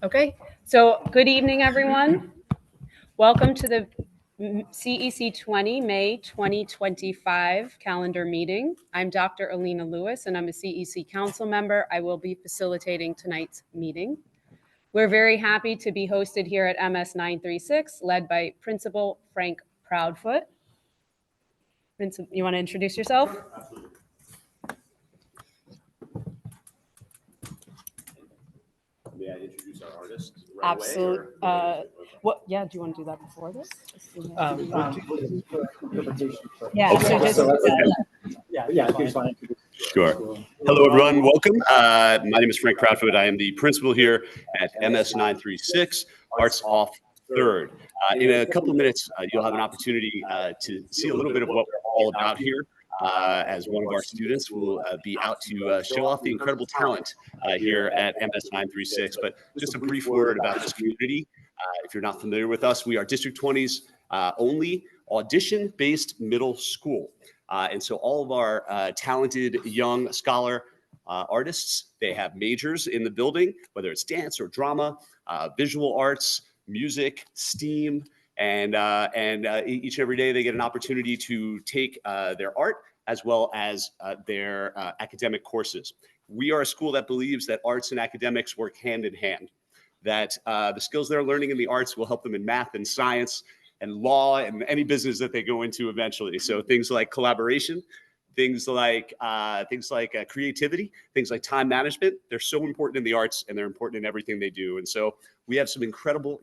Okay, so good evening, everyone. Welcome to the CEC 20 May 2025 calendar meeting. I'm Dr. Alina Lewis, and I'm a CEC council member. I will be facilitating tonight's meeting. We're very happy to be hosted here at MS 936, led by Principal Frank Proudfoot. Principal, you want to introduce yourself? Absolutely. May I introduce our artist right Absolutely. away? What? Yeah. Do you want to do that before this? Yeah. Okay. So just Sure. Hello, everyone. Welcome. My name is Frank Proudfoot. I am the principal here at MS 936, Arts Off Third. In a couple of minutes, you'll have an opportunity to see a little bit of what we're all about here. As one of our students will be out to show off the incredible talent here at MS 936. But just a brief word about this community. If you're not familiar with us, we are District 20's only audition-based middle school. And so all of our talented young scholar artists, they have majors in the building, whether it's dance or drama, visual arts, music, STEAM, and each and every day they get an opportunity to take their art as well as their academic courses. We are a school that believes that arts and academics work hand in hand, that the skills they're learning in the arts will help them in math and science and law and any business that they go into eventually. So things like collaboration, things like creativity, things like time management, they're so important in the arts and they're important in everything they do. And so we have some incredible,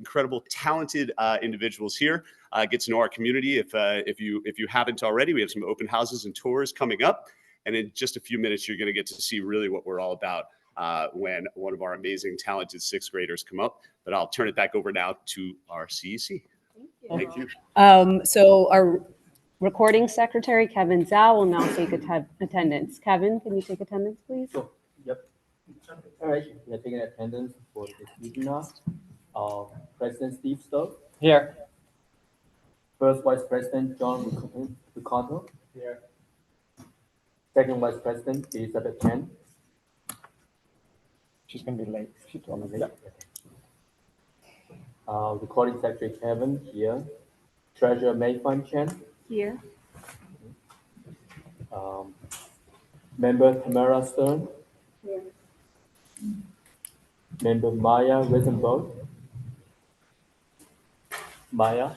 talented individuals here. Get to know our community if you haven't already. We have some open houses and tours coming up. And in just a few minutes, you're going to get to see really what we're all about when one of our amazing, talented sixth graders come up. But I'll turn it back over now to our CEC. Thank you. So our recording secretary, Kevin Zhao, will now take attendance. Kevin, can you take attendance, please? Sure. Yep. All right. We are taking attendance for this meeting now. President Steve Stowe. Here. First Vice President John Ricardo. Here. Second Vice President Elizabeth Chen. She's going to be late. She told me. Yep. Recording Secretary Kevin here. Treasurer Mayfan Chen. Here. Member Tamara Stern. Here. Member Maya Risenberg. Maya.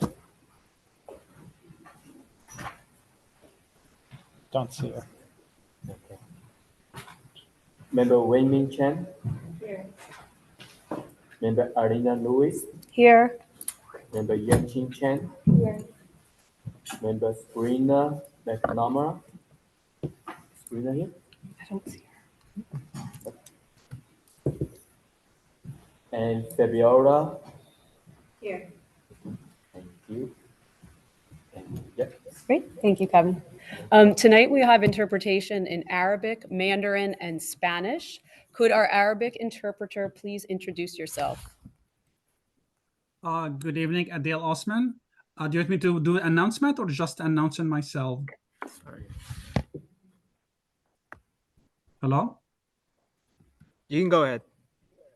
Don't see her. Okay. Member Wei Ming Chen. Here. Member Arina Lewis. Here. Member Yan-Chin Chen. Here. Member Sabrina McNamara. Sabrina here? I don't see her. And Fabiola. Here. Thank you. And yep. Great. Thank you, Kevin. Tonight we have interpretation in Arabic, Mandarin, and Spanish. Could our Arabic interpreter please introduce yourself? Good evening, Adele Osman. Do you want me to do an announcement or just announcing myself? Sorry. Hello? You can go ahead.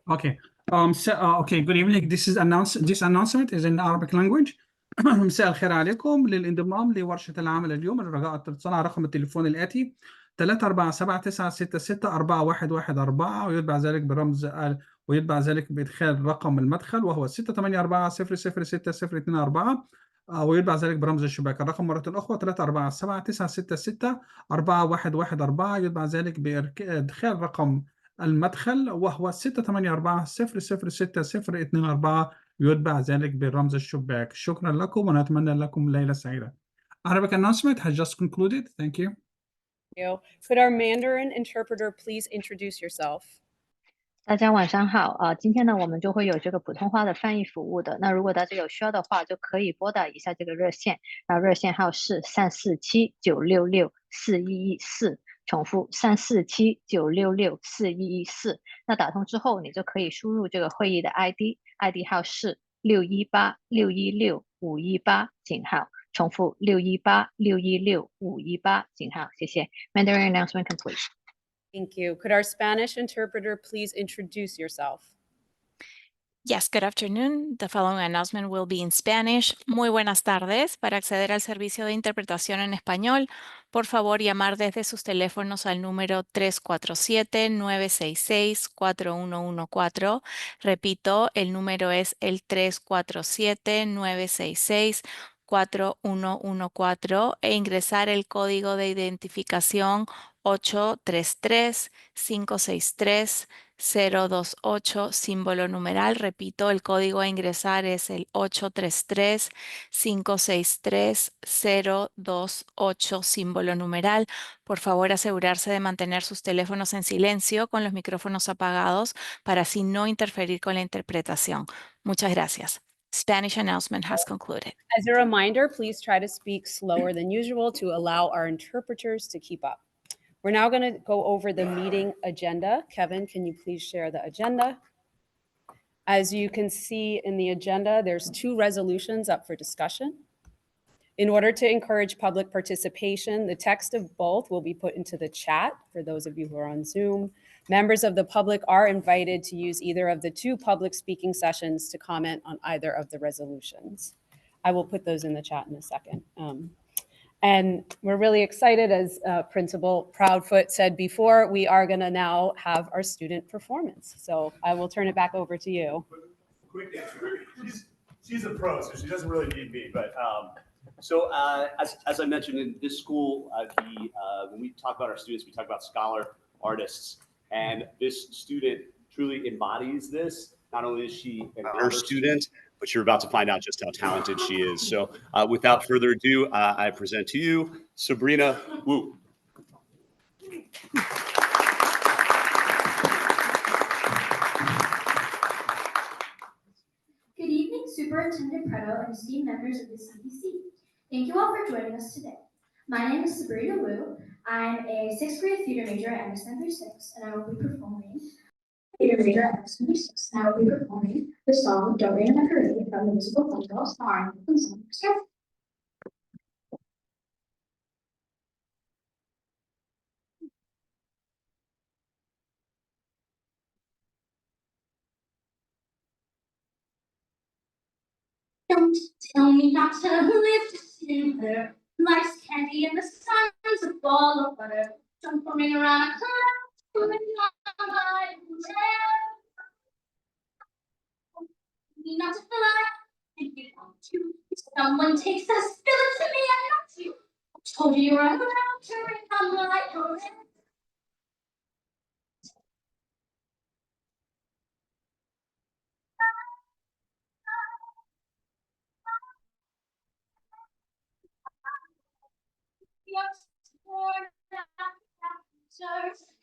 Okay. Okay, good evening. This announcement is in Arabic language. مساء الخير عليكم. للانضمام لورشة العمل اليوم الرجاء الاتصال على رقم التليفون الآتي 347-966-4114 ويتبع ذلك بإدخال رقم المدخل وهو 684-006-024 ويتبع ذلك برمز الشباك. الرقم مرة أخرى 347-966-4114 يتبع ذلك بإدخال رقم المدخل وهو 684-006-024 يتبع ذلك بالرمز الشباك. شكرا لكم ونتمنى لكم ليلة سعيدة. Arabic announcement has just concluded. Thank you. Could our Mandarin interpreter please introduce yourself? 大家晚上好，今天呢我们就会有这个普通话的翻译服务的。那如果大家有需要的话，就可以拨打一下这个热线，然后热线号是347-966-4114，重复347-966-4114。那打通之后，你就可以输入这个会议的 ID 号是618-616-518井号，重复618-616-518井号。谢谢。Mandarin announcement complete. Thank you. Could our Spanish interpreter please introduce yourself? Yes, good afternoon. The following announcement will be in Spanish. Muy buenas tardes. Para acceder al servicio de interpretación en español, por favor llamar desde sus teléfonos al número 347-966-4114. Repito, el número es el 347-966-4114 e ingresar el código de identificación 833-563-028, símbolo numeral. Repito, el código a ingresar es el 833-563-028, símbolo numeral. Por favor, asegurarse de mantener sus teléfonos en silencio con los micrófonos apagados para así no interferir con la interpretación. Muchas gracias. Spanish announcement has concluded. As a reminder, please try to speak slower than usual to allow our interpreters to keep up. We're now going to go over the meeting agenda. Kevin, can you please share the agenda? As you can see in the agenda, there's 2 resolutions up for discussion. In order to encourage public participation, the text of both will be put into the chat for those of you who are on Zoom. Members of the public are invited to use either of the 2 public speaking sessions to comment on either of the resolutions. I will put those in the chat in a second. And we're really excited, as Principal Proudfoot said before, we are going to now have our student performance. So I will turn it back over to you. Quick answer. She's a pro, so she doesn't really need me. But as I mentioned, in this school, when we talk about our students, we talk about scholar artists, and this student truly embodies this. Not only is she an honor student, but you're about to find out just how talented she is. So without further ado, I present to you Sabrina Wu. Good evening, Superintendent Preto and esteemed members of the CEC. Thank you all for joining us today. My name is Sabrina Wu. I'm a 6th grade theater major at MS936, and I will be performing the song Don't Rain on My Parade from the musical Phone starring the song Orchestra. Don't tell me not to live to simmer. Life's candy and the sun's a ball of butter. Don't pour me around a cloud, put me on my head. Me not to fly, and you want to. If someone takes us, spill it to me, I got you. I told you you're allowed to rain on my parade.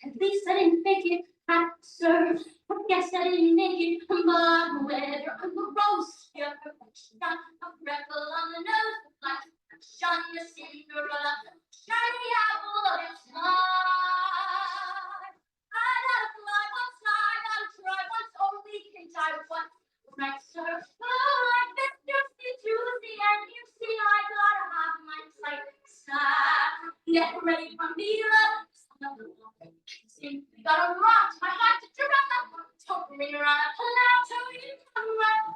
At least I didn't make it hot, sir. I guess I didn't make it, but whether I'm a rose, you're a freckle on the nose, like shiny Cinderella, shiny apple of your eye. I gotta fly once, I gotta try once, only can die once, right, sir? Oh, like this, Juicy, juicy, and you see, I gotta have my tight side. Get ready for me, love. You gotta rock my heart to drop. Don't bring her on a cloud till you come around.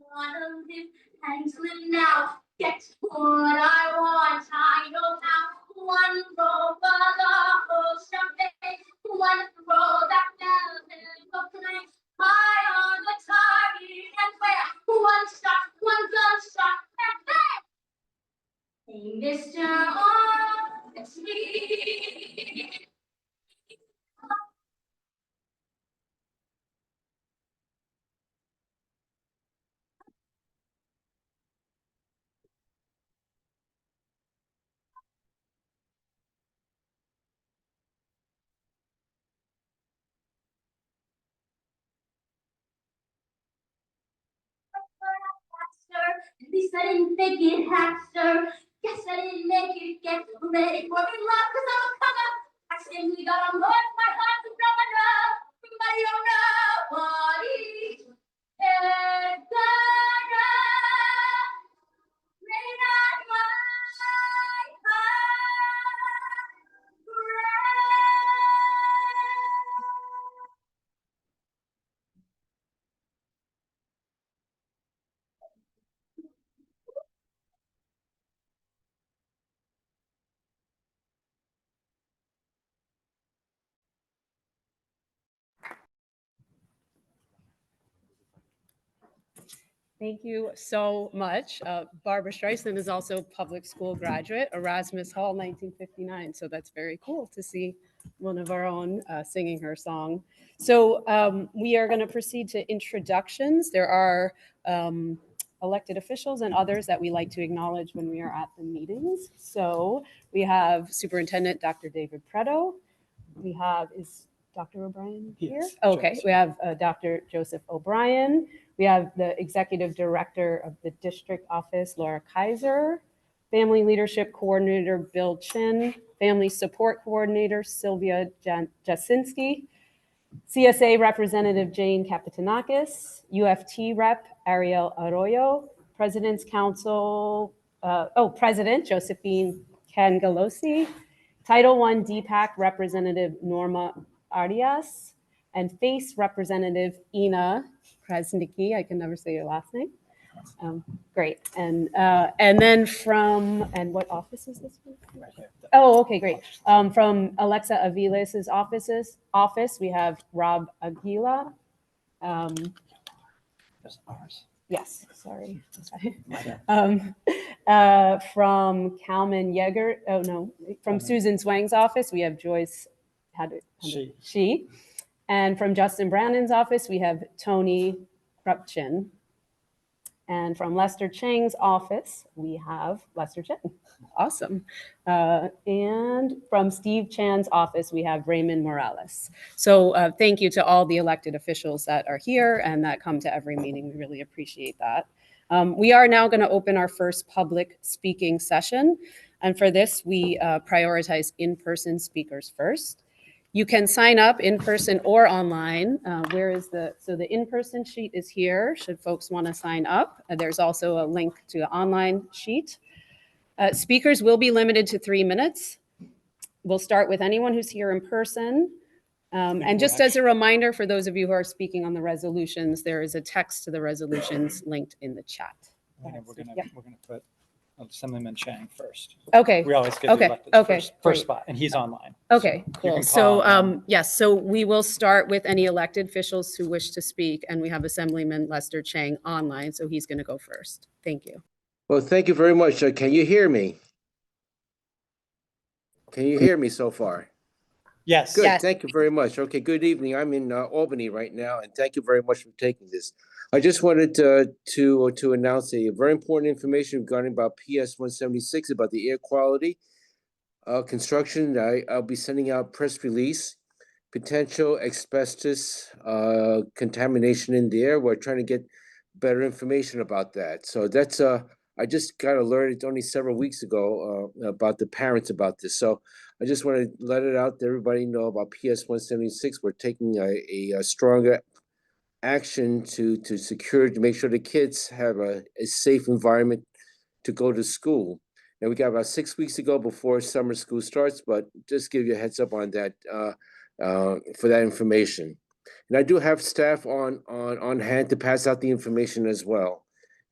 Wanna live and live now. Get what I want. I know how. One roll for the whole champagne. One roll that melon will play. High on the target and where? One shot, one gunshot, and bang! Hey, Mr. On, it's me. At least I didn't make it half, sir. Guess I didn't make it. Get ready for me, love, cause I'm a comer. I simply gotta look my heart to grab my love. But you don't know what it's gonna rain on my Thank you so much. Barbara Streisand is also a public school graduate, Erasmus Hall, 1959. So that's very cool to see one of our own singing her song. So we are going to proceed to introductions. There are elected officials and others that we like to acknowledge when we are at the meetings. So we have Superintendent Dr. David Preto. We have, is Dr. O'Brien here? Yes, Okay, Joseph. we have Dr. Joseph O'Brien. We have the Executive Director of the District Office, Laura Kaiser. Family Leadership Coordinator, Bill Chin. Family Support Coordinator, Sylvia Jasinski. CSA Representative Jane Kapitanakis. UFT Rep, Ariel Arroyo. President's Council, President Josephine Kangalosi. Title I DPAC Representative Norma Arias, and FACE Representative Ina Krasnicki. I can never say your last name. Great. And then and what office is this one? Right here. Oh, okay, great. From Alexa Aviles' office, we have Rob Aguila. That's ours. Yes, sorry. My bad. From Kalman Yeager, from Susan Zwang's office, we have Joyce, she. And from Justin Brandon's office, we have Tony Krupchin. And from Lester Chang's office, we have Lester Chang. Awesome. And from Steve Chan's office, we have Raymond Morales. So thank you to all the elected officials that are here and that come to every meeting. We really appreciate that. We are now going to open our first public speaking session. And for this, we prioritize in-person speakers first. You can sign up in person or online. So the in-person sheet is here, should folks want to sign up. There's also a link to the online sheet. Speakers will be limited to 3 minutes. We'll start with anyone who's here in person. And just as a reminder, for those of you who are speaking on the resolutions, there is a text to the resolutions linked in the chat. We're gonna put Assemblyman Chang first. Okay. We always get Okay, the elected okay, first great. spot, and he's online. Okay, So you cool. can So, call him. yes, so we will start with any elected officials who wish to speak, and we have Assemblyman Lester Chang online, so he's going to go first. Thank you. Well, thank you very much. Can you hear me? Can you hear me so far? Yes. Good. Yes. Thank you very much. Okay, good evening. I'm in Albany right now, and thank you very much for taking this. I just wanted to announce a very important information regarding about PS 176 about the air quality construction. I'll be sending out press release. Potential asbestos contamination in the air. We're trying to get better information about that. So that's I just got alerted only several weeks ago about the parents about this. So I just want to let it out to everybody know about PS 176. We're taking a stronger action to make sure the kids have a safe environment to go to school. Now we got about 6 weeks to go before summer school starts, but just give you a heads up on that for that information. And I do have staff on hand to pass out the information as well.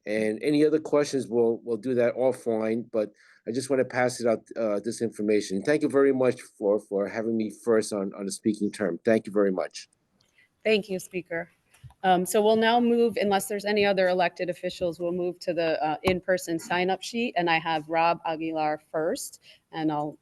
And any other questions, we'll do that offline, but I just want to pass it out, this information. Thank you very much for having me first on the speaking term. Thank you very much. Thank you, Speaker. So we'll now move, unless there's any other elected officials, we'll move to the in-person sign-up sheet. And I have Rob Aguilar first. And I'll,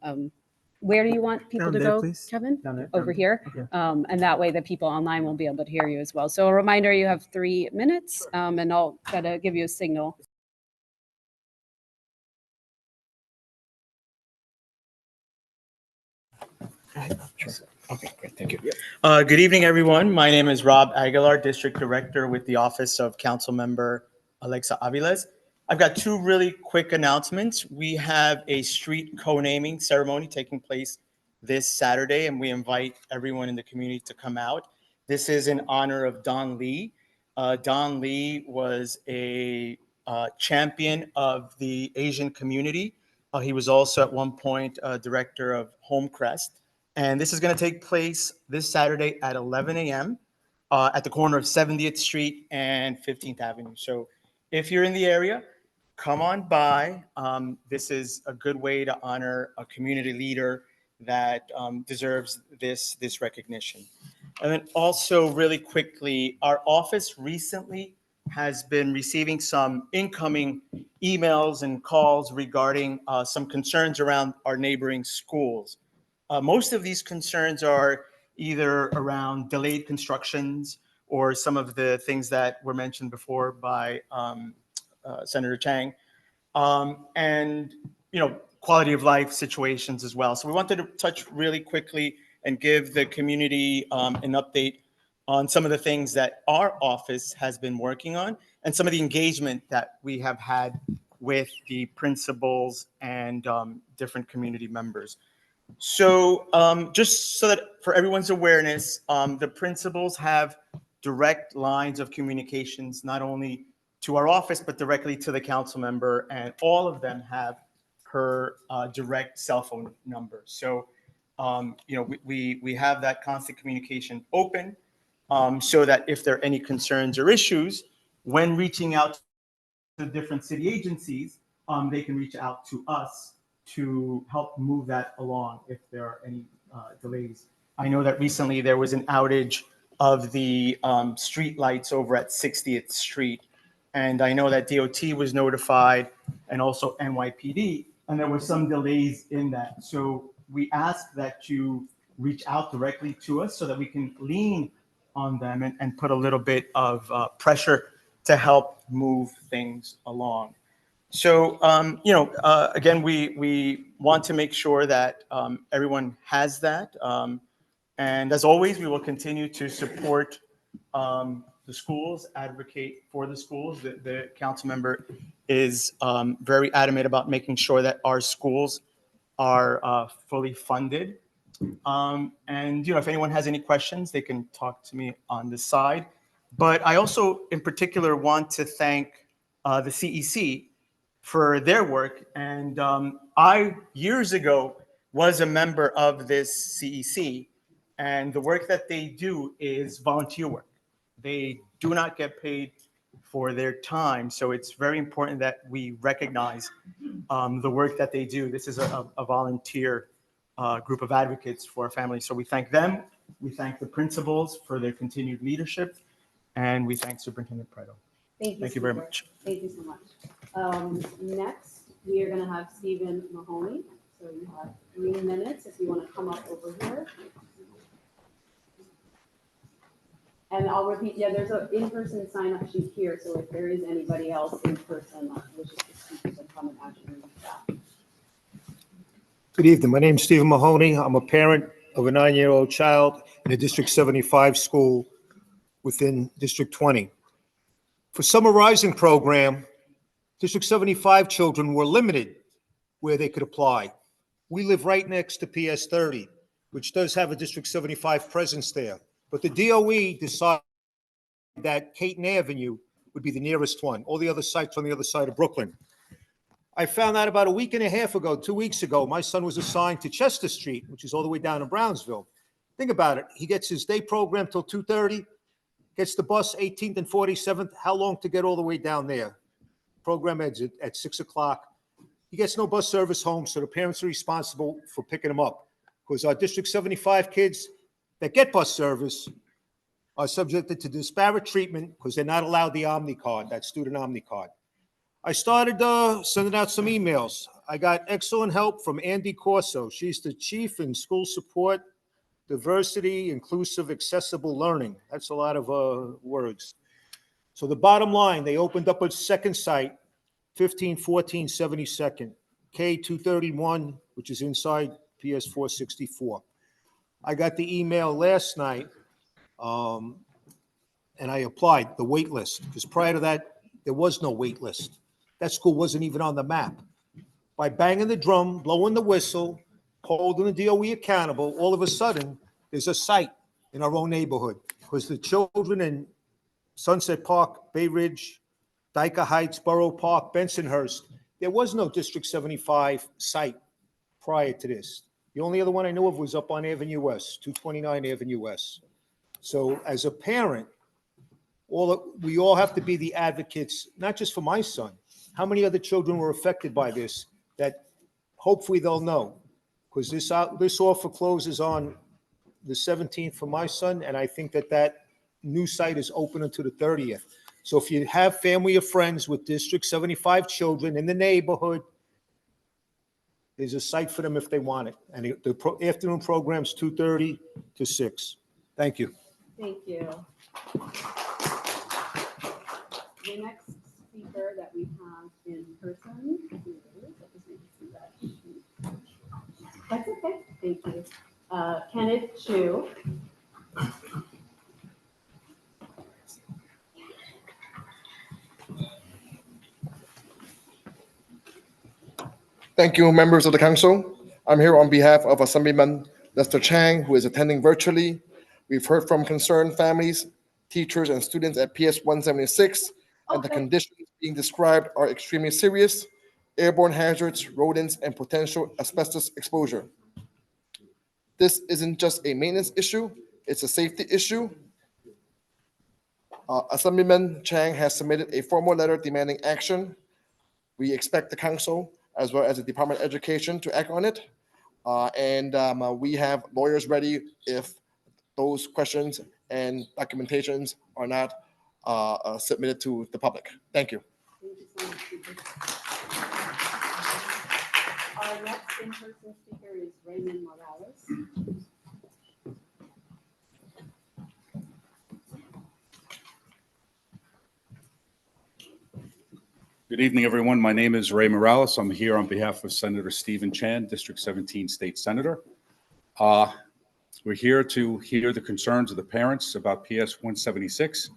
where do you want people Down to there, go, please. Kevin? Down there. Over here? Okay. And that way the people online will be able to hear you as well. So a reminder, you have 3 minutes, and I'll try to give you a signal. Okay, great, thank you. Good evening, everyone. My name is Rob Aguilar, District Director with the Office of Councilmember Alexa Aviles. I've got 2 really quick announcements. We have a street co-naming ceremony taking place this Saturday, and we invite everyone in the community to come out. This is in honor of Don Lee. Don Lee was a champion of the Asian community. He was also at one point director of Homecrest. And this is going to take place this Saturday at 11 a.m. At the corner of 70th Street and 15th Avenue. So if you're in the area, come on by. This is a good way to honor a community leader that deserves this recognition. And then also really quickly, our office recently has been receiving some incoming emails and calls regarding some concerns around our neighboring schools. Most of these concerns are either around delayed constructions or some of the things that were mentioned before by Senator Chang, and quality of life situations as well. So we wanted to touch really quickly and give the community an update on some of the things that our office has been working on and some of the engagement that we have had with the principals and different community members. So just so that for everyone's awareness, the principals have direct lines of communications, not only to our office, but directly to the council member, and all of them have her direct cell phone number. So, we have that constant communication open so that if there are any concerns or issues, when reaching out to different city agencies, they can reach out to us to help move that along if there are any delays. I know that recently there was an outage of the street lights over at 60th Street. And I know that DOT was notified and also NYPD, and there were some delays in that. So we ask that you reach out directly to us so that we can lean on them and put a little bit of pressure to help move things along. So, again, we want to make sure that everyone has that. And as always, we will continue to support the schools, advocate for the schools. The council member is very adamant about making sure that our schools are fully funded. And, if anyone has any questions, they can talk to me on the side. But I also, in particular, want to thank the CEC for their work. And I, years ago, was a member of this CEC. And the work that they do is volunteer work. They do not get paid for their time. So it's very important that we recognize the work that they do. This is a volunteer group of advocates for our families. So we thank them. We thank the principals for their continued leadership. And we thank Superintendent Preto. Thank you very much. Thank you so much. Next, we are going to have Stephen Mahoney. So you have 3 minutes if you want to come up over here. And I'll repeat, there's an in-person sign-up sheet here, so if there is anybody else in person that wishes to speak, you can come and actually read that. Good evening. My name is Stephen Mahoney. I'm a parent of a 9-year-old child in a District 75 school within District 20. For Summer Rising program, District 75 children were limited where they could apply. We live right next to PS 30, which does have a District 75 presence there. But the DOE decided that Caton Avenue would be the nearest one. All the other sites on the other side of Brooklyn. I found out about a week and a half ago, 2 weeks ago, my son was assigned to Chester Street, which is all the way down in Brownsville. Think about it. He gets his day program till 2:30, gets the bus 18th and 47th. How long to get all the way down there? Program ends at 6 o'clock. He gets no bus service home, so the parents are responsible for picking him up. Because our District 75 kids that get bus service are subjected to disparate treatment because they're not allowed the Omni card, that student Omni card. I started sending out some emails. I got excellent help from Andy Corso. She's the chief in school support, diversity, inclusive, accessible learning. That's a lot of words. So the bottom line, they opened up a second site, 1514 72nd, K231, which is inside PS 464. I got the email last night, and I applied the wait list, because prior to that, there was no wait list. That school wasn't even on the map. By banging the drum, blowing the whistle, holding the DOE accountable, all of a sudden, there's a site in our own neighborhood, because the children in Sunset Park, Bay Ridge, Dyker Heights, Borough Park, Bensonhurst, there was no District 75 site prior to this. The only other one I know of was up on Avenue West, 229 Avenue West. So as a parent, we all have to be the advocates, not just for my son. How many other children were affected by this that hopefully they'll know? Because this offer closes on the 17th for my son, and I think that new site is open until the 30th. So if you have family or friends with District 75 children in the neighborhood, there's a site for them if they want it. And the afternoon program's 2:30 to 6. Thank you. Thank you. The next speaker that we have in person is, I just need to see that sheet. That's okay, thank you. Kenneth Chu. Thank you, members of the council. I'm here on behalf of Assemblyman Lester Chang, who is attending virtually. We've heard from concerned families, teachers, and students at PS 176, and the conditions being described are extremely serious: airborne hazards, rodents, and potential asbestos exposure. This isn't just a maintenance issue, it's a safety issue. Assemblyman Chang has submitted a formal letter demanding action. We expect the council, as well as the Department of Education, to act on it. We have lawyers ready if those questions and documentations are not submitted to the public. Thank you. Thank you so much, speaker. Our next in-person speaker is Raymond Morales. Good evening, everyone. My name is Ray Morales. I'm here on behalf of Senator Stephen Chan, District 17 State Senator. We're here to hear the concerns of the parents about PS 176.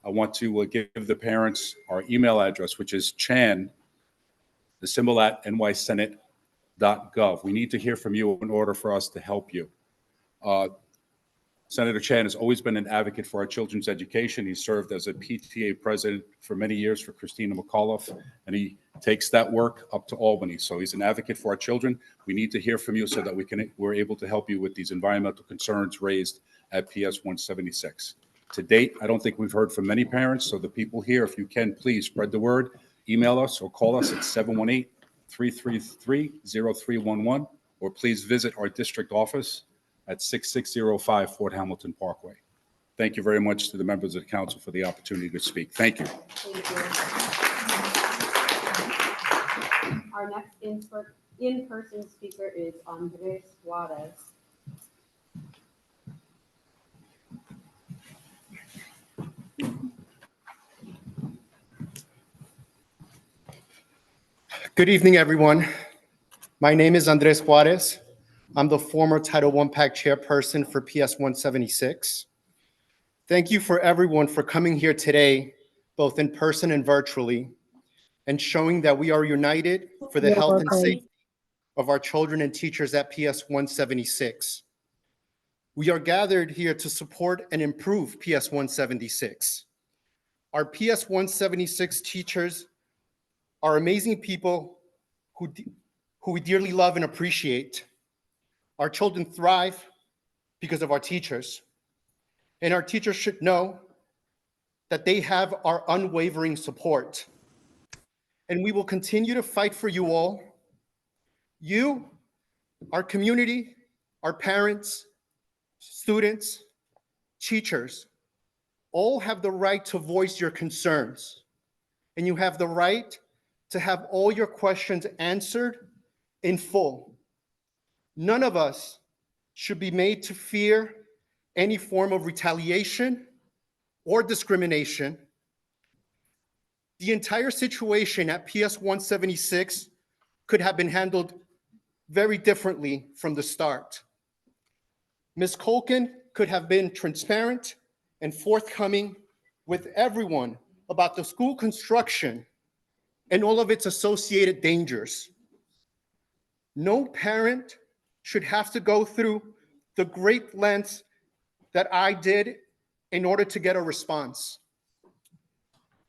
I want to give the parents our email address, which is chan, the symbol at nysenate.gov. We need to hear from you in order for us to help you. Senator Chan has always been an advocate for our children's education. He served as a PTA president for many years for Christina McAuliffe, and he takes that work up to Albany. So he's an advocate for our children. We need to hear from you so that we're able to help you with these environmental concerns raised at PS 176. To date, I don't think we've heard from many parents, so the people here, if you can, please spread the word, email us or call us at 718-333-0311, or please visit our district office at 6605 Fort Hamilton Parkway. Thank you very much to the members of the council for the opportunity to speak. Thank you. Thank you. Our next in-person speaker is Andres Juarez. Good evening, everyone. My name is Andres Juarez. I'm the former Title I PAC chairperson for PS 176. Thank you for everyone for coming here today, both in person and virtually, and showing that we are united for the health and safety of our children and teachers at PS 176. We are gathered here to support and improve PS 176. Our PS 176 teachers are amazing people who we dearly love and appreciate. Our children thrive because of our teachers, and our teachers should know that they have our unwavering support. And we will continue to fight for you all. You, our community, our parents, students, teachers, all have the right to voice your concerns, and you have the right to have all your questions answered in full. None of us should be made to fear any form of retaliation or discrimination. The entire situation at PS 176 could have been handled very differently from the start. Ms. Colkin could have been transparent and forthcoming with everyone about the school construction and all of its associated dangers. No parent should have to go through the great lengths that I did in order to get a response.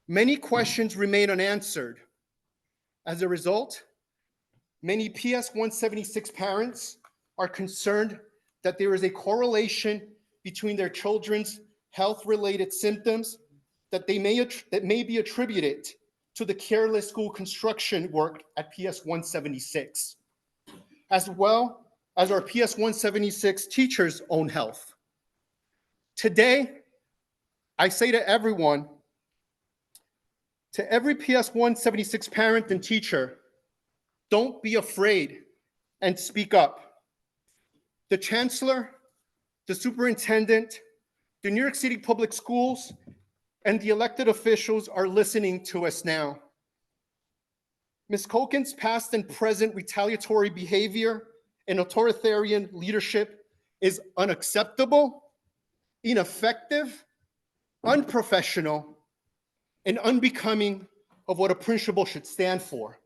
Many questions remain unanswered. As a result, many PS 176 parents are concerned that there is a correlation between their children's health-related symptoms that may be attributed to the careless school construction work at PS 176, as well as our PS 176 teachers' own health. Today, I say to everyone To every PS 176 parent and teacher, don't be afraid and speak up. The chancellor, the superintendent, the New York City Public Schools, and the elected officials are listening to us now. Ms. Culkin's past and present retaliatory behavior and authoritarian leadership is unacceptable, ineffective, unprofessional, and unbecoming of what a principal should stand for.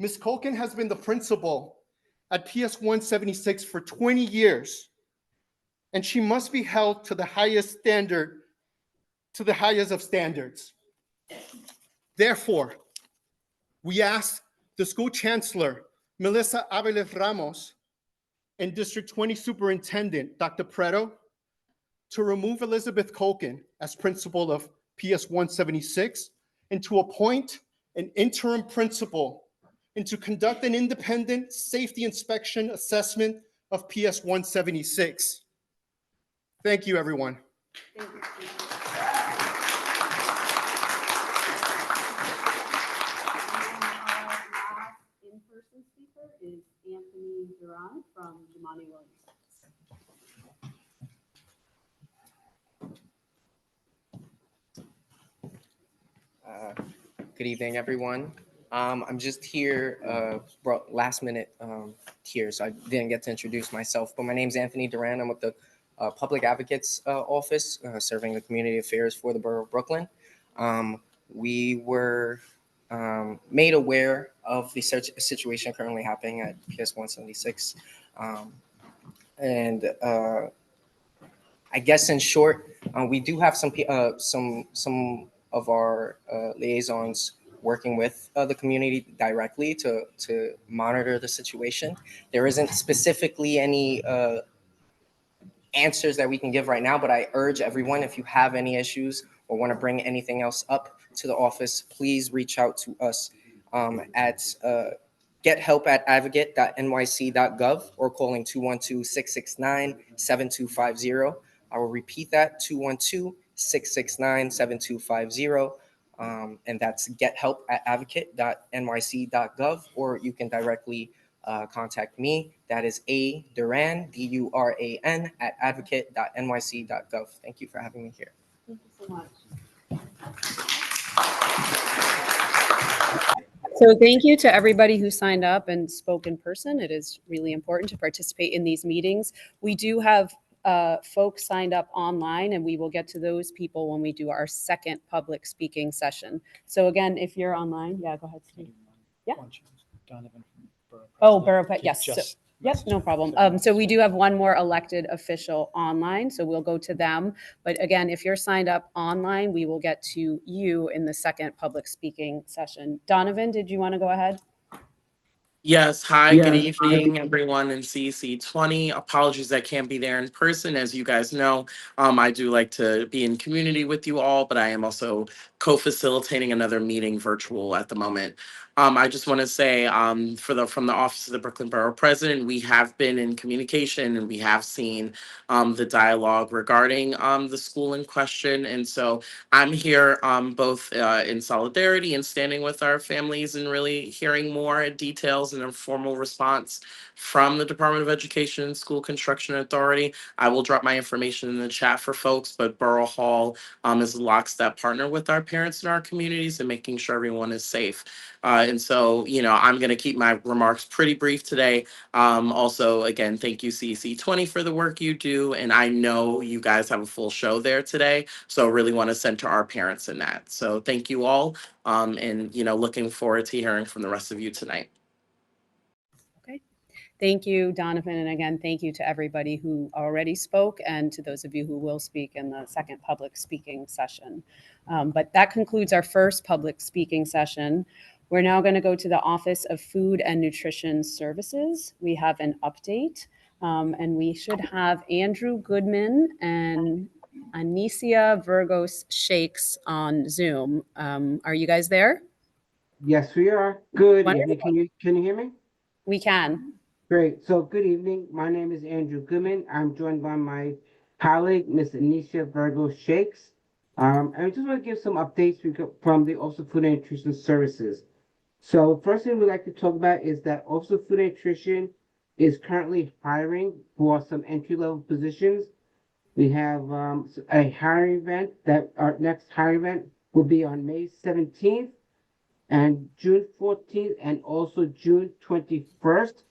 Ms. Culkin has been the principal at PS 176 for 20 years, and she must be held to the highest standard, to the highest of standards. Therefore, we ask the school chancellor, Melissa Aviles Ramos, and District 20 Superintendent, Dr. Preto, to remove Elizabeth Culkin as principal of PS 176 and to appoint an interim principal and to conduct an independent safety inspection assessment of PS 176. Thank you, everyone. Thank you, Steve. In-person speaker is Anthony Duran from Jumani Williams. Good evening, everyone. I'm just here, last minute here, so I didn't get to introduce myself, but my name is Anthony Duran. I'm with the Public Advocate's Office, serving the community affairs for the Borough of Brooklyn. We were made aware of the situation currently happening at PS 176. And I guess in short, we do have some of our liaisons working with the community directly to monitor the situation. There isn't specifically any answers that we can give right now, but I urge everyone, if you have any issues or want to bring anything else up to the office, please reach out to us at gethelp@advocate.nyc.gov or calling 212-669-7250. I will repeat that, 212-669-7250. And that's gethelp@advocate.nyc.gov, or you can directly contact me. That is A. Duran, DURAN, @advocate.nyc.gov. Thank you for having me here. Thank you so much. So thank you to everybody who signed up and spoke in person. It is really important to participate in these meetings. We do have folks signed up online, and we will get to those people when we do our second public speaking session. So again, if you're online, yeah, go ahead, Steve. Yeah. Donovan from Borough Oh, President, Borough, to yes. So, just yep, no problem. So we do have one more elected official online, so we'll go to them. But again, if you're signed up online, we will get to you in the second public speaking session. Donovan, did you want to go ahead? Yes, hi, good evening, everyone in CEC 20. Apologies I can't be there in person. As you guys know, I do like to be in community with you all, but I am also co-facilitating another meeting virtual at the moment. I just want to say from the Office of the Brooklyn Borough President, we have been in communication and we have seen the dialogue regarding the school in question. And so I'm here both in solidarity and standing with our families and really hearing more details and a formal response from the Department of Education and School Construction Authority. I will drop my information in the chat for folks, but Borough Hall is a lockstep partner with our parents and our communities and making sure everyone is safe. And so, I'm going to keep my remarks pretty brief today. Also, again, thank you, CEC 20, for the work you do. And I know you guys have a full show there today. So really want to center our parents in that. So thank you all. And, looking forward to hearing from the rest of you tonight. Okay. Thank you, Donovan. And again, thank you to everybody who already spoke and to those of you who will speak in the second public speaking session. But that concludes our first public speaking session. We're now going to go to the Office of Food and Nutrition Services. We have an update, and we should have Andrew Goodman and Anicia Virgos Shakes on Zoom. Are you guys there? Yes, we are. Good Wonderful. evening. Can you hear me? We can. Great. So good evening. My name is Andrew Goodman. I'm joined by my colleague, Ms. Anicia Virgos Shakes. I just want to give some updates from the Office of Food and Nutrition Services. So first thing we'd like to talk about is that Office of Food and Nutrition is currently hiring for some entry-level positions. We have a hiring event that our next hiring event will be on May 17th and June 14th and also June 21st.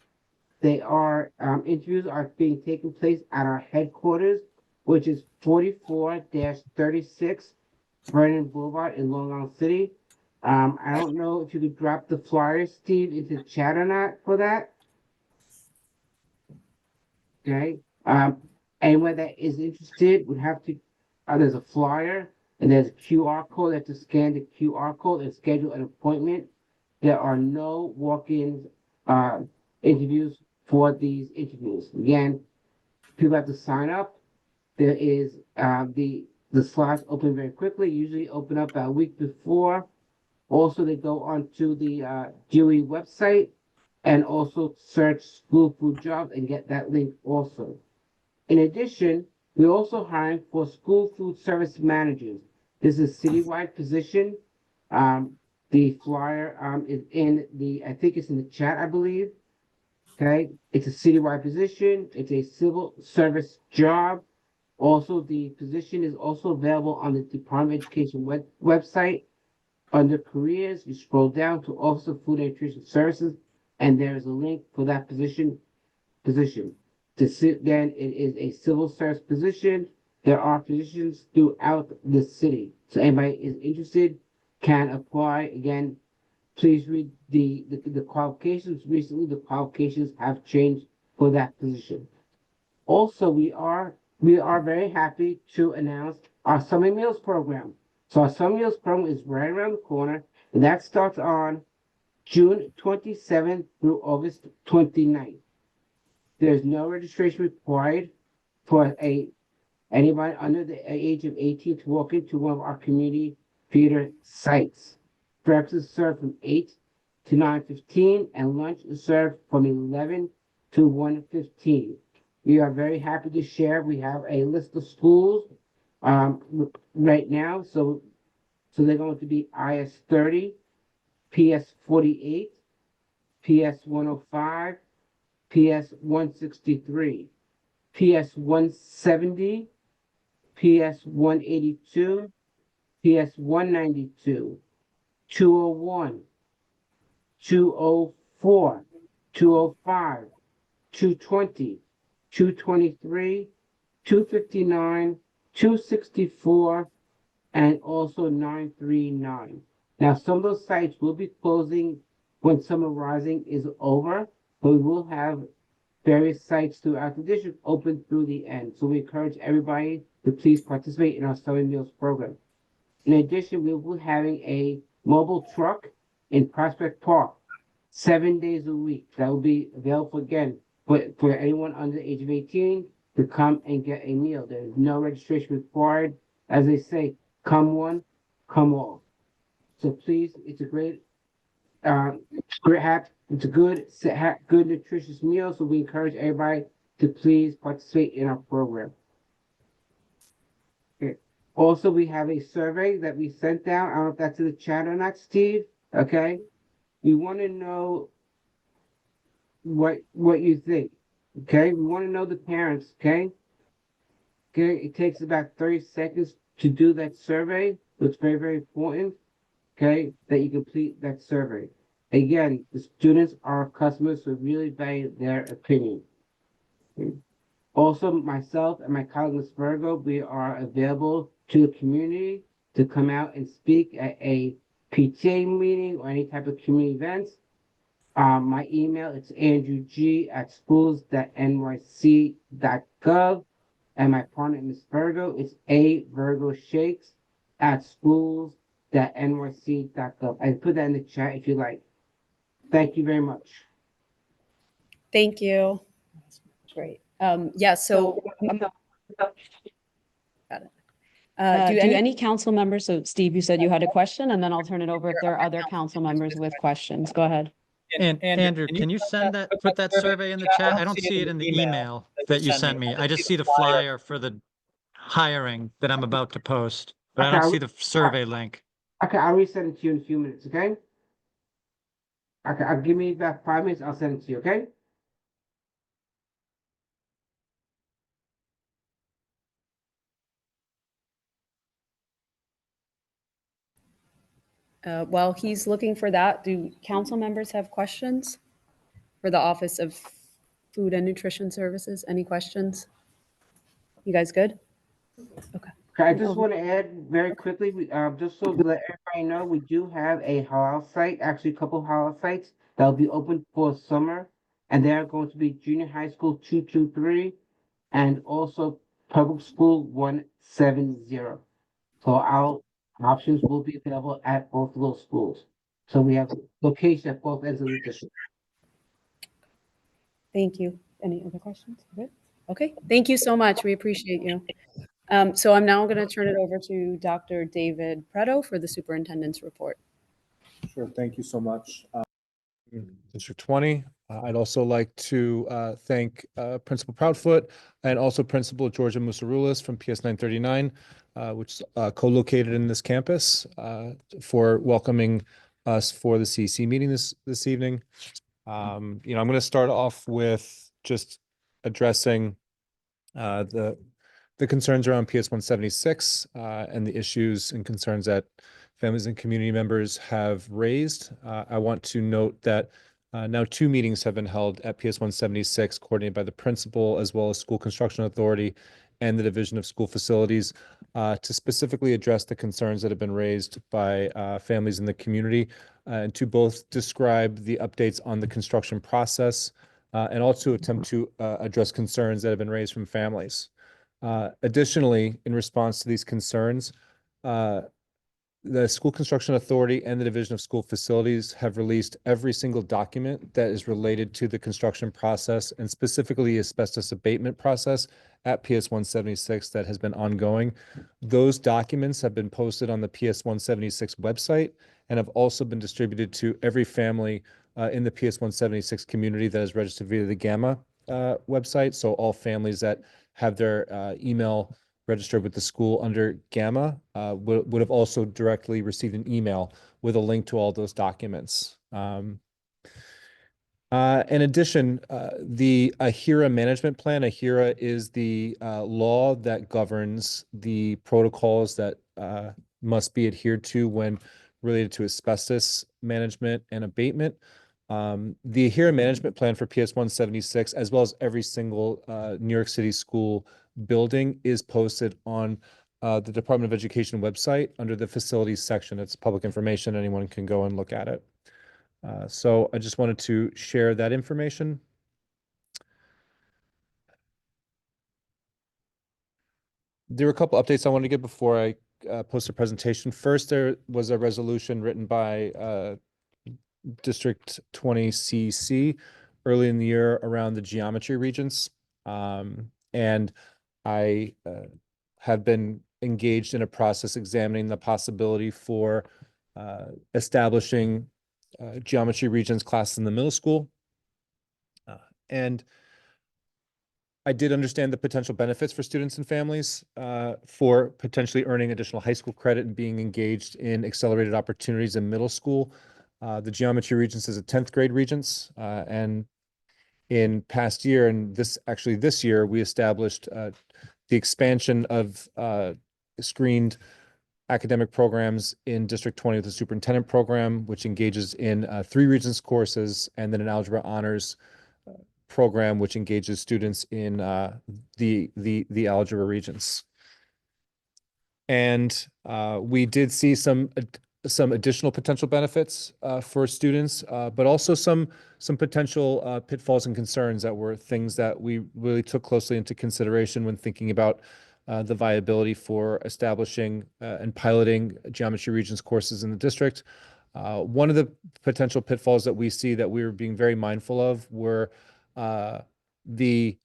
They are interviews are being taken place at our headquarters, which is 44-36 Vernon Boulevard in Long Island City. I don't know if you could drop the flyer, Steve, into the chat or not for that. Okay. Anyone that is interested would have to. There's a flyer and there's a QR code. They have to scan the QR code and schedule an appointment. There are no walk-in interviews for these interviews. Again, people have to sign up. There is the slots open very quickly. Usually open up a week before. Also, they go onto the DOE website and also search school food jobs and get that link also. In addition, we're also hiring for school food service managers. This is a citywide position. The flyer is I think it's in the chat, I believe. Okay, it's a citywide position. It's a civil service job. Also, the position is also available on the Department of Education website. Under careers, you scroll down to Office of Food and Nutrition Services, and there is a link for that position. Then it is a civil service position. There are positions throughout the city. So anybody is interested can apply. Again, please read the qualifications. Recently, the qualifications have changed for that position. Also, we are very happy to announce our summer meals program. So our summer meals program is right around the corner, and that starts on June 27th through August 29th. There's no registration required for anybody under the age of 18 to walk into one of our community theater sites. Breakfast is served from 8 to 9:15, and lunch is served from 11 to 1:15. We are very happy to share. We have a list of schools right now. So they're going to be IS 30, PS 48, PS 105, PS 163, PS 170, PS 182, PS 192, 201, 204, 205, 220, 223, 259, 264, and also 939. Now, some of those sites will be closing when Summer Rising is over, but we will have various sites throughout the district open through the end. So we encourage everybody to please participate in our Summer Meals program. In addition, we will be having a mobile truck in Prospect Park 7 days a week. That will be available again for anyone under the age of 18 to come and get a meal. There is no registration required. As they say, come one, come all. So please, it's a great it's a good nutritious meal. So we encourage everybody to please participate in our program. Okay. Also, we have a survey that we sent out. I don't know if that's in the chat or not, Steve. Okay. We want to know what you think. Okay. We want to know the parents. Okay. Okay. It takes about 30 seconds to do that survey. It's very, very important. Okay, that you complete that survey. Again, the students are our customers, so really value their opinion. Okay. Also, myself and my colleague, Ms. Virgo, we are available to the community to come out and speak at a PTA meeting or any type of community events. My email, it's andrewg@schools.nyc.gov. And my partner, Ms. Virgo, is avirgoshakes@schools.nyc.gov. I put that in the chat if you like. Thank you very much. Thank you. Great. Yeah, so got it. Do any council members, so Steve, you said you had a question, and then I'll turn it over if there are other council members with questions. Go ahead. And Andrew, can you put that survey in the chat? I don't see it in the email that you sent me. I just see the flyer for the hiring that I'm about to post. but I Okay, don't see the survey link. Okay, I'll resend it to you in a few minutes, okay? Okay, give me about 5 minutes, I'll send it to you, okay? While he's looking for that, do council members have questions for the Office of Food and Nutrition Services? Any questions? You guys good? Okay. Okay, I just want to add very quickly, just so to let everybody know, we do have a halal site, actually a couple halal sites that'll be open for summer. And they are going to be junior high school 223 and also public school 170. So our options will be available at both of those schools. So we have location at both ends of the district. Thank you. Any other questions? Good. Okay, thank you so much. We appreciate you. So I'm now going to turn it over to Dr. David Preto for the superintendent's report. Sure, thank you so much. District 20. I'd also like to thank Principal Proudfoot and also Principal Georgia Musarulis from PS 939, which is co-located in this campus, for welcoming us for the CEC meeting this evening. I'm going to start off with just addressing the concerns around PS 176 and the issues and concerns that families and community members have raised. I want to note that now 2 meetings have been held at PS 176, coordinated by the principal as well as School Construction Authority and the Division of School Facilities, to specifically address the concerns that have been raised by families in the community, and to both describe the updates on the construction process and also attempt to address concerns that have been raised from families. Additionally, in response to these concerns, the School Construction Authority and the Division of School Facilities have released every single document that is related to the construction process and specifically the asbestos abatement process at PS 176 that has been ongoing. Those documents have been posted on the PS 176 website and have also been distributed to every family in the PS 176 community that is registered via the GAMA website. So all families that have their email registered with the school under GAMA would have also directly received an email with a link to all those documents. In addition, the AHIRA management plan, AHIRA is the law that governs the protocols that must be adhered to when related to asbestos management and abatement. The AHIRA management plan for PS 176, as well as every single New York City school building, is posted on the Department of Education website under the facilities section. It's public information. Anyone can go and look at it. So I just wanted to share that information. There were a couple updates I wanted to give before I post a presentation. First, there was a resolution written by District 20 CEC early in the year around the geometry regents. And I have been engaged in a process examining the possibility for establishing geometry regents class in the middle school. And I did understand the potential benefits for students and families for potentially earning additional high school credit and being engaged in accelerated opportunities in middle school. The geometry regents is a 10th grade regents, and in past year and this year, we established the expansion of screened academic programs in District 20 with the superintendent program, which engages in 3 regents courses, and then an algebra honors program, which engages students in the algebra regents. And we did see some additional potential benefits for students, but also some potential pitfalls and concerns that were things that we really took closely into consideration when thinking about the viability for establishing and piloting geometry regents courses in the district. One of the potential pitfalls that we see that we were being very mindful of were the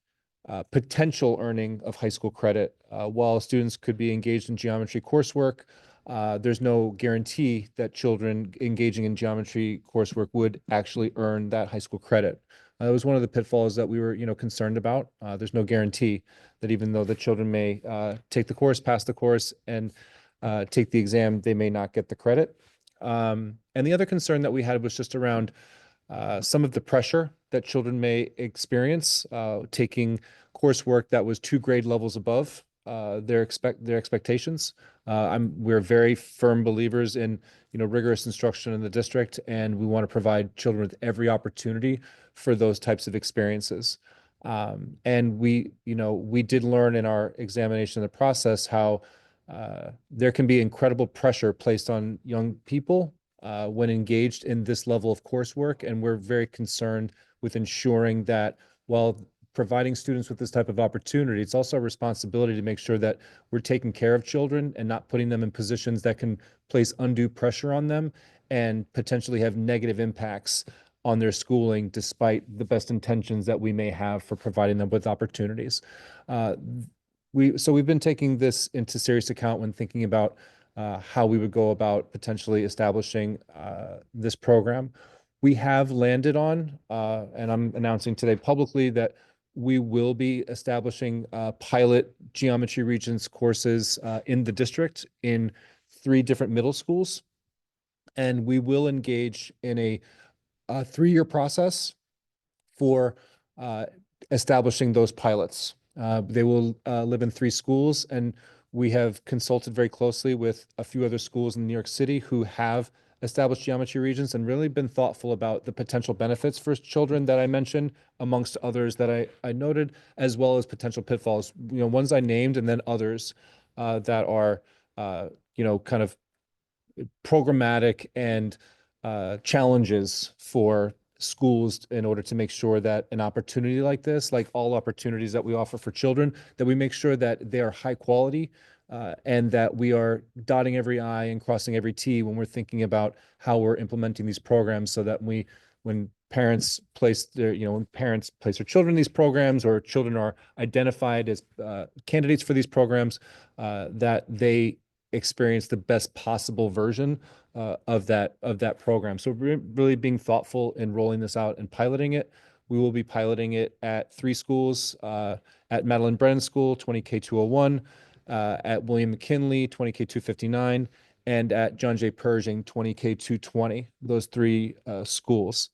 potential earning of high school credit. While students could be engaged in geometry coursework, there's no guarantee that children engaging in geometry coursework would actually earn that high school credit. That was one of the pitfalls that we were, concerned about. There's no guarantee that even though the children may take the course, pass the course, and take the exam, they may not get the credit. And the other concern that we had was just around some of the pressure that children may experience taking coursework that was 2 grade levels above their expectations. We're very firm believers in rigorous instruction in the district, and we want to provide children with every opportunity for those types of experiences. And we did learn in our examination of the process how there can be incredible pressure placed on young people when engaged in this level of coursework, and we're very concerned with ensuring that while providing students with this type of opportunity, it's also a responsibility to make sure that we're taking care of children and not putting them in positions that can place undue pressure on them and potentially have negative impacts on their schooling, despite the best intentions that we may have for providing them with opportunities. We've been taking this into serious account when thinking about how we would go about potentially establishing this program. We have landed on, and I'm announcing today publicly, that we will be establishing pilot geometry regions courses in the district in 3 different middle schools. And we will engage in a 3-year process for establishing those pilots. They will live in 3 schools, and we have consulted very closely with a few other schools in New York City who have established geometry regions and really been thoughtful about the potential benefits for children that I mentioned, amongst others that I noted, as well as potential pitfalls, ones I named, and then others that are, kind of programmatic and challenges for schools in order to make sure that an opportunity like this, like all opportunities that we offer for children, that we make sure that they are high quality and that we are dotting every I and crossing every T when we're thinking about how we're implementing these programs, so that when parents place their children in these programs, or children are identified as candidates for these programs, that they experience the best possible version of that program. So we're really being thoughtful in rolling this out and piloting it. We will be piloting it at 3 schools, at Madeline Brennan School, 20K201, at William McKinley, 20K259, and at John J. Pershing, 20K220, those 3 schools.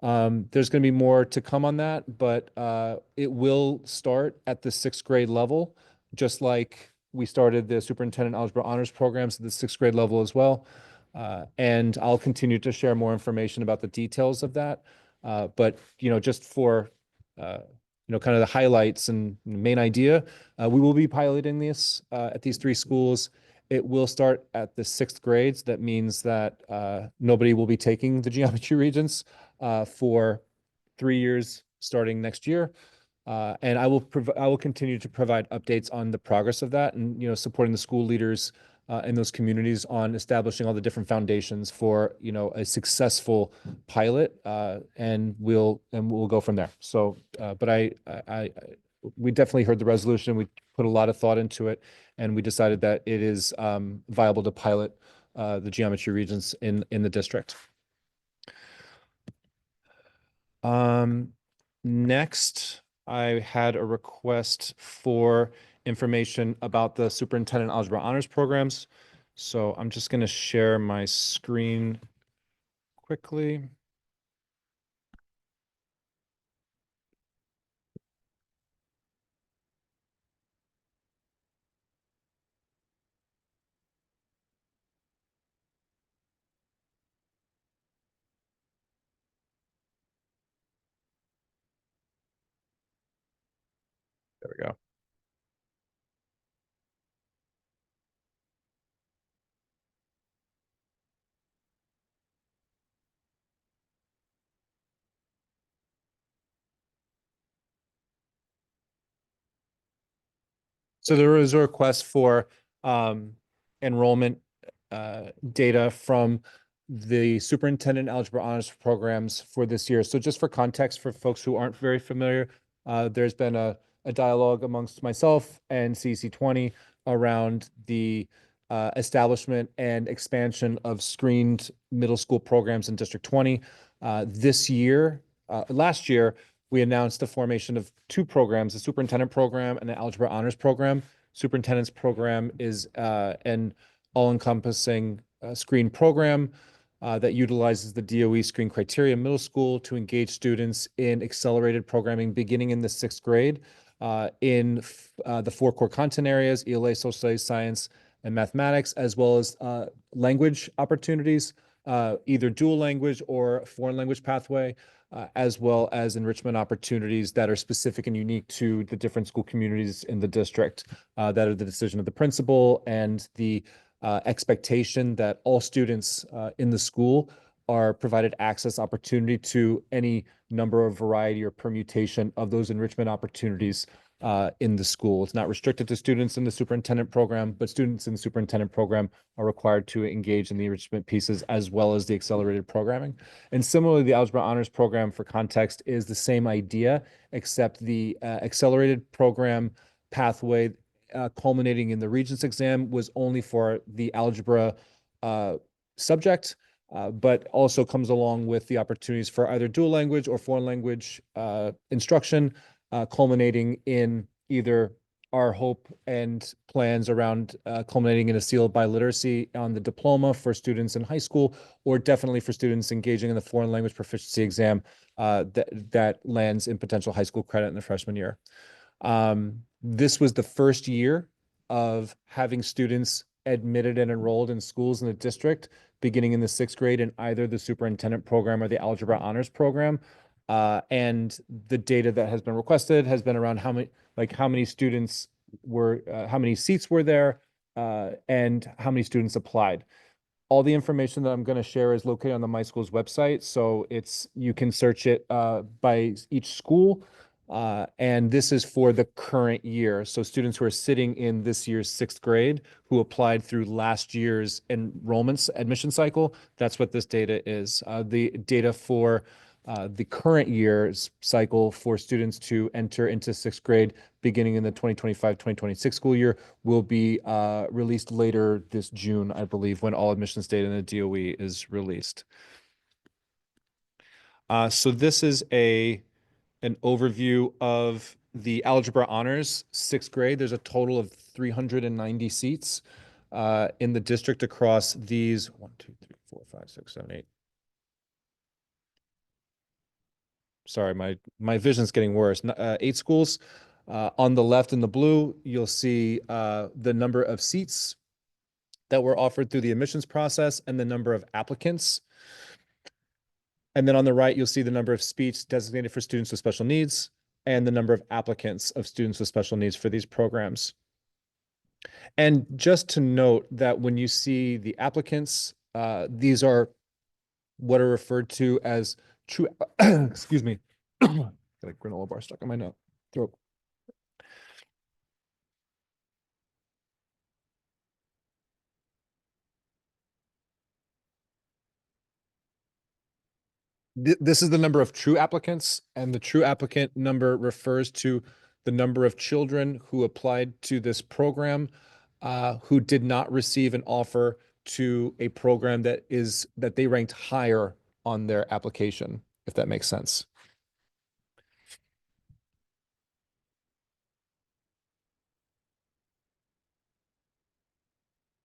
There's going to be more to come on that, but it will start at the 6th grade level, just like we started the Superintendent Algebra Honors programs at the 6th grade level as well. And I'll continue to share more information about the details of that. But, just for, kind of the highlights and main idea, we will be piloting this at these 3 schools. It will start at the 6th grades. That means that nobody will be taking the geometry regions for 3 years starting next year. And I will continue to provide updates on the progress of that, and supporting the school leaders in those communities on establishing all the different foundations for a successful pilot, and we'll go from there. So, but we definitely heard the resolution. We put a lot of thought into it, and we decided that it is viable to pilot the geometry regions in the district. Next, I had a request for information about the Superintendent Algebra Honors programs. So I'm just going to share my screen quickly. There we go. So there was a request for enrollment data from the Superintendent Algebra Honors programs for this year. So just for context, for folks who aren't very familiar, there's been a dialogue amongst myself and CEC20 around the establishment and expansion of screened middle school programs in District 20. Last year, we announced the formation of 2 programs, the Superintendent Program and the Algebra Honors Program. Superintendent's Program is an all-encompassing screen program that utilizes the DOE screen criteria middle school to engage students in accelerated programming beginning in the 6th grade in the 4 core content areas, ELA, social studies, science, and mathematics, as well as language opportunities, either dual language or foreign language pathway, as well as enrichment opportunities that are specific and unique to the different school communities in the district that are the decision of the principal and the expectation that all students in the school are provided access opportunity to any number of variety or permutation of those enrichment opportunities in the school. It's not restricted to students in the superintendent program, but students in the superintendent program are required to engage in the enrichment pieces as well as the accelerated programming. And similarly, the Algebra Honors Program, for context, is the same idea, except the accelerated program pathway culminating in the Regents exam was only for the algebra subject, but also comes along with the opportunities for either dual language or foreign language instruction, culminating in either our hope and plans around culminating in a seal of biliteracy on the diploma for students in high school, or definitely for students engaging in the foreign language proficiency exam that lands in potential high school credit in the freshman year. This was the first year of having students admitted and enrolled in schools in the district beginning in the 6th grade in either the superintendent program or the Algebra Honors Program. And the data that has been requested has been around how many students were, how many seats were there, and how many students applied. All the information that I'm going to share is located on the My Schools website, so you can search it by each school. And this is for the current year. So students who are sitting in this year's 6th grade who applied through last year's enrollments admission cycle, that's what this data is. The data for the current year's cycle for students to enter into 6th grade beginning in the 2025-2026 school year will be released later this June, I believe, when all admissions data in the DOE is released. So this is an overview of the Algebra Honors 6th grade. There's a total of 390 seats in the district across these 1, 2, 3, 4, 5, 6, 7, 8. Sorry, my vision's getting worse. 8 schools. On the left in the blue, you'll see the number of seats that were offered through the admissions process and the number of applicants. And then on the right, you'll see the number of seats designated for students with special needs and the number of applicants of students with special needs for these programs. And just to note that when you see the applicants, these are what are referred to as true, excuse me, got a granola bar stuck in my throat. This is the number of true applicants, and the true applicant number refers to the number of children who applied to this program who did not receive an offer to a program that they ranked higher on their application, if that makes sense.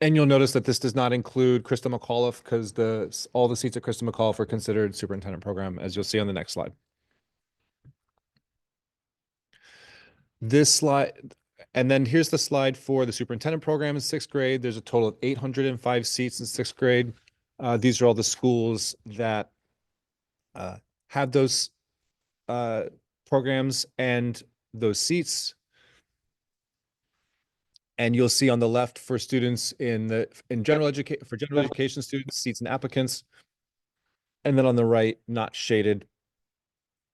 And you'll notice that this does not include Christa McAuliffe because all the seats at Christa McAuliffe are considered superintendent program, as you'll see on the next slide. This slide, and then here's the slide for the superintendent program in 6th grade. There's a total of 805 seats in 6th grade. These are all the schools that have those programs and those seats. And you'll see on the left for students in general education students, seats and applicants. And then on the right, not shaded,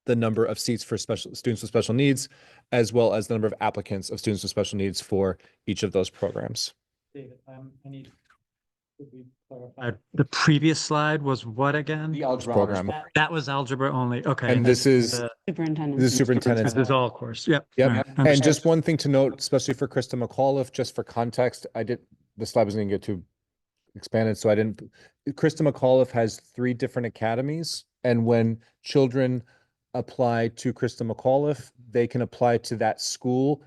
the number of seats for students with special needs, as well as the number of applicants of students with special needs for each of those programs. David, I need to be clarified. The previous slide was what again? The algebra program. That was algebra only. Okay. And this is superintendent. This is superintendent. This is all course. Yep. Yep. All right. And Understood. just one thing to note, especially for Christa McAuliffe, just for context, the slide wasn't going to get too expanded, so I didn't. Christa McAuliffe has 3 different academies, and when children apply to Christa McAuliffe, they can apply to that school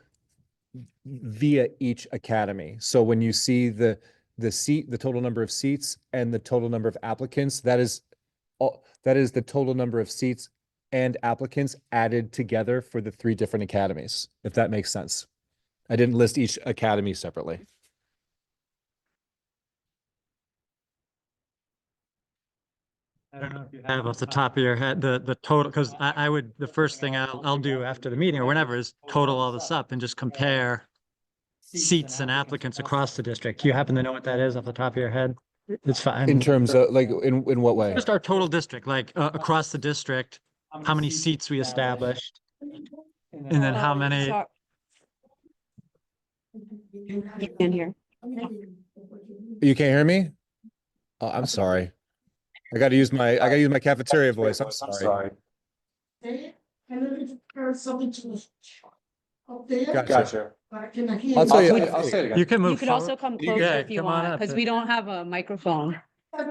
via each academy. So when you see the the total number of seats and the total number of applicants. That is the total number of seats and applicants added together for the 3 different academies, if that makes sense. I didn't list each academy separately. I don't know if you have off the top of your head the total, because I would, the first thing I'll do after the meeting or whenever is total all this up and just compare seats and applicants across the district. Do you happen to know what that is off the top of your head? It's fine. In terms of like, in what way? Just our total district, like across the district, how many seats we established, and then how many. In here. You can't hear me? Oh, I'm sorry. I gotta use my cafeteria voice. I'm sorry. Gotcha. I'll tell you. I'll say it again. You can move. You could also come closer if you come on want, up. because we don't have a microphone. I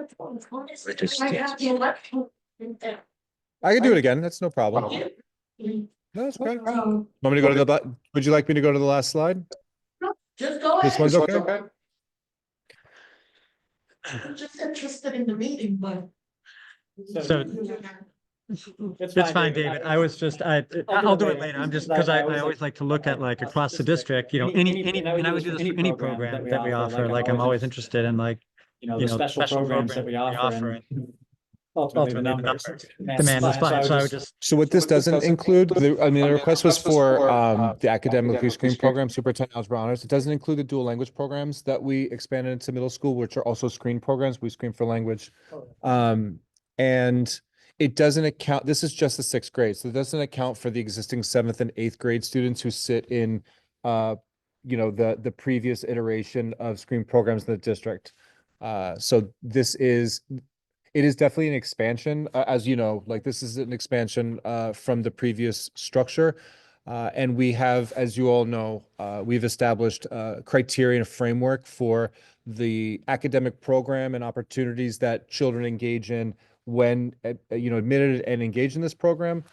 can do it again. That's no problem. No, it's okay. Want me to go to the, would you like me to go to the last slide? Just go This ahead. one's okay? I'm just interested in the meeting, but. So it's fine, David. I was just, I'll do it later. I'm just, because I always like to look at like across the district, you know, any, and I would do this for any program that we offer. Like I'm always interested in like, you know, the special programs that we offer. And ultimately the numbers demand is fine. So I would just. So what this doesn't include, the request was for the academically screened program, superintendent algebra honors. It doesn't include the dual language programs that we expanded into middle school, which are also screened programs. We screen for language. And it doesn't account, this is just the 6th grade. So it doesn't account for the existing 7th and 8th grade students who sit in, you know, the previous iteration of screen programs in the district. So it is definitely an expansion, as you know, like this is an expansion from the previous structure. And we have, as you all know, we've established criteria and a framework for the academic program and opportunities that children engage in when, you know, admitted and engaged in this program,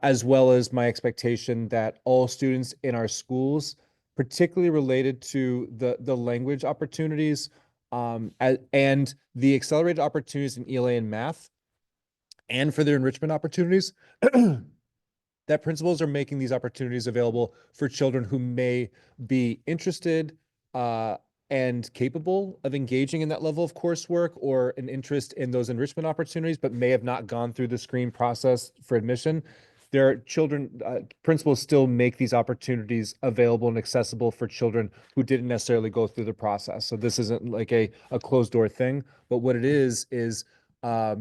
as well as my expectation that all students in our schools, particularly related to the language opportunities, and the accelerated opportunities in ELA and math, and for their enrichment opportunities, that principals are making these opportunities available for children who may be interested and capable of engaging in that level of coursework or an interest in those enrichment opportunities, but may have not gone through the screen process for admission. There are children, principals still make these opportunities available and accessible for children who didn't necessarily go through the process. So this isn't like a closed door thing, but what it is a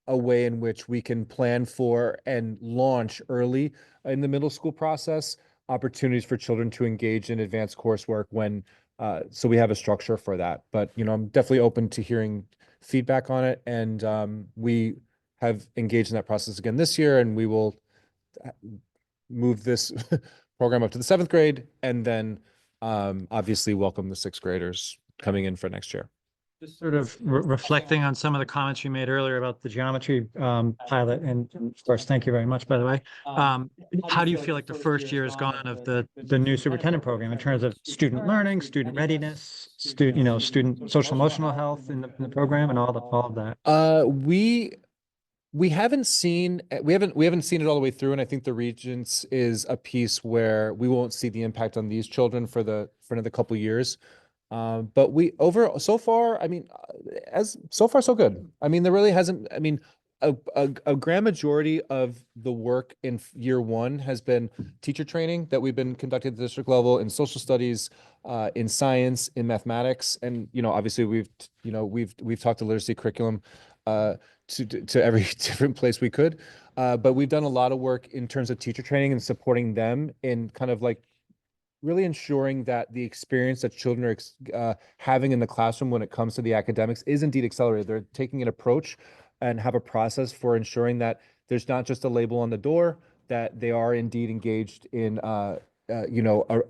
way in which we can plan for and launch early in the middle school process, opportunities for children to engage in advanced coursework when, so we have a structure for that. But, you know, I'm definitely open to hearing feedback on it. And we have engaged in that process again this year, and we will move this program up to the 7th grade, and then obviously welcome the 6th graders coming in for next year. Just sort of reflecting on some of the comments you made earlier about the geometry pilot, and of course, thank you very much, by the way. How do you feel like the first year has gone of the new superintendent program in terms of student learning, student readiness, student social emotional health in the program, and all of that? We haven't seen seen it all the way through, and I think the Regents is a piece where we won't see the impact on these children for another couple of years. But so far, I mean, so far so good. I mean, there really hasn't. I mean, a grand majority of the work in year 1 has been teacher training that we've been conducting at the district level in social studies, in science, in mathematics, and obviously we've talked to literacy curriculum to every different place we could, but we've done a lot of work in terms of teacher training and supporting them in kind of like really ensuring that the experience that children are having in the classroom when it comes to the academics is indeed accelerated. They're taking an approach and have a process for ensuring that there's not just a label on the door, that they are indeed engaged in a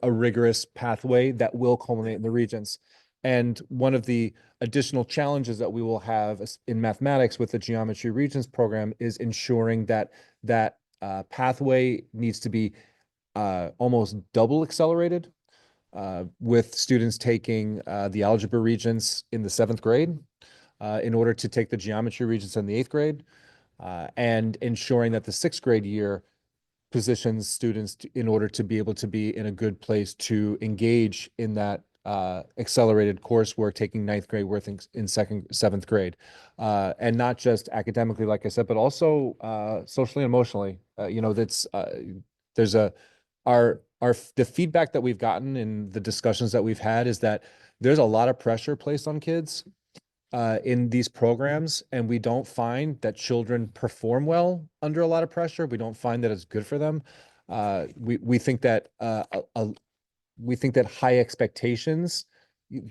rigorous pathway that will culminate in the Regents. And one of the additional challenges that we will have in mathematics with the Geometry Regents program is ensuring that pathway needs to be almost double accelerated. with students taking the algebra regents in the 7th grade in order to take the geometry regents in the 8th grade, and ensuring that the 6th grade year positions students in order to be able to be in a good place to engage in that accelerated coursework, taking 9th grade work in 7th grade, and not just academically, like I said, but also socially and emotionally. There's the feedback that we've gotten in the discussions that we've had is that there's a lot of pressure placed on kids in these programs, and we don't find that children perform well under a lot of pressure. We don't find that it's good for them. We think that high expectations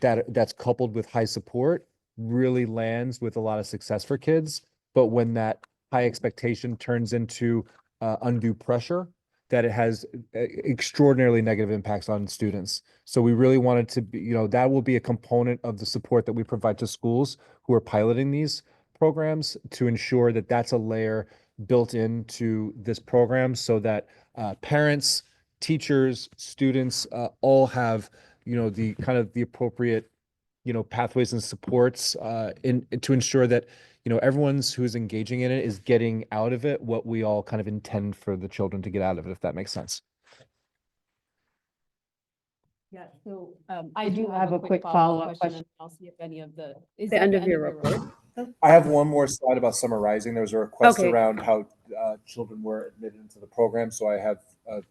that's coupled with high support really lands with a lot of success for kids. But when that high expectation turns into undue pressure, that it has extraordinarily negative impacts on students. So we really wanted to be, that will be a component of the support that we provide to schools who are piloting these programs, to ensure that that's a layer built into this program, so that parents, teachers, students all have, the kind of the appropriate, pathways and supports to ensure that, everyone's who's engaging in it is getting out of it what we all kind of intend for the children to get out of it, if that makes sense. Yeah, so I do have a quick follow-up question. I'll see if any of the, is the end of your report? I have one more slide about summarizing. There was a request Okay. around how children were admitted into the program, so I have a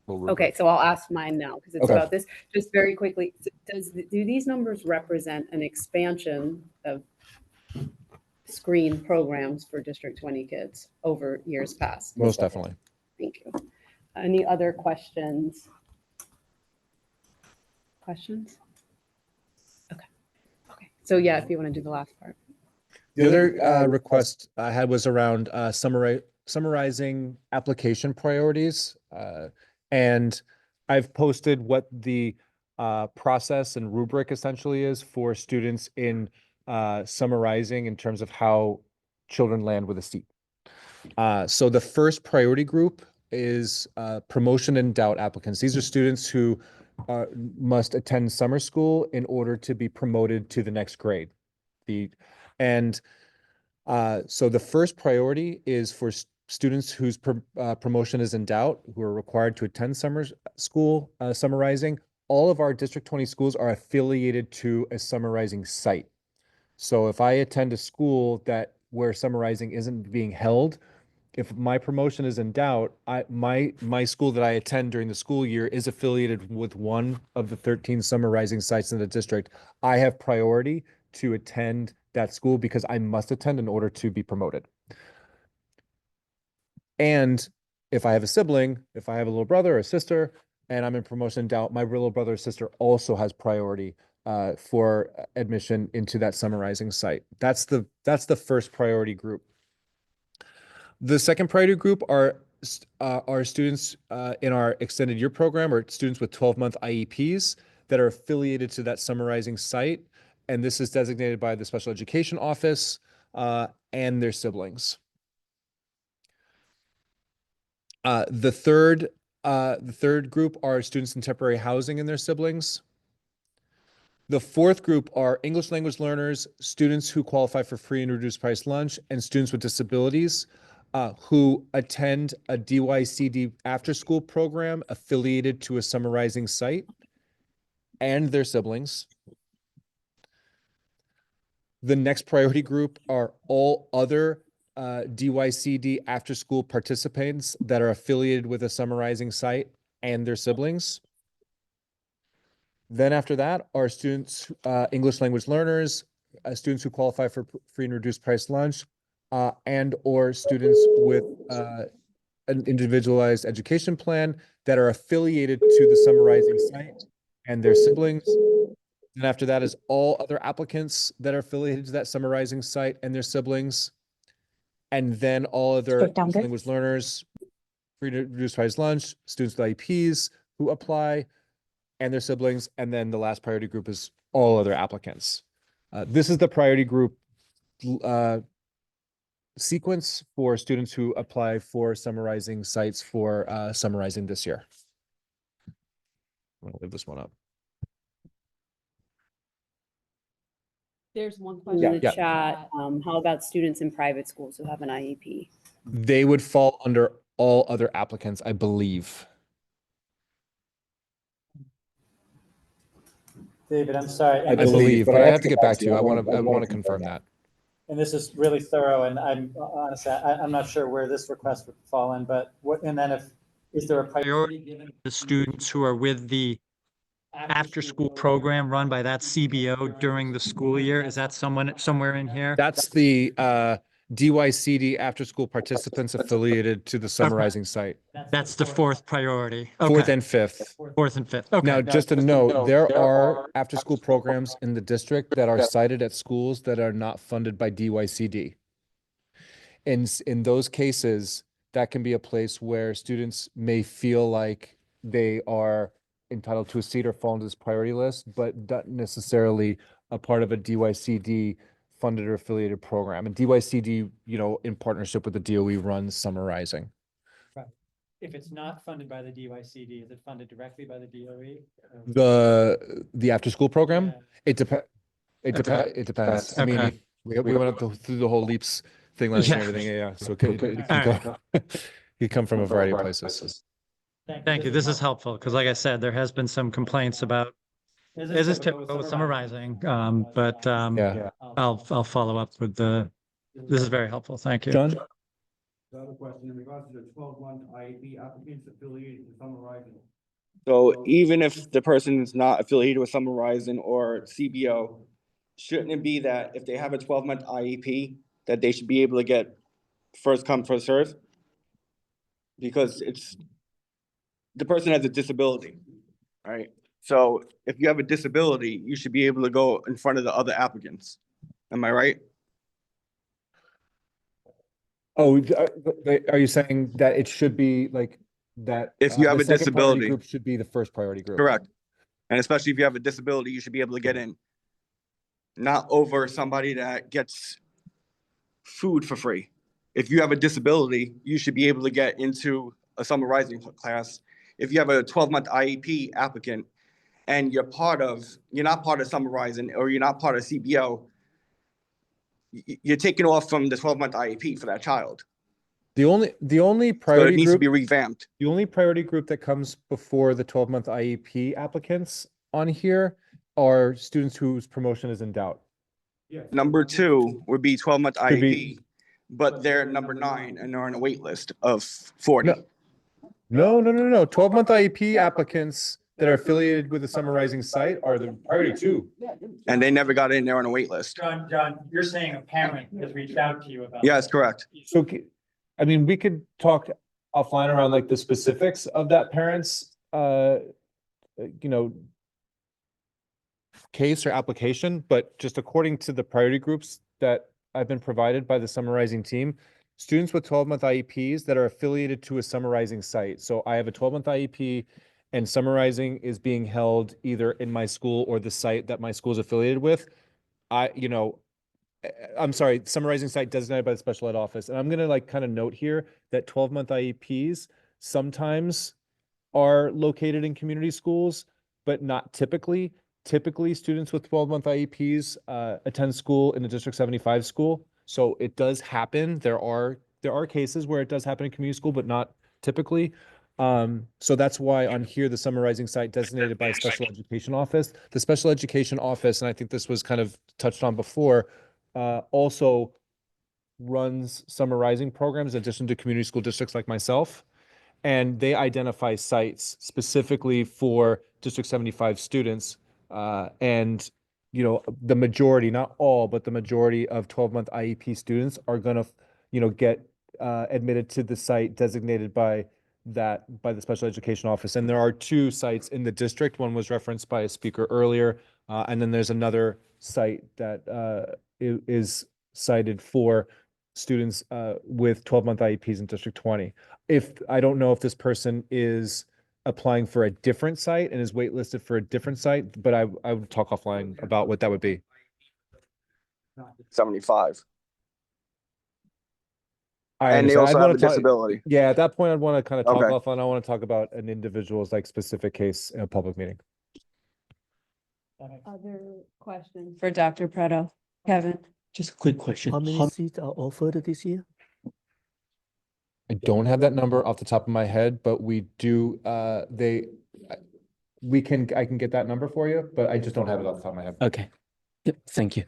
little Okay, so I'll ask mine now because it's Okay. about this. Just very quickly, do these numbers represent an expansion of screen programs for District 20 kids over years past? Most definitely. Thank you. Any other questions? Questions? Okay. So yeah, if you want to do the last part. The other request I had was around summarizing application priorities. And I've posted what the process and rubric essentially is for students in summarizing in terms of how children land with a seat. So the first priority group is promotion and doubt applicants. These are students who must attend summer school in order to be promoted to the next grade. So the first priority is for students whose promotion is in doubt, who are required to attend summer school summarizing. All of our District 20 schools are affiliated to a summarizing site. So if I attend a school where summarizing isn't being held, if my promotion is in doubt, my school that I attend during the school year is affiliated with one of the 13 summarizing sites in the district. I have priority to attend that school because I must attend in order to be promoted. And if I have a sibling, if I have a little brother or sister, and I'm in promotion in doubt, my little brother or sister also has priority for admission into that summarizing site. That's the first priority group. The second priority group are students in our extended year program, or students with 12-month IEPs that are affiliated to that summarizing site. And this is designated by the special education office and their siblings. The third group are students in temporary housing and their siblings. The fourth group are English language learners, students who qualify for free and reduced price lunch, and students with disabilities who attend a DYCD after-school program affiliated to a summarizing site, and their siblings. The next priority group are all other DYCD after-school participants that are affiliated with a summarizing site and their siblings. Then after that are students, English language learners, students who qualify for free and reduced price lunch, and or students with an individualized education plan that are affiliated to the summarizing site and their siblings. And after that is all other applicants that are affiliated to that summarizing site and their siblings. And then all other English language learners, free to reduced price lunch, students with IEPs who apply, and their siblings. And then the last priority group is all other applicants. This is the priority group sequence for students who apply for summarizing sites for summarizing this year. I'm gonna leave this one up. There's one question Yeah. in the Yeah. chat. How about students in private schools who have an IEP? They would fall under all other applicants, I believe. David, I'm sorry. I believe, but I have to get back to you. I want to confirm that. And this is really thorough, and I'm honestly, I'm not sure where this request would fall in, but what, and then is there a priority given? The students who are with the after-school program run by that CBO during the school year, is that somewhere in here? That's the DYCD after-school participants affiliated to the summarizing site. That's the fourth priority. Fourth Okay. and fifth. Fourth and fifth. Okay. Now, just to note, there are after-school programs in the district that are cited at schools that are not funded by DYCD. In those cases, that can be a place where students may feel like they are entitled to a seat or fall into this priority list, but not necessarily a part of a DYCD funded or affiliated program. And DYCD, in partnership with the DOE, runs summarizing. Right. If it's not funded by the DYCD, is it funded directly by the DOE? The after-school program, it depends. It depends. I mean, Okay. we went through the whole LEAPS thing last year and everything. Yeah. So it could come from a variety of places. Thank you. This is helpful because, like I said, there has been some complaints about. This is typical with summarizing, but Yeah. I'll follow up with this is very helpful. Thank you. John? The other question in regards to the 12-month IEP applicants affiliated with Summarizing. So even if the person is not affiliated with Summarizing or CBO, shouldn't it be that if they have a 12-month IEP, that they should be able to get first come, first serve? Because the person has a disability, right? So if you have a disability, you should be able to go in front of the other applicants. Am I right? Oh, are you saying that it should be like that? If you have the a second priority disability. group should be the first priority group. Correct. And especially if you have a disability, you should be able to get in. Not over somebody that gets food for free. If you have a disability, you should be able to get into a summarizing class. If you have a 12-month IEP applicant and you're not part of summarizing or you're not part of CBO, you're taking off from the 12-month IEP for that child. The only So it priority needs to group, be revamped. the only priority group that comes before the 12-month IEP applicants on here are students whose promotion is in doubt. Number 2 would be 12-month Could be- IEP, but they're number 9 and they're on a wait list of 40. No. 12-month IEP applicants that are affiliated with the summarizing site are the priority 2. And they never got in there on a wait list. John, you're saying a parent has reached out to you about. Yes, correct. So, I mean, we could talk offline around like the specifics of that parent's, case or application, but just according to the priority groups that I've been provided by the summarizing team, students with 12-month IEPs that are affiliated to a summarizing site. So I have a 12-month IEP and summarizing is being held either in my school or the site that my school is affiliated with. I'm sorry, summarizing site designated by the special ed office. And I'm going to kind of note here that 12-month IEPs sometimes are located in community schools, but not typically. Typically, students with 12-month IEPs attend school in a District 75 school. So it does happen. There are cases where it does happen in community school, but not typically. So that's why on here, the summarizing site designated by a special education office. The special education office, and I think this was kind of touched on before, also runs summarizing programs in addition to community school districts like myself. And they identify sites specifically for District 75 students. And the majority, not all, but the majority of 12-month IEP students are going to, get admitted to the site designated by the special education office. And there are 2 sites in the district. One was referenced by a speaker earlier. And then there's another site that is cited for students with 12-month IEPs in District 20. I don't know if this person is applying for a different site and is waitlisted for a different site, but I would talk offline about what that would be. 75. I And they understand. also I'd have wanna a talk- disability. Yeah, at that point, I'd want to kind of talk Okay. offline. I want to talk about an individual's specific case in a public meeting. Other questions? For Dr. Preto. Kevin, just a quick question. How many seats are offered this year? I don't have that number off the top of my head, but we do, I can get that number for you, but I just don't have it off the top of my head. Okay. Yep, thank you.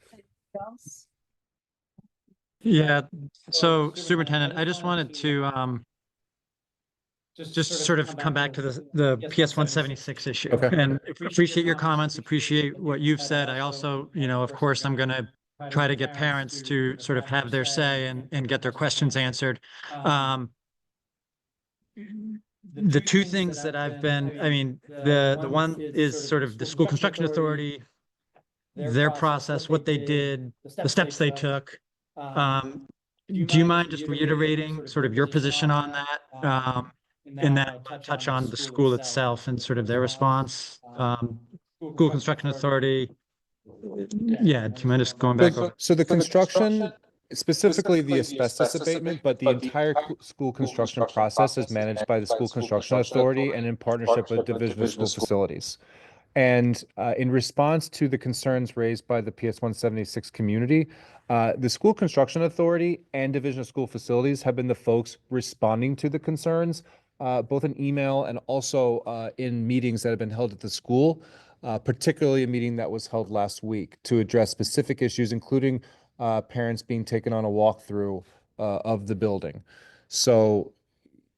Yeah, so Superintendent, I just wanted to just sort of come back to the PS 176 issue. Okay. And appreciate your comments, appreciate what you've said. I also, of course, I'm going to try to get parents to sort of have their say and get their questions answered. The two things that I've been, the one is sort of the School Construction Authority, their process, what they did, the steps they took. Do you mind just reiterating sort of your position on that? And then I'll touch on the school itself and sort of their response. School Construction Authority. Yeah, do you mind just going back? So the construction, specifically the asbestos abatement, but the entire school construction process is managed by the School Construction Authority and in partnership with Division of School Facilities. And in response to the concerns raised by the PS 176 community, the School Construction Authority and Division of School Facilities have been the folks responding to the concerns, both in email and also in meetings that have been held at the school, particularly a meeting that was held last week to address specific issues, including parents being taken on a walkthrough of the building. So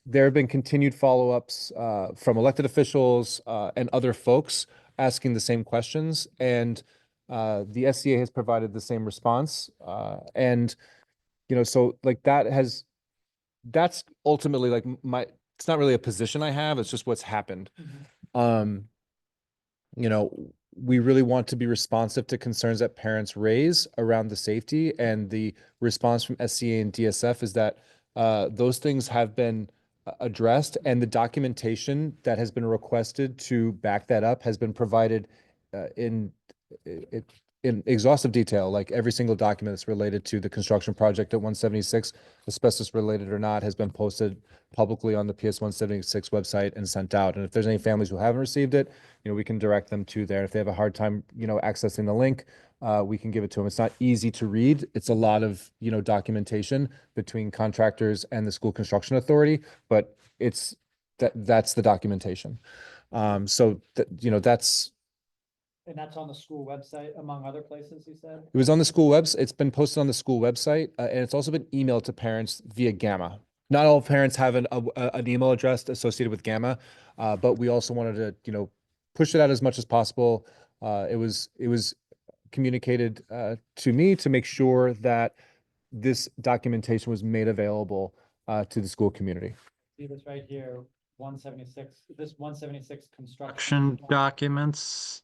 there have been continued follow-ups from elected officials and other folks asking the same questions, and the SCA has provided the same response. And, so like that's ultimately like it's not really a position I have, it's just what's happened. We really want to be responsive to concerns that parents raise around the safety, and the response from SCA and DSF is that those things have been addressed, and the documentation that has been requested to back that up has been provided in exhaustive detail. Like every single document that's related to the construction project at 176, asbestos related or not, has been posted publicly on the PS 176 website and sent out. And if there's any families who haven't received it, we can direct them to there. If they have a hard time, accessing the link, we can give it to them. It's not easy to read. It's a lot of, documentation between contractors and the School Construction Authority, but that's the documentation. So that's. And that's on the school website, among other places, you said? It was on the school website. It's been posted on the school website, and it's also been emailed to parents via Gamma. Not all parents have an email address associated with Gamma, but we also wanted to, push it out as much as possible. It was communicated to me to make sure that this documentation was made available to the school community. See this right here, 176, this 176 Construction documents.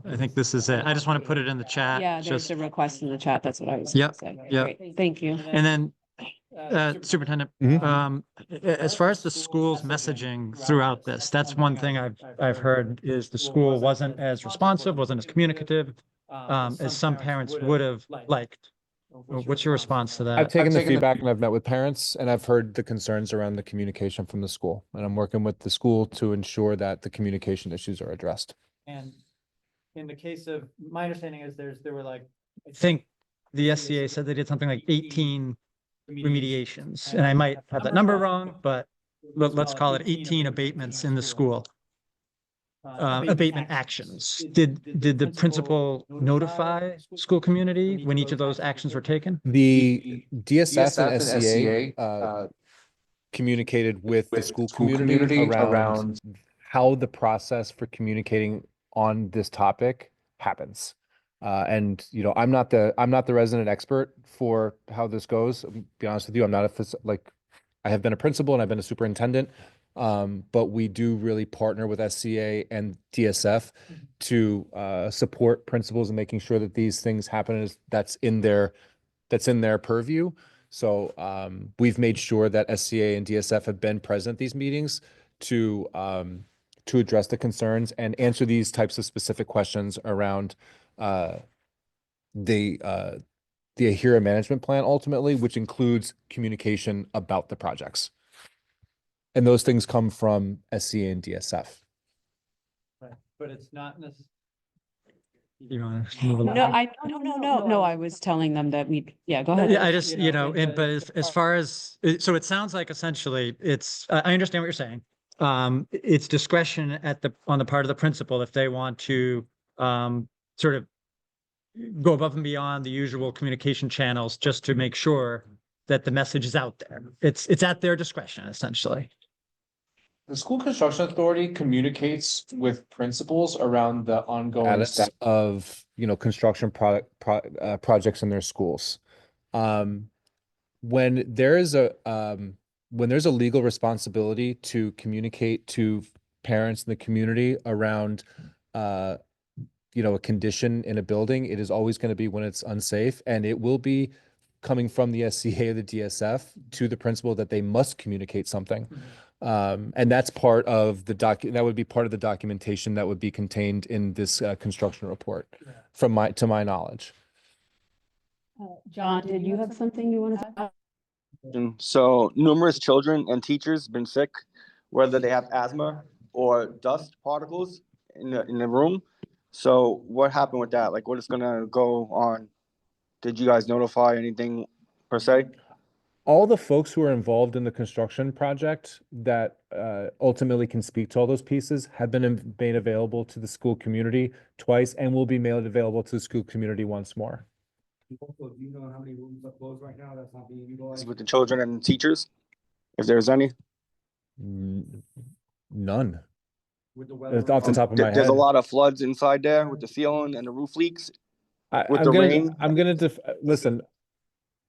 I think this is it. I just want to put it in the chat. Yeah, there's a request in the chat. That's what I was. Yep, gonna say. yep. Great, thank you. And then, Superintendent, as far as the school's messaging throughout this, that's one thing I've heard is the school wasn't as responsive, wasn't as communicative as some parents would have liked. What's your response to that? I've taken the feedback and I've met with parents, and I've heard the concerns around the communication from the school, and I'm working with the school to ensure that the communication issues are addressed. And in the case of, my understanding is there were like. I think the SCA said they did something like 18 remediations, and I might have that number wrong, but let's call it 18 abatements in the school. Abatement actions. Did the principal notify school community when each of those actions were taken? The DSF and SCA communicated with the school community around how the process for communicating on this topic happens. And I'm not the resident expert for how this goes. I'll be honest with you, I'm not I have been a principal and I've been a superintendent. But we do really partner with SCA and DSF to support principals in making sure that these things happen that's in their purview. So we've made sure that SCA and DSF have been present at these meetings to address the concerns and answer these types of specific questions around the AHIRA management plan ultimately, which includes communication about the projects. And those things come from SCA and DSF. Right, but it's not necessarily. You want to move along? No, I was telling them that yeah, go ahead. Yeah, I just, but as far as, so it sounds like essentially it's, I understand what you're saying. It's discretion on the part of the principal if they want to, sort of go above and beyond the usual communication channels just to make sure that the message is out there. It's at their discretion, essentially. The school construction authority communicates with principals around the ongoing Status of, construction projects in their schools. When there's a legal responsibility to communicate to parents in the community around, a condition in a building, it is always going to be when it's unsafe, and it will be coming from the SCA or the DSF to the principal that they must communicate something. And that's part of that would be part of the documentation that would be contained in this construction report, to my knowledge. John, did you have something you wanted to add? So numerous children and teachers been sick, whether they have asthma or dust particles in the room. So what happened with that? Like, what is gonna go on? Did you guys notify anything per se? All the folks who are involved in the construction project that ultimately can speak to all those pieces have been made available to the school community twice and will be made available to the school community once more. Also, do you know how many rooms are closed right now that's not being utilized? With the children and teachers, if there's any? None. With the weather, Off the top of my head. There's a lot of floods inside there with the ceiling and the roof leaks. Listen,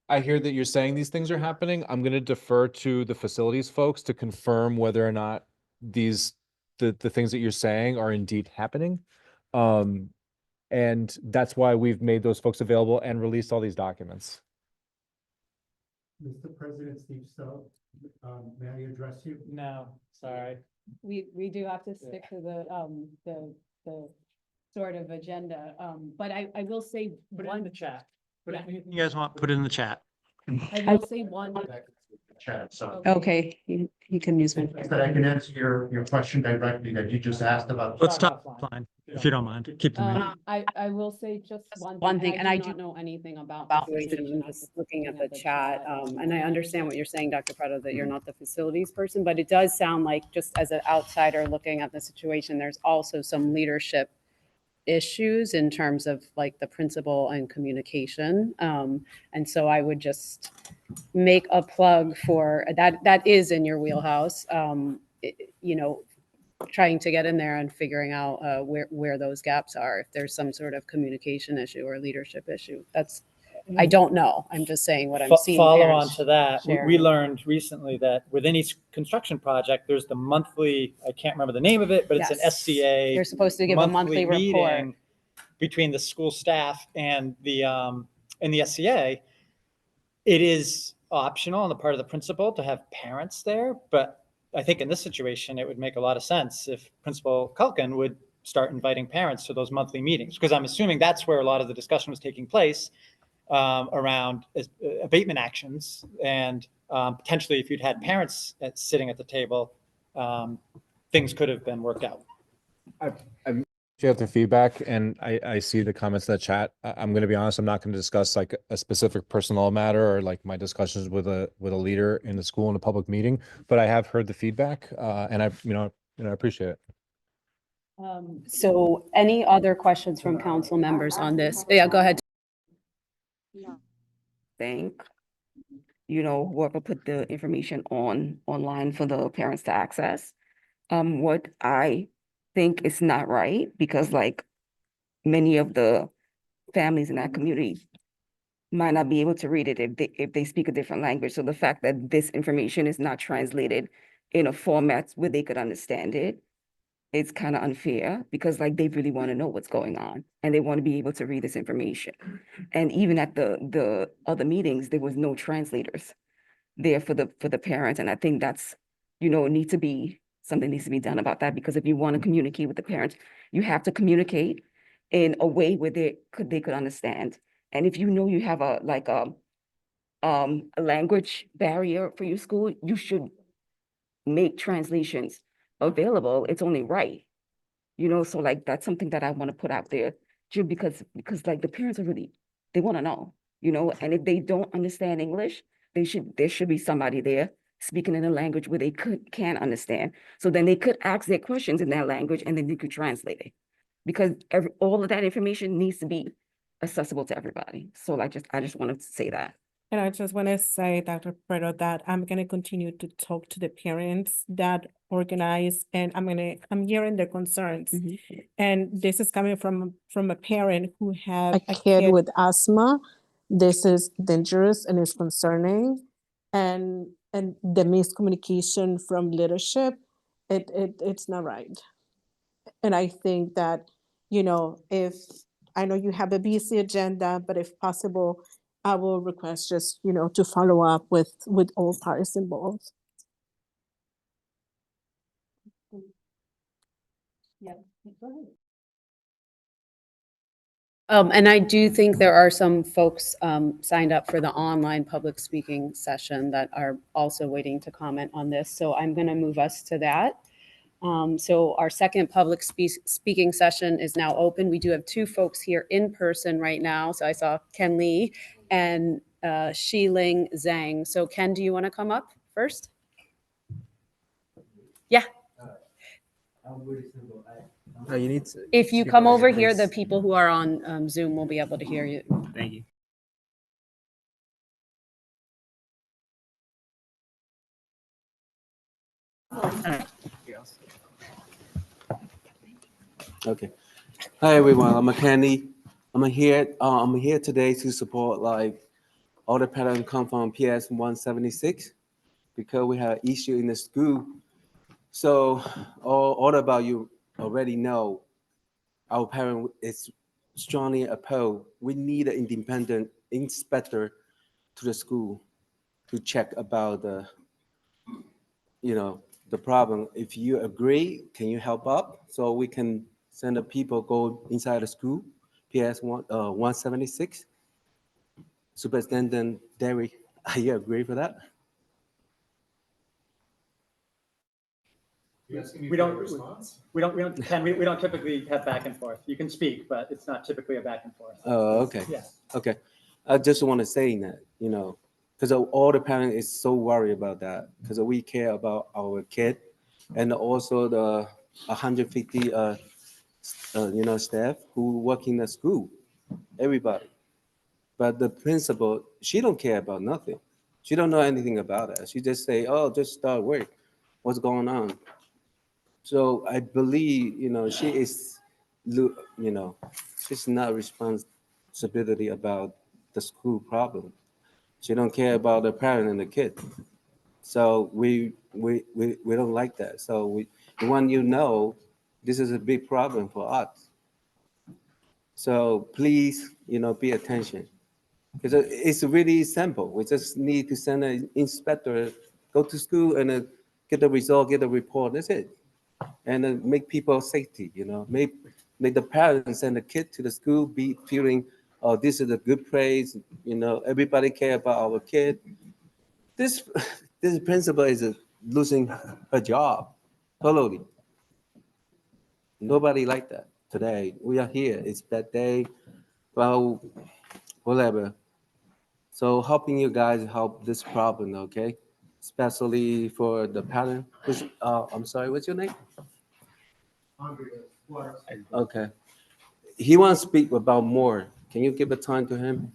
I hear that you're saying these things are happening. I'm going to defer to the facilities folks to confirm whether or not the things that you're saying are indeed happening. And that's why we've made those folks available and released all these documents. Mr. President, Steve Stowe, may I address you? No, sorry. We do have to stick to the sort of agenda, but I will say Put it in the chat. Yeah. You guys want, put it in the chat. I will say one. Chat, so. Okay, you can use me. That I can answer your question directly that you just asked about. Let's talk offline, if you don't mind. Keep the meeting. I will say just One thing, and I do do not know anything about the situation. I'm just looking at the chat. And I understand what you're saying, Dr. Prato, that you're not the facilities person, but it does sound like, just as an outsider looking at the situation, there's also some leadership issues in terms of like the principal and communication. And so I would just make a plug for that is in your wheelhouse, trying to get in there and figuring out where those gaps are, if there's some sort of communication issue or leadership issue. I don't know. I'm just saying what I'm seeing. Follow on parents to that. We sharing. learned recently that within each construction project, there's the monthly, I can't remember the name of it, but it's an Yes. SCA. They're supposed to give a monthly report. meeting between the school staff and the SCA. It is optional on the part of the principal to have parents there, but I think in this situation, it would make a lot of sense if Principal Culkin would start inviting parents to those monthly meetings, because I'm assuming that's where a lot of the discussion was taking place around abatement actions. And potentially if you'd had parents sitting at the table, things could have been worked out. You have the feedback, and I see the comments in the chat. I'm going to be honest, I'm not going to discuss like a specific personnel matter or like my discussions with a leader in the school in a public meeting, but I have heard the feedback, and I appreciate it. So any other questions from council members on this? Yeah, go ahead. Thank, whoever put the information online for the parents to access. What I think is not right, because like many of the families in that community might not be able to read it if they speak a different language. So the fact that this information is not translated in a format where they could understand it, it's kind of unfair, because like they really want to know what's going on and they want to be able to read this information. And even at the other meetings, there was no translators there for the parents. And I think that's, something needs to be done about that, because if you want to communicate with the parents, you have to communicate in a way where they could understand. And if you have a language barrier for your school, you should make translations available. It's only right, so like that's something that I want to put out there because like the parents are really, they want to know, and if they don't understand English, there should be somebody there speaking in a language where they can understand. So then they could ask their questions in that language and then you could translate it. Because all of that information needs to be accessible to everybody. So I just wanted to say that. And I just want to say, Dr. Preto, that I'm going to continue to talk to the parents that organize, and I'm hearing their concerns. And this is coming from a parent who have a kid with asthma. This is dangerous and is concerning. And the miscommunication from leadership, it's not right. And I think that, if I know you have a busy agenda, but if possible, I will request just, to follow up with all parties involved. Yeah, go ahead. And I do think there are some folks signed up for the online public speaking session that are also waiting to comment on this. So I'm going to move us to that. So our second public speaking session is now open. We do have two folks here in person right now. So I saw Ken Lee and Xiling Zhang. So Ken, do you want to come up first? Yeah. You need to. If you come over here, the people who are on Zoom will be able to hear you. Thank you. Okay. Hi everyone. I'm Kenny. I'm here today to support all the parents come from PS 176 because we have issue in the school. So all about you already know our parent is strongly opposed. We need an independent inspector to the school to check about the problem. If you agree, can you help up so we can send the people go inside the school? PS 176. Superintendent Derry, are you agree for that? We don't typically have back and forth. You can speak, but it's not typically a back and forth. Oh, okay. Yeah. Okay. I just want to say that, because all the parents is so worried about that because we care about our kid and also the 150 staff who work in the school, everybody. But the principal, she don't care about nothing. She don't know anything about it. She just say, oh, just start work. What's going on? So I believe, she is, she's not responsibility about the school problem. She don't care about the parent and the kid. So we don't like that. So we want this is a big problem for us. So please, pay attention. Because it's really simple. We just need to send an inspector, go to school and get the result, get the report. That's it. And make people safety, make the parents and the kid to the school be feeling, oh, this is a good place. Everybody care about our kid. This principal is losing her job totally. Nobody like that today. We are here. It's that day. Well, whatever. So helping you guys help this problem, okay? Especially for the parent. I'm sorry, what's your name? Okay. He wants to speak about more. Can you give a time to him?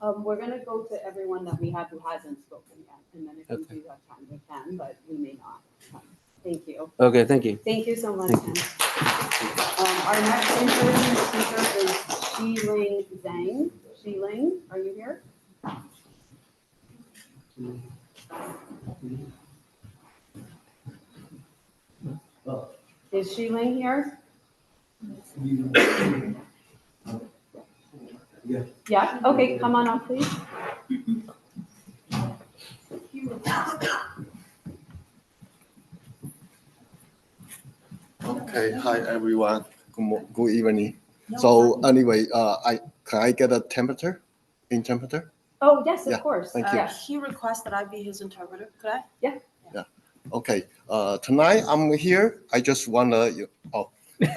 We're going to go to everyone that we have who hasn't spoken yet. And then if we do have time, we can, but we may not. Thank you. Okay, thank you. Thank you so much, Ken. Our next in-person speaker is Xiling Zhang. Xiling, are you here? Is Xiling here? Yeah, okay, come on up, please. Okay, hi everyone. Good evening. So anyway, can I get a temperature? Oh, yes, Yeah, of course. thank you. He requests that I be his interpreter. Could I? Yeah. Okay, tonight I'm here. I just wanna,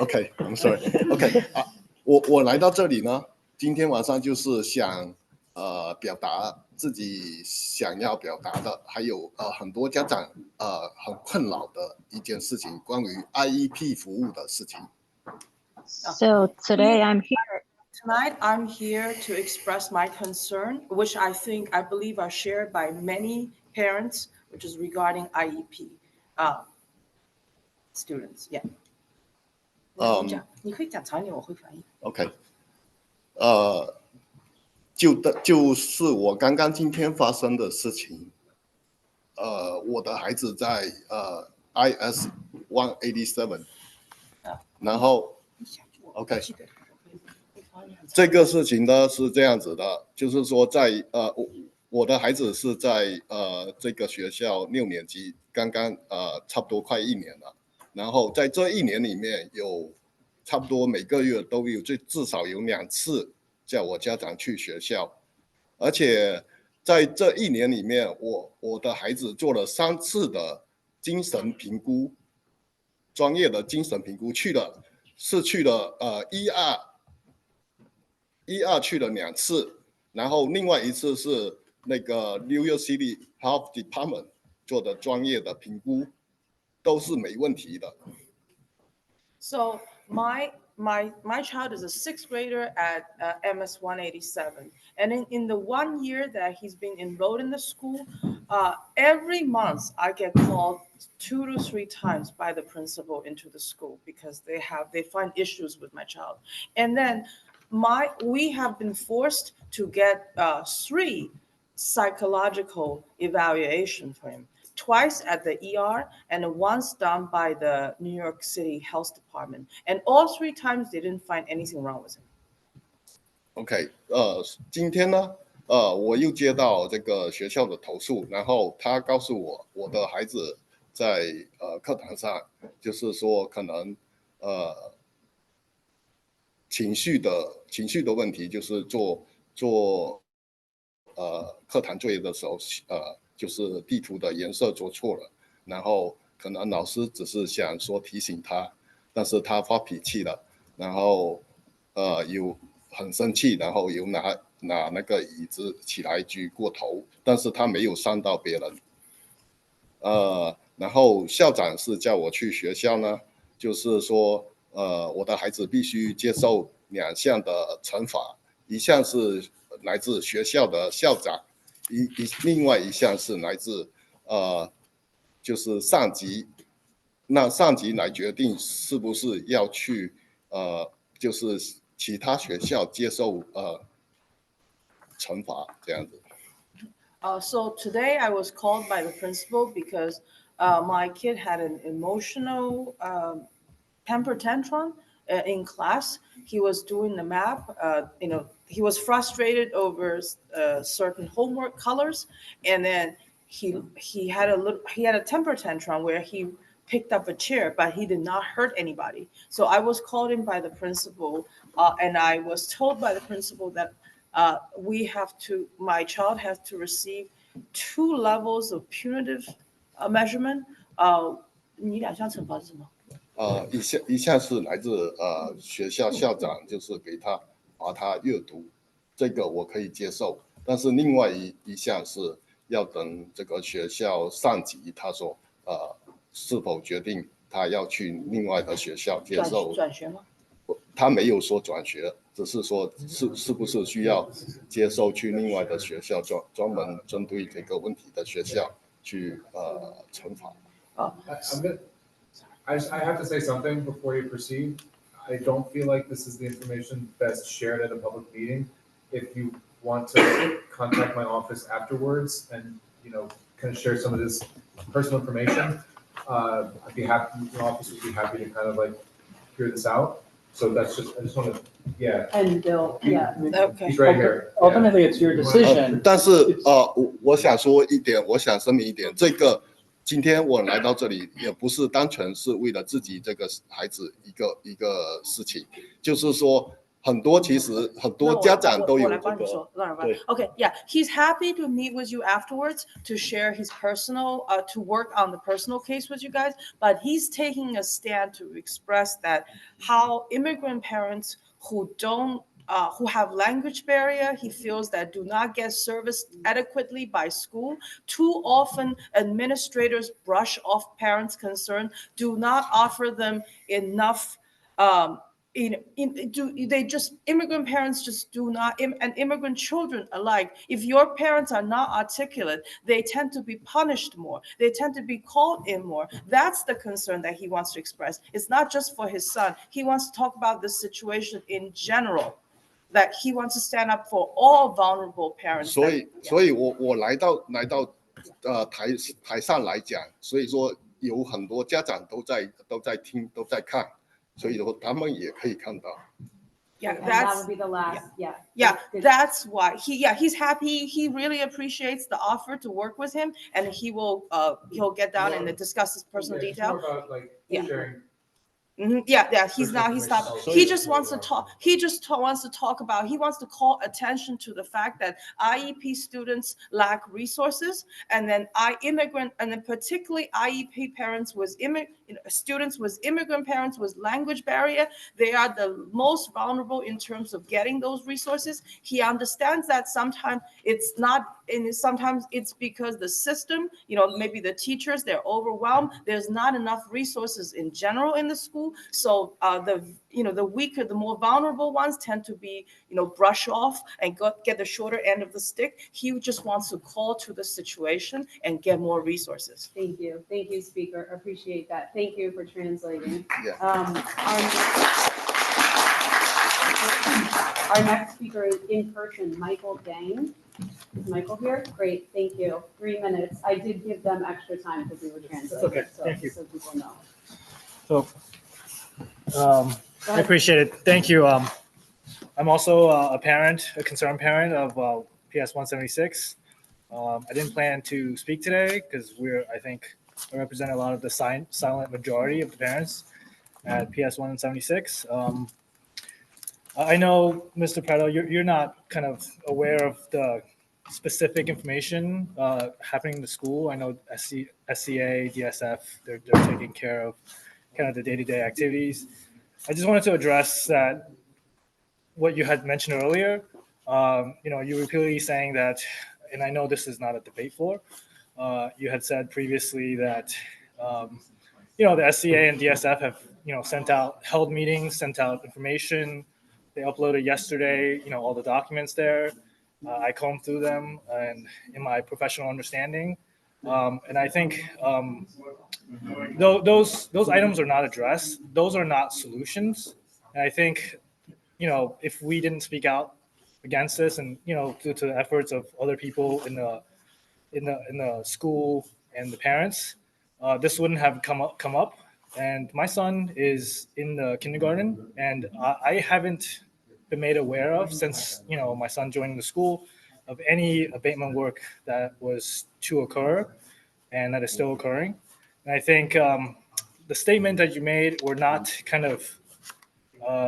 okay, I'm sorry. Okay, 我来到这里呢，今天晚上就是想表达自己想要表达的，还有很多家长很困扰的一件事情，关于 IEP 服务的事情。So today I'm here. Tonight I'm here to express my concern, which I believe are shared by many parents, which is regarding IEP students. Yeah. 你可以讲长一点，我会翻译。OK， 就是我刚刚今天发生的事情。我的孩子在IS 187，然后 OK， 这个事情呢是这样子的，就是说我的孩子是在这个学校6年级，刚刚差不多快1年了。然后在这1年里面，有差不多每个月都有至少有2次叫我家长去学校，而且在这1年里面，我的孩子做了3次的精神评估，专业的精神评估去了ER 去了2次，然后另外1次是那个 New York City Health Department 做的专业的评估。都是没问题的。So my child is a 6th grader at MS 187, and in the 1 year that he's been enrolled in the school, every month I get called 2 to 3 times by the principal into the school because they find issues with my child, and then we have been forced to get 3 psychological evaluations for him. Twice at the ER and once done by the New York City Health Department. And all 3 times they didn't find anything wrong with him. OK， 今天呢，我又接到这个学校的投诉，然后他告诉我的孩子在课堂上，就是说可能情绪的问题，就是做课堂作业的时候，就是地图的颜色做错了，然后可能老师只是想说提醒他，但是他发脾气了，然后有很生气，然后有拿那个椅子起来举过头，但是他没有伤到别人。然后校长是叫我去学校呢，就是说我的孩子必须接受2项的惩罚，一项是来自学校的校长。另外1项是来自就是上级，那上级来决定是不是要去就是其他学校接受惩罚这样子。So today I was called by the principal because my kid had an emotional temper tantrum in class. He was doing the map, he was frustrated over certain homework colors, and then he had a temper tantrum where he picked up a chair, but he did not hurt anybody. So I was called in by the principal, and I was told by the principal that my child has to receive 2 levels of punitive measurement. 你2项惩罚是什么？一项是来自学校校长，就是给他罚他阅读，这个我可以接受。但是另外一项是要等这个学校上级他说是否决定他要去另外的学校接受转学吗？他没有说转学，只是说是不是需要接受去另外的学校专门针对这个问题的学校去惩罚。I have to say something before you proceed. I don't feel like this is the information best shared at a public meeting. If you want to contact my office afterwards and, kind of share some of this personal information, I'd be happy, the office would be happy to kind of hear this out. So I just want to, yeah. And they'll, yeah, okay. He's right here. Ultimately, it's your decision. 但是我想说一点，我想声明一点，这个今天我来到这里也不是单纯是为了自己这个孩子一个事情，就是说其实很多家长都有这个。Okay, yeah, he's happy to meet with you afterwards to share his personal, to work on the personal case with you guys, but he's taking a stand to express that how immigrant parents who don't who have language barrier, he feels that do not get serviced adequately by school. Too often, administrators brush off parents' concern, do not offer them enough. Immigrant parents just do not, and immigrant children alike. If your parents are not articulate, they tend to be punished more. They tend to be called in more. That's the concern that he wants to express. It's not just for his son. He wants to talk about this situation in general, that he wants to stand up for all vulnerable parents. 所以我来到台上来讲，所以说有很多家长都在听都在看，所以说他们也可以看到。Yeah, And that's that would be the last, yeah. Yeah, Good. that's why he's happy. He really appreciates the offer to work with him, and he'll get down and discuss his personal Yeah, it's detail. more about, like, Yeah. sharing. Yeah, he's Personal not. information. He just wants to talk. Wants to talk about. He wants to call attention to the fact that IEP students lack resources, and then particularly IEP parents students with immigrant parents with language barrier. They are the most vulnerable in terms of getting those resources. He understands that sometimes it's not, and sometimes it's because the system, maybe the teachers, they're overwhelmed. There's not enough resources in general in the school. So the weaker, the more vulnerable ones tend to be, brush off and get the shorter end of the stick. He just wants to call to the situation and get more resources. Thank you. Thank you, Speaker. Appreciate that. Thank you for translating. Yeah. Our next speaker is in person, Michael Dang. Is Michael here? Great, thank you. 3 minutes. I did give them extra time because we were translating. Okay, thank you. So people know. So, I appreciate it. Thank you. I'm also a parent, a concerned parent of PS 176. I didn't plan to speak today because I think I represent a lot of the silent majority of the parents at PS 176. I know, Mr. Preto, you're not kind of aware of the specific information happening in the school. I know SCA, DSF, they're taking care of kind of the day-to-day activities. I just wanted to address that what you had mentioned earlier. You were repeatedly saying that, and I know this is not a debate floor. You had said previously that the SCA and DSF have held meetings, sent out information. They uploaded yesterday, all the documents there. I combed through them and in my professional understanding. And I think those items are not addressed. Those are not solutions. And I think, if we didn't speak out against this and, due to the efforts of other people in the school and the parents, this wouldn't have come up. And my son is in the kindergarten, and I haven't been made aware of since, my son joining the school of any abatement work that was to occur and that is still occurring. And I think the statement that you made were not kind of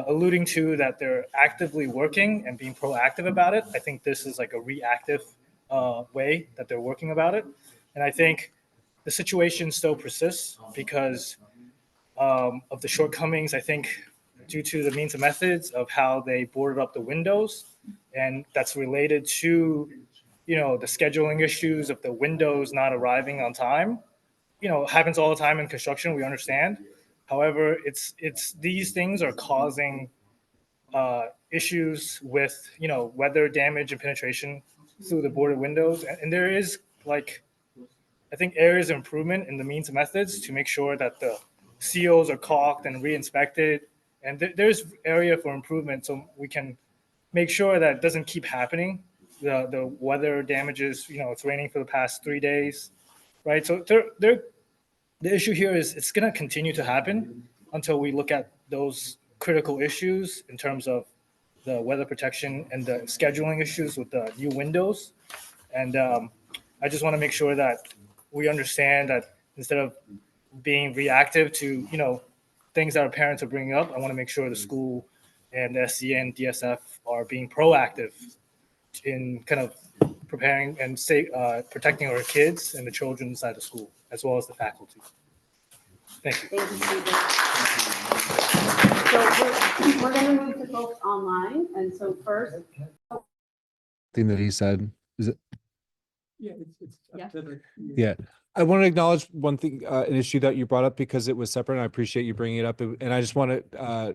alluding to that they're actively working and being proactive about it. I think this is like a reactive way that they're working about it. And I think the situation still persists because of the shortcomings, I think, due to the means and methods of how they boarded up the windows. And that's related to, the scheduling issues of the windows not arriving on time. Happens all the time in construction, we understand. However, it's these things are causing issues with, weather damage and penetration through the boarded windows. And there is I think areas of improvement in the means and methods to make sure that the seals are caulked and re-inspected. And there's area for improvement so we can make sure that it doesn't keep happening. The weather damages, it's raining for the past 3 days, right? So the issue here is it's going to continue to happen until we look at those critical issues in terms of the weather protection and the scheduling issues with the new windows. And I just want to make sure that we understand that instead of being reactive to, things that our parents are bringing up, I want to make sure the school and the SCA and DSF are being proactive in kind of preparing and protecting our kids and the children inside the school, as well as the faculty. Thank you. Thank you, Stephen. we're gonna move to folks online, and so first. Thing that he said, is it? Yeah, it's up to the. Yeah, I want to acknowledge one thing, an issue that you brought up because it was separate, and I appreciate you bringing it up. And I just want to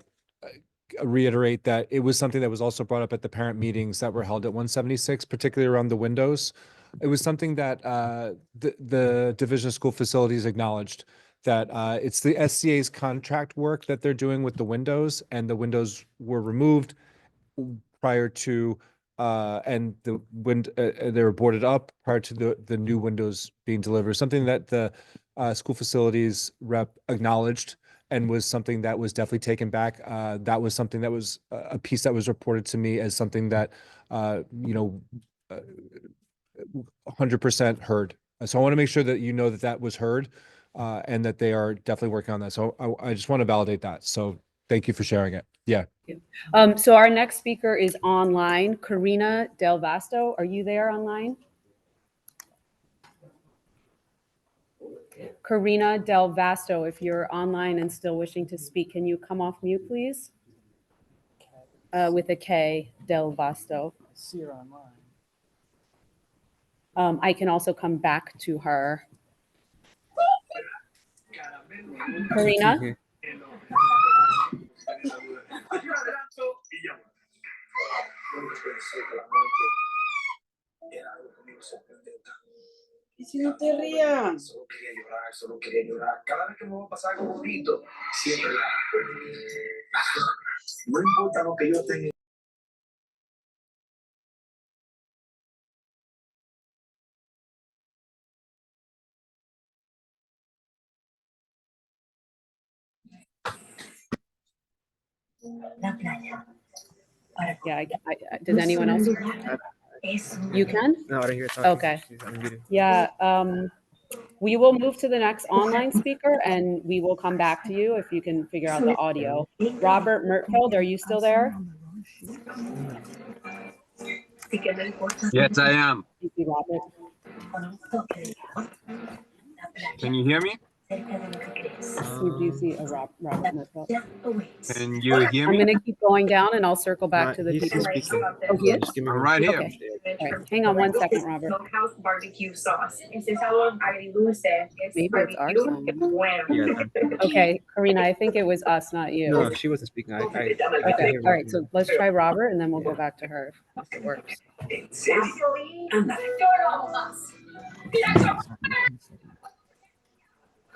reiterate that it was something that was also brought up at the parent meetings that were held at 176, particularly around the windows. It was something that the Division of School Facilities acknowledged, that it's the SCA's contract work that they're doing with the windows, and the windows were removed prior to and they were boarded up prior to the new windows being delivered. Something that the school facilities rep acknowledged, and was something that was definitely taken back. That was something that was a piece that was reported to me as something that 100% heard. So I want to make sure that you know that that was heard, and that they are definitely working on that. So I just want to validate that. So thank you for sharing it. Yeah. So our next speaker is online, Karina Del Vasto. Are you there online? Karina Del Vasto, if you're online and still wishing to speak, can you come off mute, please? With a K, Del Vasto. See her online. I can also come back to her. Karina? Y si no te rías. Solo quería llorar, solo quería llorar. Cada vez que me va a pasar algo bonito, siempre la. No importa lo que yo tenga. La playa. Yeah, does anyone else? You can? No, I don't hear talking. Okay. She's unmuted. Yeah, we will move to the next online speaker, and we will come back to you if you can figure out the audio. Robert Mertfeld, are you still there? Yes, I am. Thank you, Robert. Can you hear me? We do see a Robert Mertfeld. Can you hear I'm me? going to keep going down, and I'll circle back to the He's people. speaking. Oh, he is? Just give me I'm one right here. Okay. All right. Hang on one second, Robert. Smokehouse barbecue sauce. Ese sabor agridulce. Maybe it's our barbecue. song. Yeah. Okay, Karina, I think it was us, not you. No, she wasn't speaking. I Okay, hear all right, so let's try Robert, and then we'll go back to her if it works. ¿En serio? Ándale. Vamos más.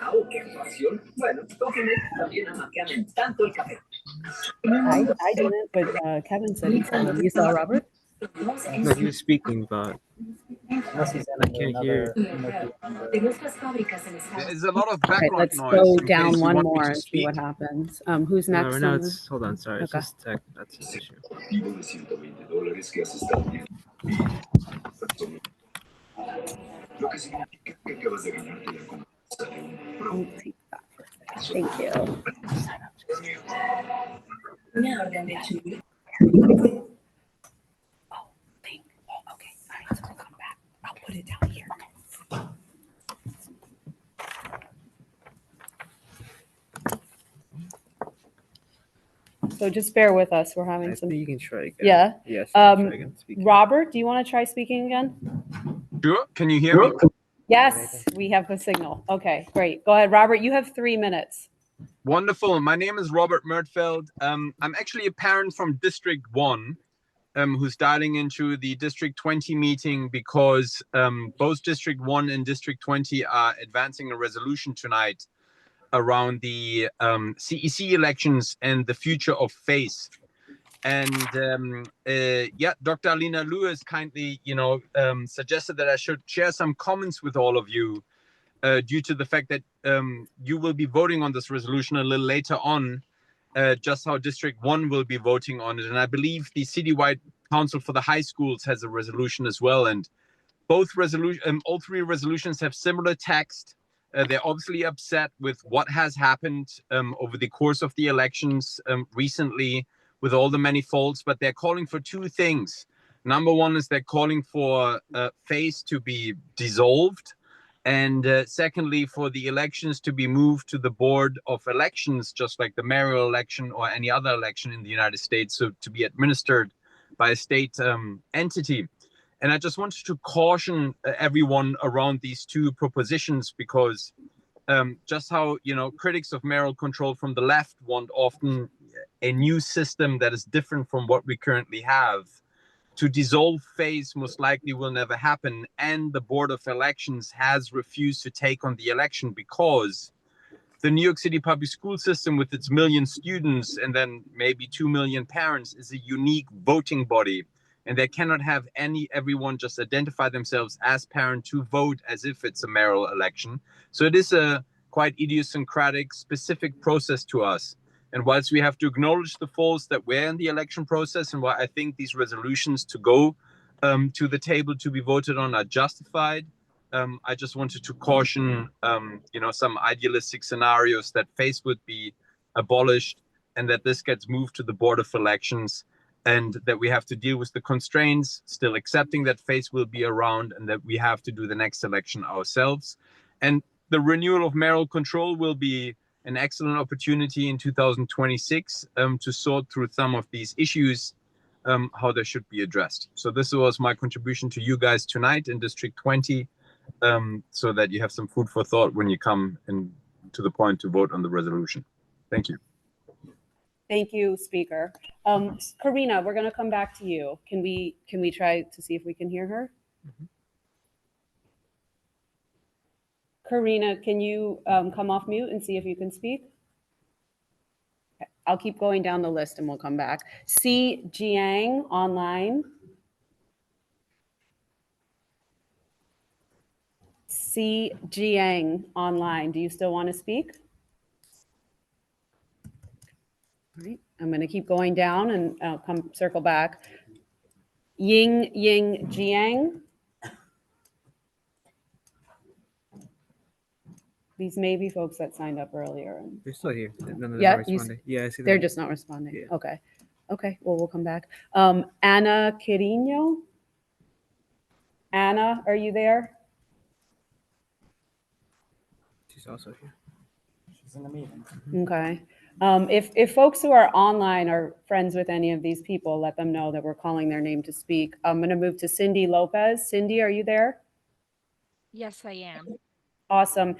Ah, qué pasión. Bueno, tóquenme también a Maquiamen tanto el café. I didn't, but Kevin said he saw him. You saw Robert? No, he was speaking, but I can't hear. There's a lot of All right, background let's noise. go in case down you one want me more to and see speak. what happens. Who's No, next? right now on the- it's, hold on, sorry, it's Okay. just tech, that's the issue. I'll take that for a second. Thank you. Una orden de chili. Okay, all right, so we'll come back. I'll put it down here. So just bear with us. We're having I some. think you can try again. Yeah. Yes, you can try again. Robert, do you want to try speaking again? Sure. Can you hear me? Yes, we have a signal. Okay, great. Go ahead, Robert. You have 3 minutes. Wonderful. My name is Robert Mertfeld. I'm actually a parent from District 1 who's dialing into the District 20 meeting because both District 1 and District 20 are advancing a resolution tonight around the CEC elections and the future of FACE. And yeah, Dr. Alina Lewis kindly, suggested that I should share some comments with all of you due to the fact that you will be voting on this resolution a little later on, just how District 1 will be voting on it. And I believe the Citywide Council for the High Schools has a resolution as well. And all three resolutions have similar text. They're obviously upset with what has happened over the course of the elections recently with all the many faults, but they're calling for two things. Number one is they're calling for FACE to be dissolved. And secondly, for the elections to be moved to the Board of Elections, just like the mayoral election or any other election in the United States, so to be administered by a state entity. And I just wanted to caution everyone around these two propositions, because just how, critics of mayoral control from the left want often a new system that is different from what we currently have. To dissolve FACE most likely will never happen, and the Board of Elections has refused to take on the election because the New York City public school system, with its million students and then maybe 2 million parents, is a unique voting body, and they cannot have everyone just identify themselves as parent to vote as if it's a mayoral election. So it is a quite idiosyncratic, specific process to us. And whilst we have to acknowledge the faults that were in the election process, and why I think these resolutions to go to the table to be voted on are justified, I just wanted to caution, some idealistic scenarios that FACE would be abolished and that this gets moved to the Board of Elections, and that we have to deal with the constraints, still accepting that FACE will be around and that we have to do the next election ourselves. And the renewal of mayoral control will be an excellent opportunity in 2026 to sort through some of these issues, how they should be addressed. So this was my contribution to you guys tonight in District 20, so that you have some food for thought when you come in to the point to vote on the resolution. Thank you. Thank you, Speaker. Karina, we're going to come back to you. Can we try to see if we can hear her? Karina, can you come off mute and see if you can speak? Okay, I'll keep going down the list and we'll come back. C. Jiang online. C. Jiang online. Do you still want to speak? All right, I'm going to keep going down and I'll come circle back. Ying Jiang. These may be folks that signed up earlier. They're still here. None of them Yeah, are responding. Yeah, I see they're them. just not responding. Yeah. Okay. Okay. Well, we'll come back. Anna Quirino. Anna, are you there? She's also here. She's in the meeting. Okay. If folks who are online are friends with any of these people, let them know that we're calling their name to speak. I'm going to move to Cindy Lopez. Cindy, are you there? Yes, I am. Awesome.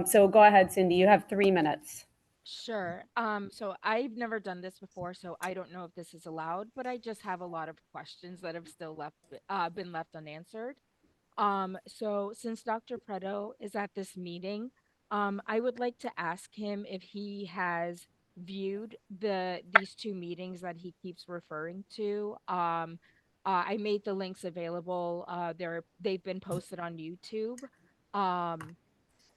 So go ahead, Cindy. You have 3 minutes. Sure. So I've never done this before, so I don't know if this is allowed, but I just have a lot of questions that have still been left unanswered. So since Dr. Preto is at this meeting, I would like to ask him if he has viewed these two meetings that he keeps referring to. I made the links available. They've been posted on YouTube.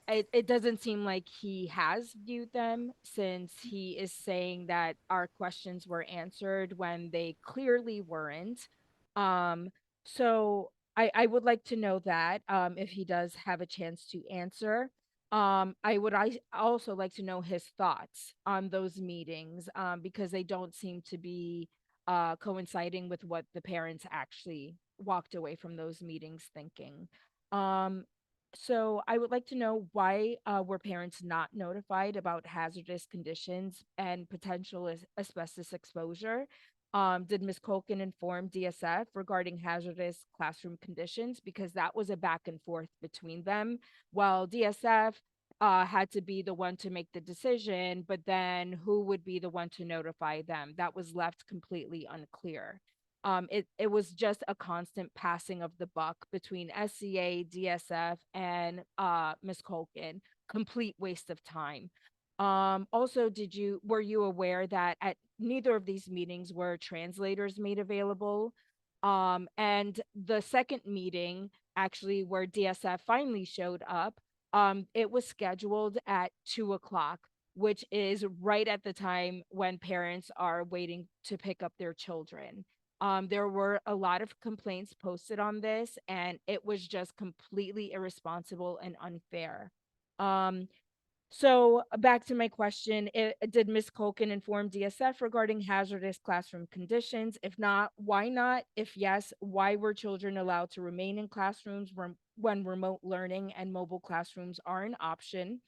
It doesn't seem like he has viewed them, since he is saying that our questions were answered when they clearly weren't. So I would like to know that, if he does have a chance to answer. I also like to know his thoughts on those meetings, because they don't seem to be coinciding with what the parents actually walked away from those meetings thinking. So I would like to know, why were parents not notified about hazardous conditions and potential asbestos exposure? Did Ms. Colkin inform DSF regarding hazardous classroom conditions? Because that was a back and forth between them, while DSF had to be the one to make the decision, but then who would be the one to notify them? That was left completely unclear. It was just a constant passing of the buck between SCA, DSF, and Ms. Colkin. Complete waste of time. Also, were you aware that at neither of these meetings were translators made available? And the second meeting, actually, where DSF finally showed up, it was scheduled at 2:00, which is right at the time when parents are waiting to pick up their children. There were a lot of complaints posted on this, and it was just completely irresponsible and unfair. So back to my question, did Ms. Colkin inform DSF regarding hazardous classroom conditions? If not, why not? If yes, why were children allowed to remain in classrooms when remote learning and mobile classrooms are an option?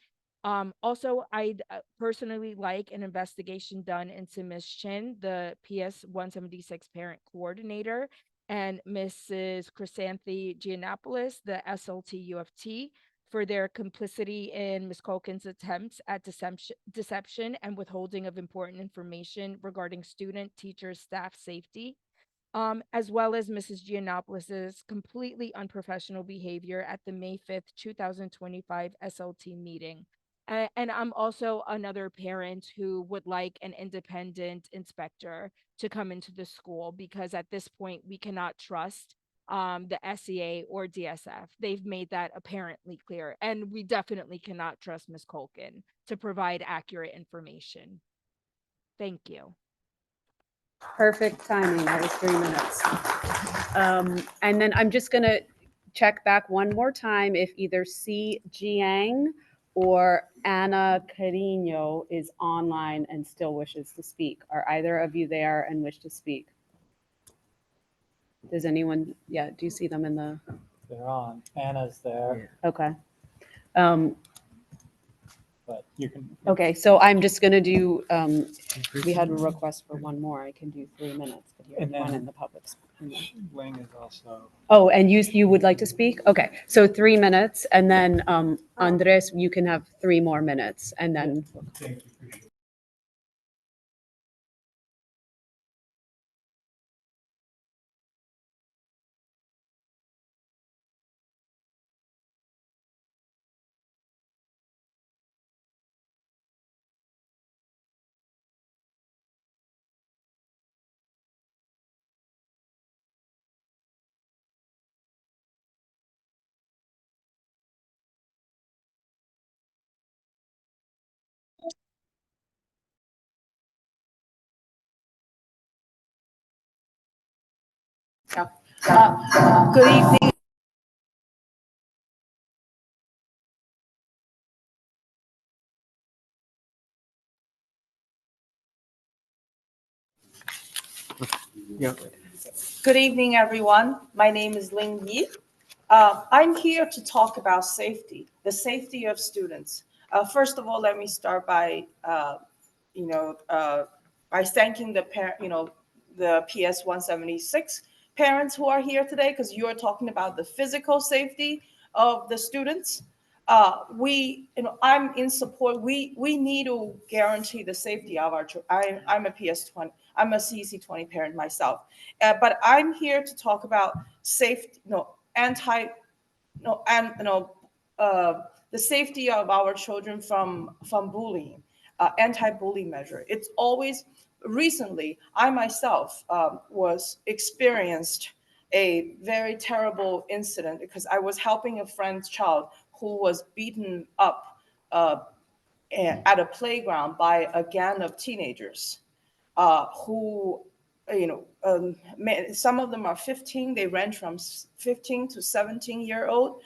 Also, I'd personally like an investigation done into Ms. Chin, the PS 176 parent coordinator, and Mrs. Chrysanthi Giannopoulos, the SLT UFT, for their complicity in Ms. Colkin's attempts at deception and withholding of important information regarding student, teacher, staff safety, as well as Mrs. Giannopoulos's completely unprofessional behavior at the May 5th, 2025 SLT meeting. And I'm also another parent who would like an independent inspector to come into the school, because at this point we cannot trust the SEA or DSF. They've made that apparently clear, and we definitely cannot trust Ms. Colkin to provide accurate information. Thank you. Perfect timing. That was 3 minutes. And then I'm just going to check back one more time if either C. Jiang or Anna Carino is online and still wishes to speak. Are either of you there and wish to speak? Does anyone, yeah, do you see them in the, They're on. Anna's there, okay. but you can. Okay, so I'm just gonna do, we had a request for one more. I can do 3 minutes, but you And already went then- in the public. Ling is also. Oh, and you would like to speak? Okay, so 3 minutes, and then Andres, you can have 3 more minutes, and then. Thank you, appreciate it. Good evening. Yeah. Good evening, everyone. My name is Ling Yi. I'm here to talk about safety, the safety of students. First of all, let me start by, by thanking the the PS 176 parents who are here today, because you are talking about the physical safety of the students. I'm in support. We need to guarantee the safety of our children. I'm a PS 20. I'm a CEC 20 parent myself, but I'm here to talk about safety, the safety of our children from bullying, anti-bully measure. It's always recently. I myself was experienced a very terrible incident because I was helping a friend's child who was beaten up at a playground by a gang of teenagers who, some of them are 15. They range from 15 to 17-year-old.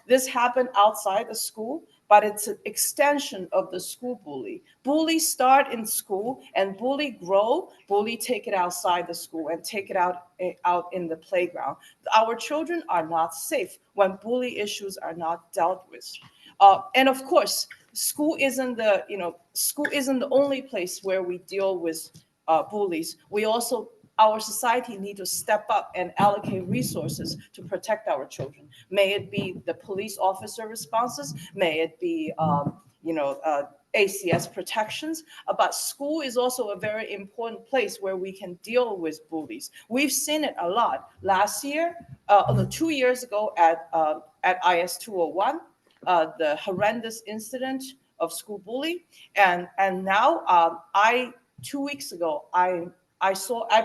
This happened outside the school, but it's an extension of the school bully. Bullies start in school and bully grow. Bully take it outside the school and take it out in the playground. Our children are not safe when bully issues are not dealt with. And of course, school isn't the only place where we deal with bullies. We also, our society need to step up and allocate resources to protect our children. May it be the police officer responses, may it be ACS protections, but school is also a very important place where we can deal with bullies. We've seen it a lot. Last year, 2 years ago at IS 201, the horrendous incident of school bully, and now 2 weeks ago I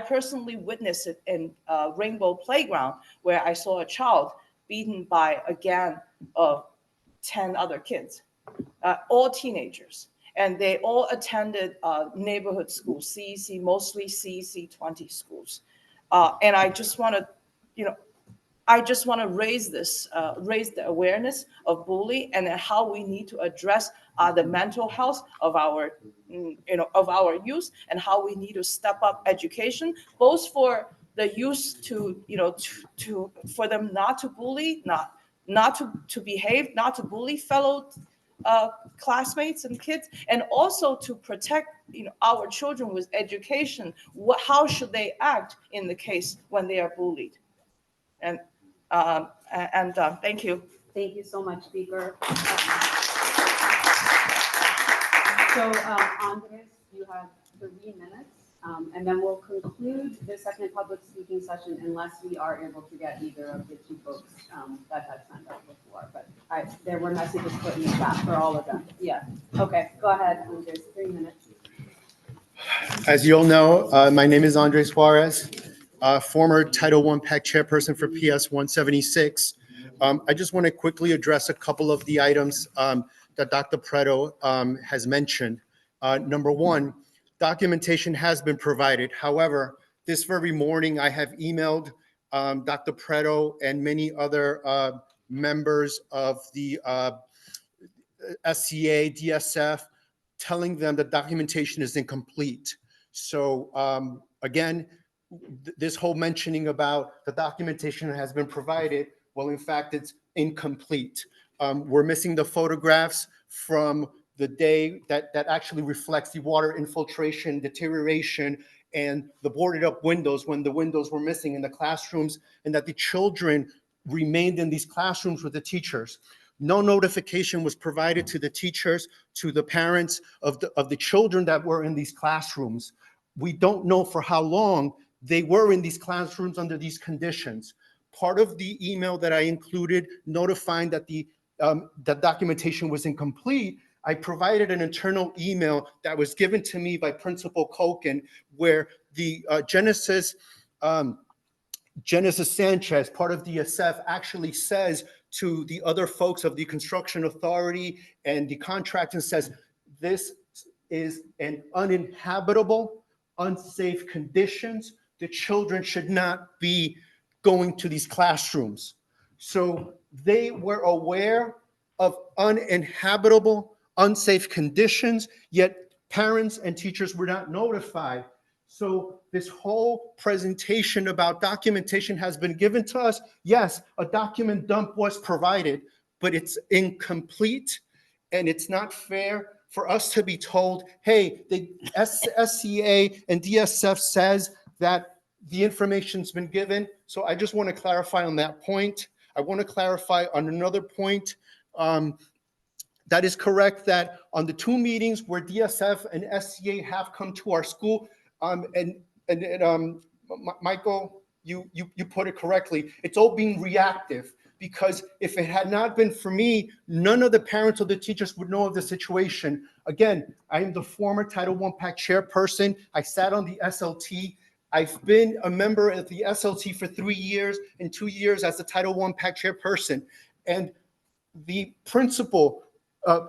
personally witnessed it in Rainbow Playground, where I saw a child beaten by a gang of 10 other kids, all teenagers, and they all attended neighborhood schools, CEC, mostly CEC 20 schools. And I just want to, I just want to raise the awareness of bullying and then how we need to address the mental health of our, of our youth, and how we need to step up education, both for the youth to, for them not to bully, not to behave, not to bully fellow classmates and kids, and also to protect our children with education. How should they act in the case when they are bullied? And thank you. Thank you so much, Speaker. So, Andres, you have 3 minutes, and then we'll conclude the second public speaking session unless we are able to get either of the two folks that had signed up before. But there were messages put in the chat for all of them. Yeah. Okay, go ahead, Andres, 3 minutes. As you all know, my name is Andres Juarez, former Title I PAC chairperson for PS 176. I just want to quickly address a couple of the items that Dr. Preto has mentioned. Number one, documentation has been provided. However, this very morning, I have emailed Dr. Preto and many other members of the SCA, DSF, telling them that documentation is incomplete. So again, this whole mentioning about the documentation has been provided, well, in fact, it's incomplete. We're missing the photographs from the day that actually reflects the water infiltration, deterioration, and the boarded up windows when the windows were missing in the classrooms, and that the children remained in these classrooms with the teachers. No notification was provided to the teachers, to the parents of the children that were in these classrooms. We don't know for how long they were in these classrooms under these conditions. Part of the email that I included notifying that that documentation was incomplete, I provided an internal email that was given to me by Principal Koken, where the Genesis Sanchez, part of DSF, actually says to the other folks of the construction authority and the contractor, says, this is an uninhabitable, unsafe conditions. The children should not be going to these classrooms. So they were aware of uninhabitable, unsafe conditions, yet parents and teachers were not notified. So this whole presentation about documentation has been given to us. Yes, a document dump was provided, but it's incomplete, and it's not fair for us to be told, hey, the SCA and DSF says that the information's been given. So I just want to clarify on that point. I want to clarify on another point. That is correct that on the 2 meetings where DSF and SCA have come to our school, Michael, you put it correctly, it's all being reactive, because if it had not been for me, none of the parents or the teachers would know of the situation. Again, I am the former Title I PAC chairperson. I sat on the SLT. I've been a member of the SLT for 3 years and 2 years as the Title I PAC chairperson. And the principal,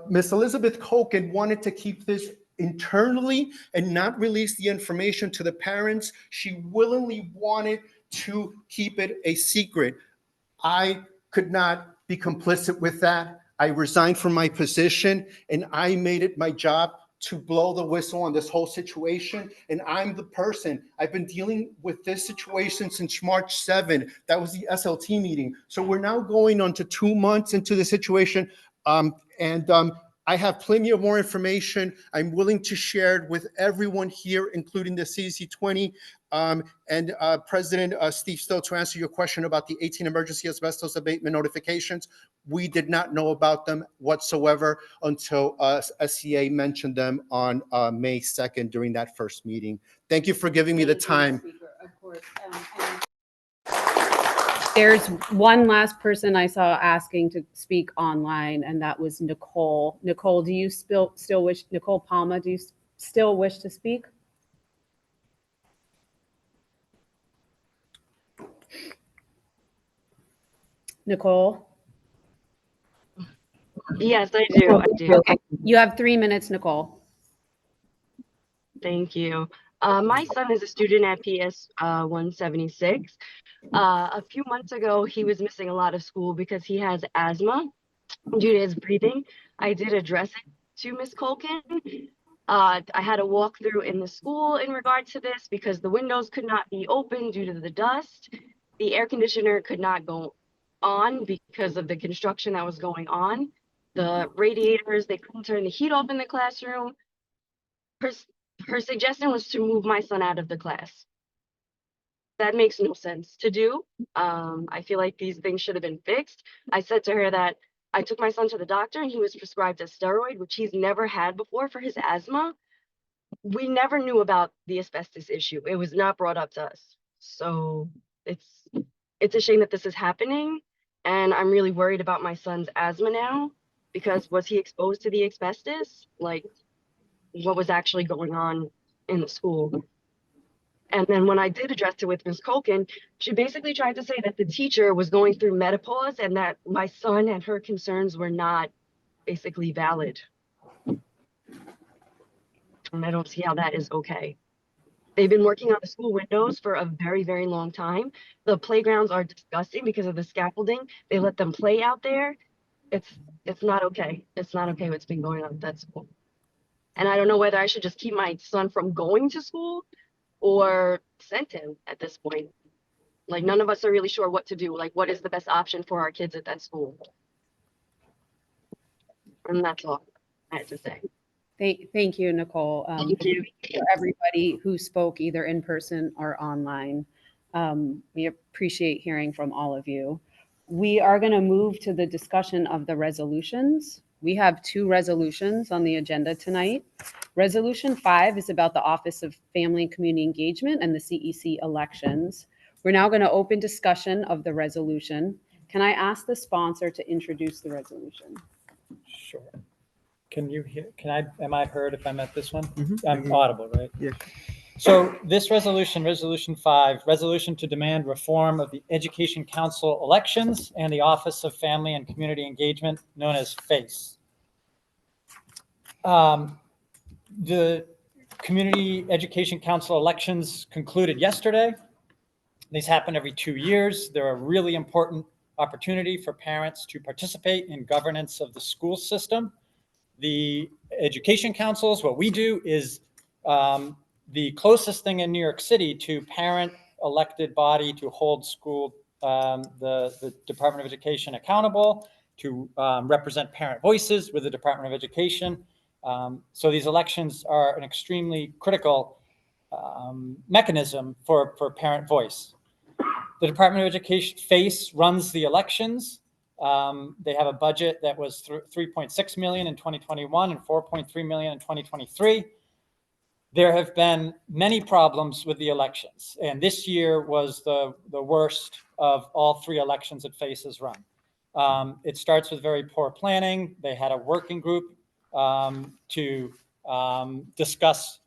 Miss Elizabeth Koken, wanted to keep this internally and not release the information to the parents. She willingly wanted to keep it a secret. I could not be complicit with that. I resigned from my position, and I made it my job to blow the whistle on this whole situation. And I'm the person, I've been dealing with this situation since March 7. That was the SLT meeting. So we're now going on to 2 months into the situation. I have plenty of more information. I'm willing to share it with everyone here, including the CEC 20. President Steve Stowe, to answer your question about the 18 emergency asbestos abatement notifications, we did not know about them whatsoever until SCA mentioned them on May 2nd during that first meeting. Thank you for giving me the time. Of course. There's one last person I saw asking to speak online, and that was Nicole. Nicole, do you still wish, Nicole Palma, do you still wish to speak? Nicole? Yes, I do. I do. Okay. You have 3 minutes, Nicole. Thank you. My son is a student at PS 176. A few months ago, he was missing a lot of school because he has asthma due to his breathing. I did address it to Ms. Colkin. I had a walkthrough in the school in regard to this because the windows could not be open due to the dust. The air conditioner could not go on because of the construction that was going on. The radiators, they couldn't turn the heat off in the classroom. Her suggestion was to move my son out of the class. That makes no sense to do. I feel like these things should have been fixed. I said to her that I took my son to the doctor and he was prescribed a steroid, which he's never had before for his asthma. We never knew about the asbestos issue. It was not brought up to us. So it's a shame that this is happening. And I'm really worried about my son's asthma now because was he exposed to the asbestos? Like, what was actually going on in the school? And then when I did address it with Ms. Colkin, she basically tried to say that the teacher was going through menopause and that my son and her concerns were not basically valid. And I don't see how that is okay. They've been working on the school windows for a very, very long time. The playgrounds are disgusting because of the scaffolding. They let them play out there. It's not okay. It's not okay what's been going on at that school. And I don't know whether I should just keep my son from going to school or send him at this point. Like, none of us are really sure what to do. Like, what is the best option for our kids at that school? And that's all I had to say. Thank you, Nicole. Thank you. For everybody who spoke either in person or online. We appreciate hearing from all of you. We are going to move to the discussion of the resolutions. We have 2 resolutions on the agenda tonight. Resolution 5 is about the Office of Family and Community Engagement and the CEC elections. We're now going to open discussion of the resolution. Can I ask the sponsor to introduce the resolution? Sure. Can you hear, am I heard if I'm at this one? I'm audible, right? Yeah. So this resolution, Resolution 5, resolution to demand reform of the Education Council elections and the Office of Family and Community Engagement, known as FACE. The Community Education Council elections concluded yesterday. These happen every 2 years. They're a really important opportunity for parents to participate in governance of the school system. The education councils, what we do is the closest thing in New York City to parent elected body to hold school, the Department of Education accountable, to represent parent voices with the Department of Education. So these elections are an extremely critical mechanism for parent voice. The Department of Education, FACE, runs the elections. They have a budget that was $3.6 million in 2021 and $4.3 million in 2023. There have been many problems with the elections, and this year was the worst of all 3 elections that FACE has run. It starts with very poor planning. They had a working group to discuss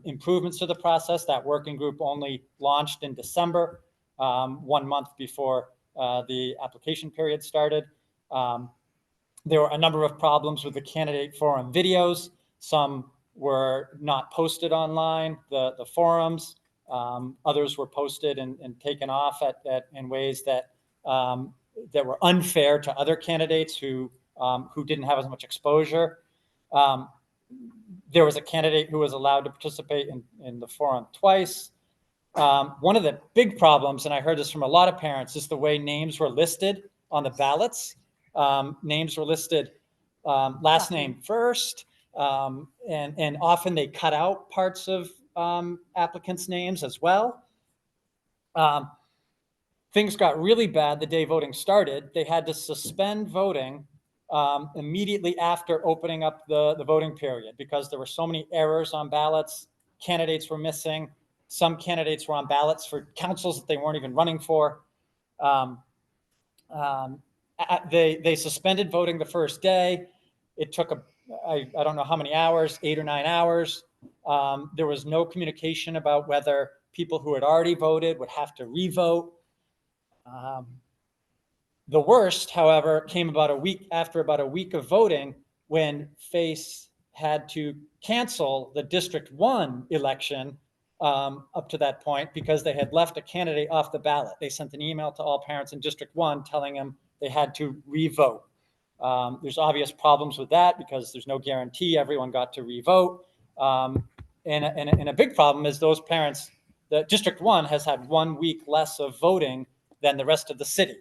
improvements to the process. That working group only launched in December, 1 month before the application period started. There were a number of problems with the candidate forum videos. Some were not posted online, the forums. Others were posted and taken off in ways that were unfair to other candidates who didn't have as much exposure. There was a candidate who was allowed to participate in the forum twice. One of the big problems, and I heard this from a lot of parents, is the way names were listed on the ballots. Names were listed last name first, and often they cut out parts of applicants' names as well. Things got really bad the day voting started. They had to suspend voting immediately after opening up the voting period because there were so many errors on ballots. Candidates were missing. Some candidates were on ballots for councils that they weren't even running for. They suspended voting the first day. It took I don't know how many hours, 8 or 9 hours. There was no communication about whether people who had already voted would have to revote. The worst, however, came about a week of voting when FACE had to cancel the District 1 election up to that point because they had left a candidate off the ballot. They sent an email to all parents in District 1 telling them they had to revote. There's obvious problems with that because there's no guarantee everyone got to revote. And a big problem is those parents, the District 1 has had 1 week less of voting than the rest of the city.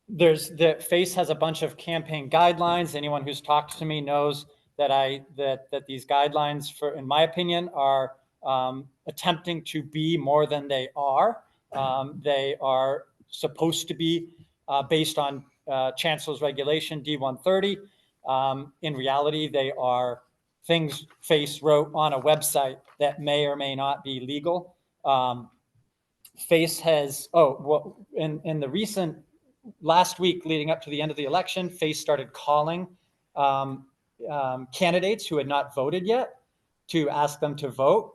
FACE has a bunch of campaign guidelines. Anyone who's talked to me knows that these guidelines, in my opinion, are attempting to be more than they are. They are supposed to be based on Chancellor's Regulation D130. In reality, they are things FACE wrote on a website that may or may not be legal. FACE has, in the recent last week leading up to the end of the election, FACE started calling candidates who had not voted yet to ask them to vote.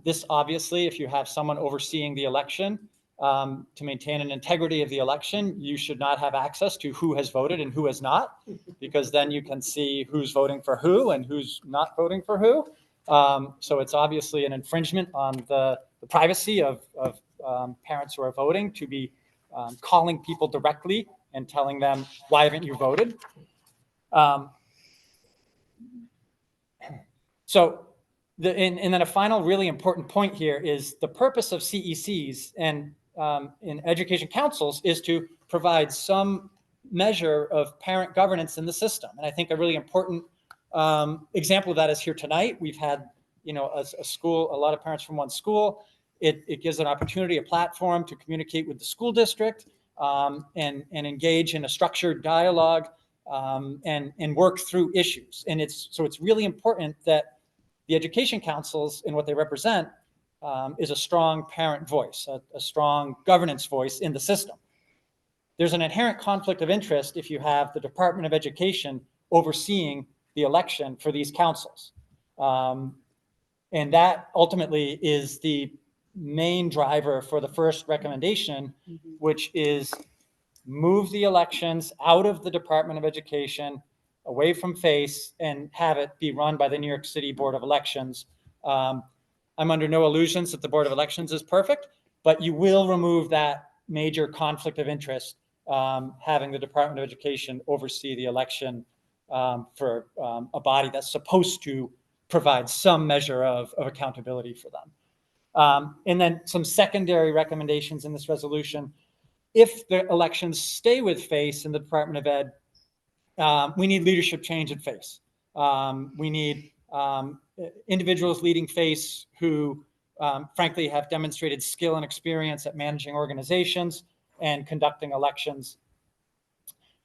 This obviously, if you have someone overseeing the election, to maintain an integrity of the election, you should not have access to who has voted and who has not, because then you can see who's voting for who and who's not voting for who. So it's obviously an infringement on the privacy of parents who are voting to be calling people directly and telling them, why haven't you voted? And then a final really important point here is the purpose of CECs and in education councils is to provide some measure of parent governance in the system. And I think a really important example of that is here tonight. We've had, a school, a lot of parents from one school. It gives an opportunity, a platform to communicate with the school district and engage in a structured dialogue and work through issues. And it's really important that the education councils and what they represent is a strong parent voice, a strong governance voice in the system. There's an inherent conflict of interest if you have the Department of Education overseeing the election for these councils. And that ultimately is the main driver for the first recommendation, which is move the elections out of the Department of Education, away from FACE, and have it be run by the New York City Board of Elections. I'm under no illusions that the Board of Elections is perfect, but you will remove that major conflict of interest, having the Department of Education oversee the election for a body that's supposed to provide some measure of accountability for them. And then some secondary recommendations in this resolution. If the elections stay with FACE in the Department of Ed, we need leadership change at FACE. We need individuals leading FACE who, frankly, have demonstrated skill and experience at managing organizations and conducting elections.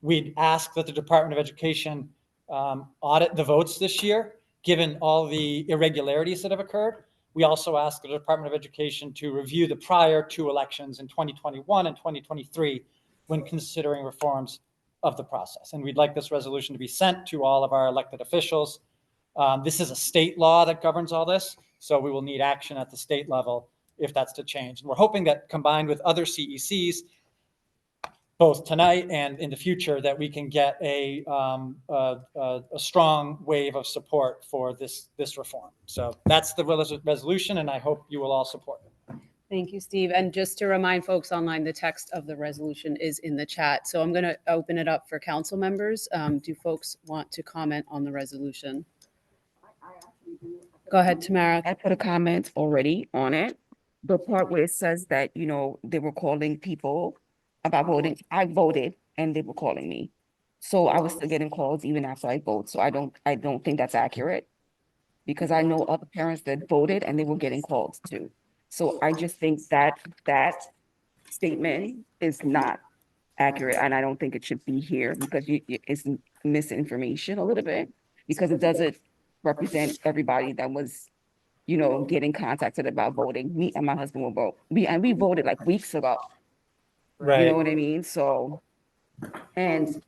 We'd ask that the Department of Education audit the votes this year, given all the irregularities that have occurred. We also ask the Department of Education to review the prior two elections in 2021 and 2023 when considering reforms of the process. And we'd like this resolution to be sent to all of our elected officials. This is a state law that governs all this, so we will need action at the state level if that's to change. And we're hoping that combined with other CECs, both tonight and in the future, that we can get a strong wave of support for this reform. So that's the resolution, and I hope you will all support it. Thank you, Steve. And just to remind folks online, the text of the resolution is in the chat. So I'm going to open it up for council members. Do folks want to comment on the resolution? Go ahead, Tamara. I put a comment already on it. The part where it says that, they were calling people about voting. I voted and they were calling me. So I was still getting calls even after I vote. So I don't think that's accurate, because I know other parents that voted and they were getting calls too. So I just think that statement is not accurate, and I don't think it should be here, because it's misinformation a little bit, because it doesn't represent everybody that was, getting contacted about voting. Me and my husband will vote. We voted like weeks ago. Right. You know what I mean? So, and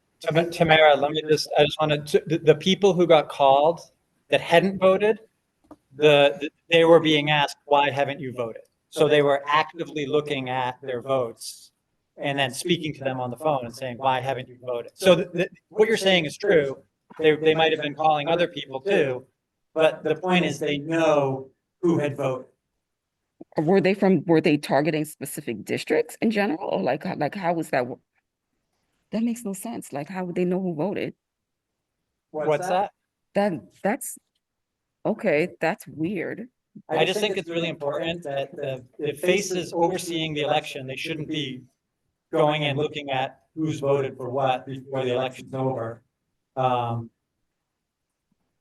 Tamara, I just wanted to, the people who got called that hadn't voted, they were being asked, why haven't you voted? So they were actively looking at their votes and then speaking to them on the phone and saying, why haven't you voted? So what you're saying is true. They might have been calling other people too, But the point is they know who had voted. Or were they targeting specific districts in general? Or like how was that? That makes no sense. Like, how would they know who voted? What's that? That's, okay, that's weird. I just think it's really important that the faces overseeing the election, they shouldn't be going and looking at who's voted for what before the election's over. I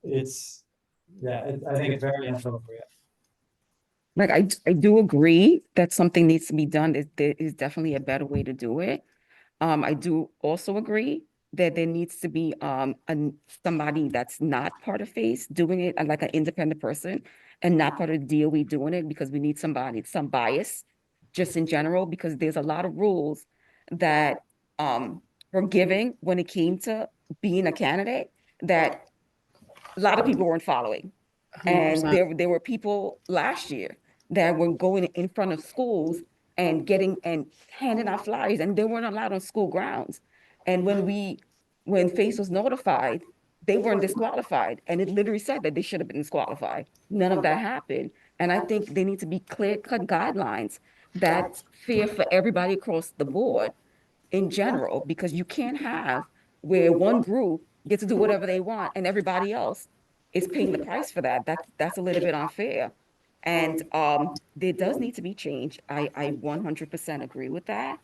think it's very inappropriate. Like, I do agree that something needs to be done. There is definitely a better way to do it. I do also agree that there needs to be somebody that's not part of FACE doing it, like an independent person, and not part of DOE doing it, because we need some bias just in general, because there's a lot of rules that were given when it came to being a candidate that a lot of people weren't following. And 100%. there were people last year that were going in front of schools and handing out flyers, and they weren't allowed on school grounds. And when FACE was notified, they weren't disqualified. And it literally said that they should have been disqualified. None of that happened. And I think there need to be clear-cut guidelines that's fair for everybody across the board in general, because you can't have where one group gets to do whatever they want and everybody else is paying the price for that. That's a little bit unfair. And there does need to be change. I 100% agree with that.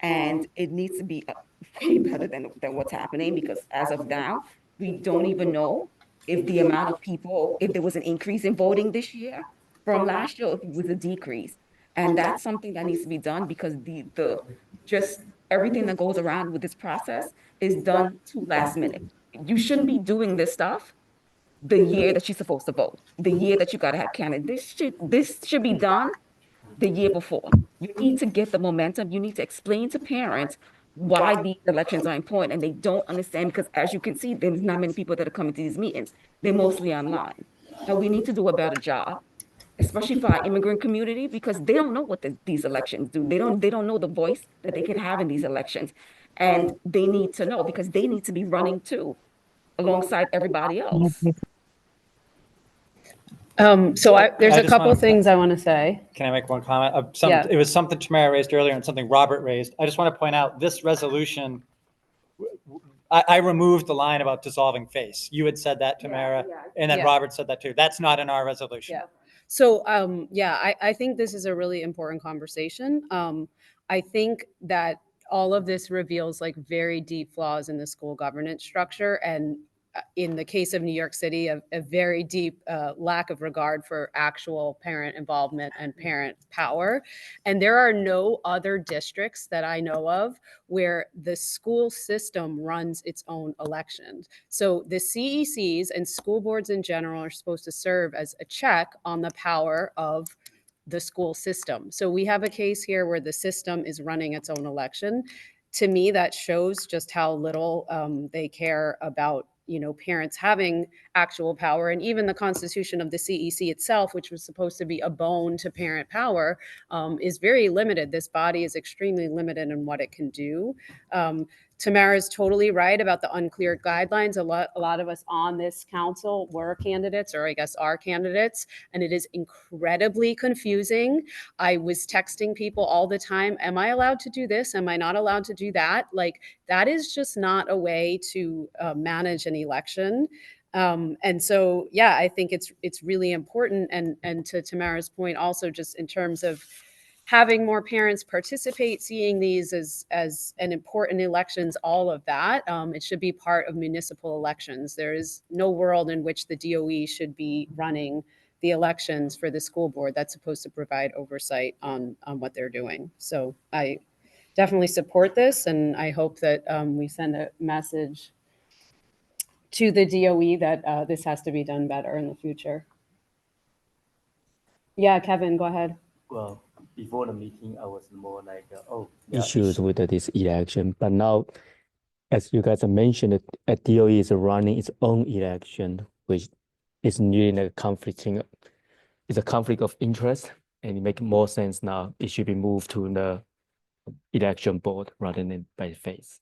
And it needs to be way better than what's happening, because as of now, we don't even know if the amount of people, if there was an increase in voting this year from last year, or if it was a decrease. And that's something that needs to be done, because the just everything that goes around with this process is done too last minute. You shouldn't be doing this stuff the year that you're supposed to vote, the year that you gotta have candidates. This should be done the year before. You need to get the momentum. You need to explain to parents why these elections are important, and they don't understand, because as you can see, there's not many people that are coming to these meetings. They're mostly online. And we need to do a better job, especially for our immigrant community, because they don't know what these elections do. They don't know the voice that they can have in these elections. And they need to know, because they need to be running too, alongside everybody else. There's I a just couple wanna- things I want to say. Can I make one comment? Yeah. It was something Tamara raised earlier and something Robert raised. I just want to point out this resolution, I removed the line about dissolving FACE. You had said that, Tamara, and then Yeah. Robert said that too. That's not in our resolution. Yeah. So, I think this is a really important conversation. I think that all of this reveals like very deep flaws in the school governance structure, and in the case of New York City, a very deep lack of regard for actual parent involvement and parent power. And there are no other districts that I know of where the school system runs its own elections. So the CECs and school boards in general are supposed to serve as a check on the power of the school system. So we have a case here where the system is running its own election. To me, that shows just how little they care about parents having actual power. And even the constitution of the CEC itself, which was supposed to be a bone to parent power, is very limited. This body is extremely limited in what it can do. Tamara is totally right about the unclear guidelines. A lot of us on this council were candidates, or I guess are candidates, and it is incredibly confusing. I was texting people all the time, am I allowed to do this? Am I not allowed to do that? Like, that is just not a way to manage an election. And so, yeah, I think it's really important. And to Tamara's point, also just in terms of having more parents participate, seeing these as an important elections, all of that, it should be part of municipal elections. There is no world in which the DOE should be running the elections for the school board. That's supposed to provide oversight on what they're doing. So I definitely support this, and I hope that we send a message to the DOE that this has to be done better in the future. Yeah, Kevin, go ahead. Well, before the meeting, I was more like, issues with this election. But now, as you guys have mentioned, DOE is running its own election, which is really a conflict of interest, and it makes more sense now. It should be moved to the election board rather than by FACE.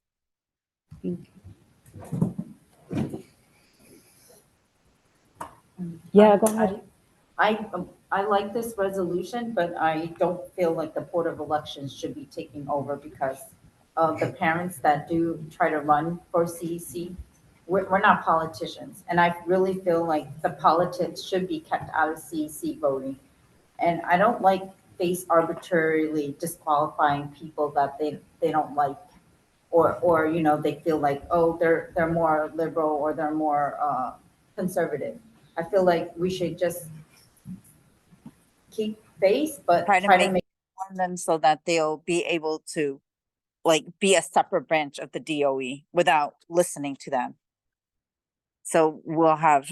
Yeah, go ahead. I like this resolution, but I don't feel like the Board of Elections should be taking over because of the parents that do try to run for CEC. We're not politicians, and I really feel like the politics should be kept out of CEC voting. And I don't like face arbitrarily disqualifying people that they don't like, or you know, they feel like, oh, they're more liberal or they're more conservative. I feel like we should just keep face, but try to make them so that they'll be able to like be a separate branch of the DOE without listening to them. So we'll have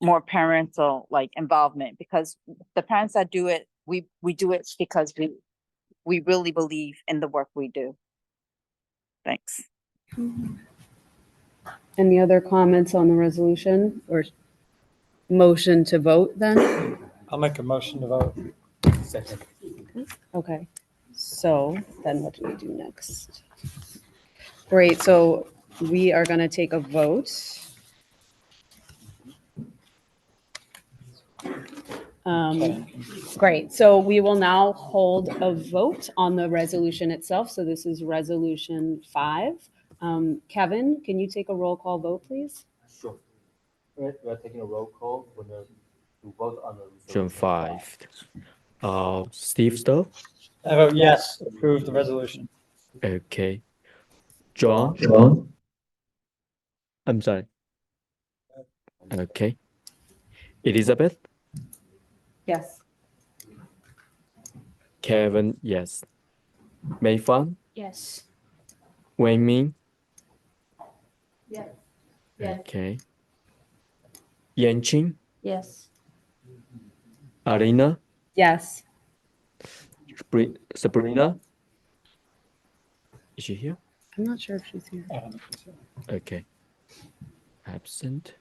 more parental like involvement, because the parents that do it, we do it because we really believe in the work we do. Thanks. Any other comments on the resolution or motion to vote then? I'll make a motion to vote. Second. Okay, so then what do we do next? Great, so we are going to take a vote. Great, so we will now hold a vote on the resolution itself. So this is Resolution 5. Kevin, can you take a roll call vote, please? Sure. We're taking a roll call to vote on the Resolution resolution. 5. Steve Stowe? I vote yes, approve the resolution. Okay. John? I'm sorry. Okay. Elizabeth? Yes. Kevin, yes. Mei Fan? Yes. Wei Ming? Yes. Okay. Yan Qing? Yes. Arena? Yes. Sabrina? Is she here? I'm not sure if she's here. Okay. Absent.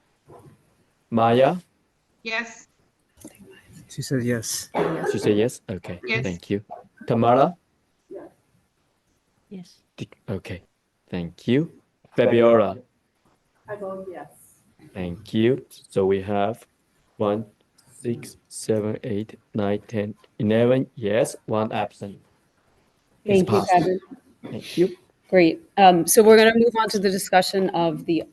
Maya? Yes. She said yes. She said yes? Okay, Yes. thank you. Tamara? Yes. Okay, thank you. Fabiola? I vote yes. Thank you. So we have 1, 6, 7, 8, 9, 10, 11 yes, 1 absent. It's Thank you, passed. Kevin. Thank you. Great. So we're going to move on to the discussion of the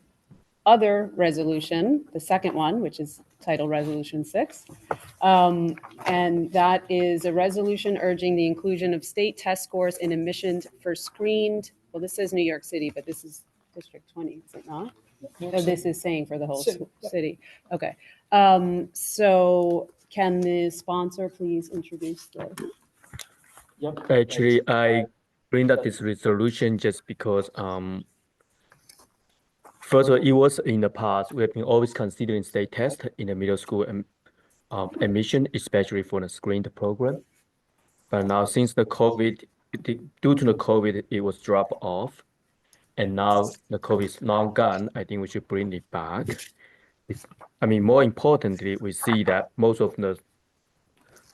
other resolution, the second one, which is titled Resolution 6. And that is a resolution urging the inclusion of state test scores in admissions for screened, well, this says New York City, but this is District 20, is it not? No, this is saying for the whole city. Okay. So can the sponsor please introduce the? Yep. Actually, I bring up this resolution just because, first of all, it was in the past, we have been always considering state test in the middle school admission, especially for the screened program. But now since the COVID, due to the COVID, it was dropped off. And now the COVID is now gone, I think we should bring it back. More importantly, we see that most of the,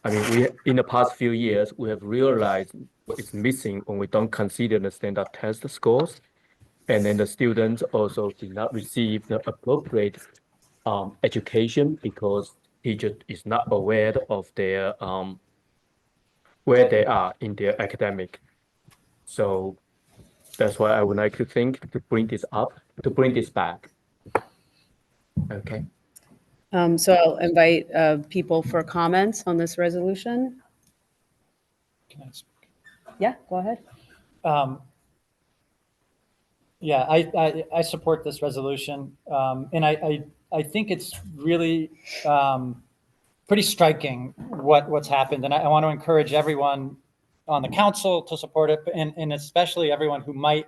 we in the past few years, we have realized what is missing when we don't consider the standard test scores. And then the students also did not receive the appropriate education because teacher is not aware of their where they are in their academic. So that's why I would like to bring this back. Okay. So I'll invite people for comments on this resolution. Yeah, go ahead. Yeah, I support this resolution. And I think it's really pretty striking what's happened. And I want to encourage everyone on the council to support it, and especially everyone who might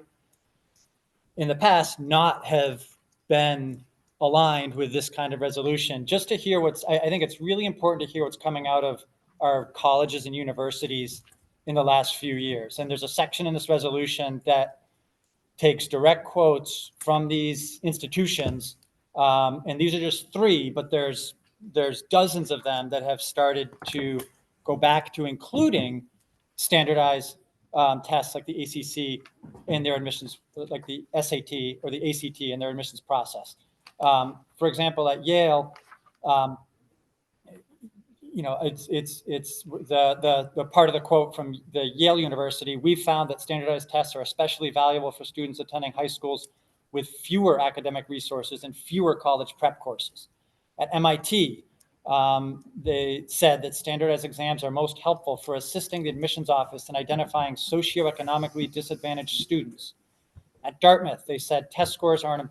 in the past not have been aligned with this kind of resolution, just to hear I think it's really important to hear what's coming out of our colleges and universities in the last few years. And there's a section in this resolution that takes direct quotes from these institutions. And these are just 3, but there's dozens of them that have started to go back to including standardized tests like the ACC in their admissions, like the SAT or the ACT in their admissions process. For example, at Yale, it's the part of the quote from the Yale University. We found that standardized tests are especially valuable for students attending high schools with fewer academic resources and fewer college prep courses. At MIT, they said that standardized exams are most helpful for assisting the admissions office in identifying socioeconomically disadvantaged students. At Dartmouth, they said test scores are an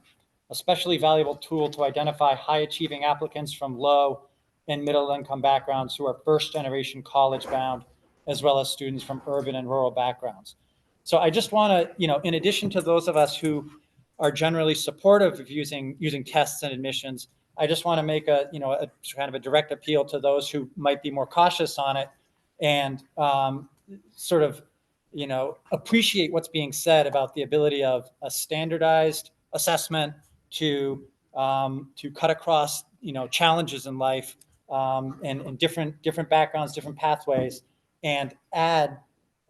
especially valuable tool to identify high-achieving applicants from low and middle-income backgrounds who are first-generation college-bound, as well as students from urban and rural backgrounds. So I just want to, in addition to those of us who are generally supportive of using tests and admissions, I just want to make a kind of a direct appeal to those who might be more cautious on it and sort of, appreciate what's being said about the ability of a standardized assessment to cut across, challenges in life and different backgrounds, different pathways, and add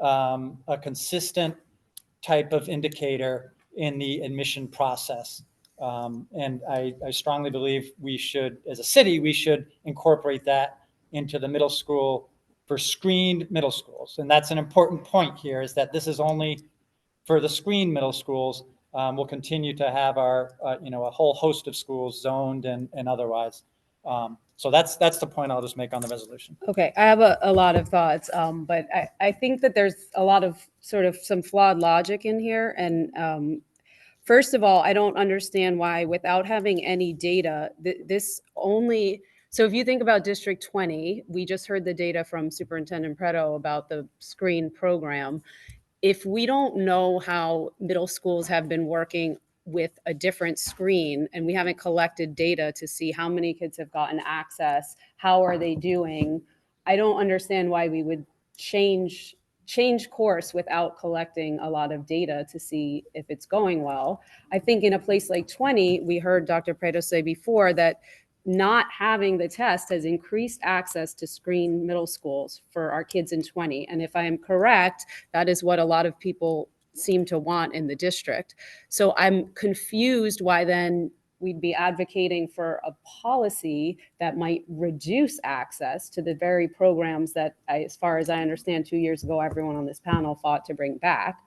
a consistent type of indicator in the admission process. And I strongly believe we should, as a city, we should incorporate that into the middle school for screened middle schools. And that's an important point here, is that this is only for the screened middle schools. We'll continue to have our, a whole host of schools zoned and otherwise. So that's the point I'll just make on the resolution. Okay, I have a lot of thoughts, but I think that there's a lot of sort of some flawed logic in here. And first of all, I don't understand why, without having any data, this only, so if you think about District 20, we just heard the data from Superintendent Preto about the screen program. If we don't know how middle schools have been working with a different screen, and we haven't collected data to see how many kids have gotten access, how are they doing, I don't understand why we would change course without collecting a lot of data to see if it's going well. I think in a place like 20, we heard Dr. Preto say before that not having the test has increased access to screen middle schools for our kids in 20. And if I am correct, that is what a lot of people seem to want in the district. So I'm confused why then we'd be advocating for a policy that might reduce access to the very programs that, as far as I understand, 2 years ago, everyone on this panel fought to bring back.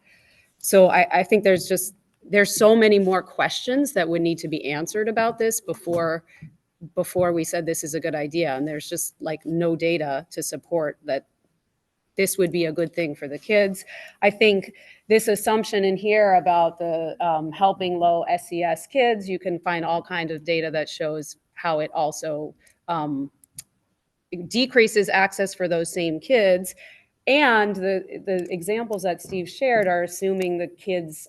So I think there's so many more questions that would need to be answered about this before we said this is a good idea. And there's just like no data to support that this would be a good thing for the kids. I think this assumption in here about the helping low SES kids, you can find all kinds of data that shows how it also decreases access for those same kids. And the examples that Steve shared are assuming the kids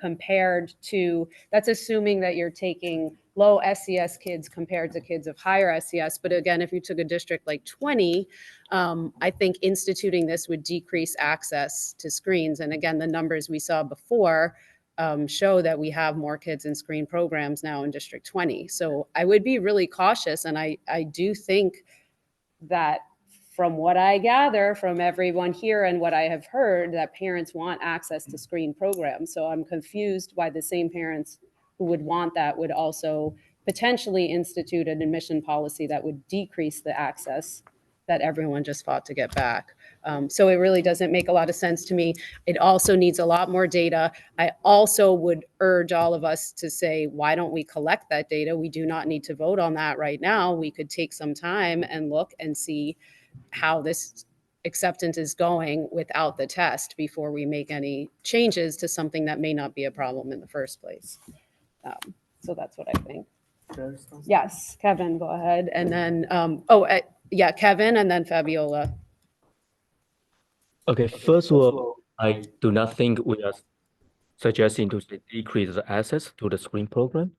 compared to, that's assuming that you're taking low SES kids compared to kids of higher SES. But again, if you took a district like 20, I think instituting this would decrease access to screens. And again, the numbers we saw before show that we have more kids in screen programs now in District 20. So I would be really cautious. And I do think that from what I gather from everyone here and what I have heard, that parents want access to screen programs. So I'm confused why the same parents who would want that would also potentially institute an admission policy that would decrease the access that everyone just fought to get back. So it really doesn't make a lot of sense to me. It also needs a lot more data. I also would urge all of us to say, why don't we collect that data? We do not need to vote on that right now. We could take some time and look and see how this acceptance is going without the test before we make any changes to something that may not be a problem in the first place. So that's what I think. Yes, Kevin, go ahead. And then, yeah, Kevin, and then Fabiola. Okay, first of all, I do not think we are suggesting to decrease the access to the screen program.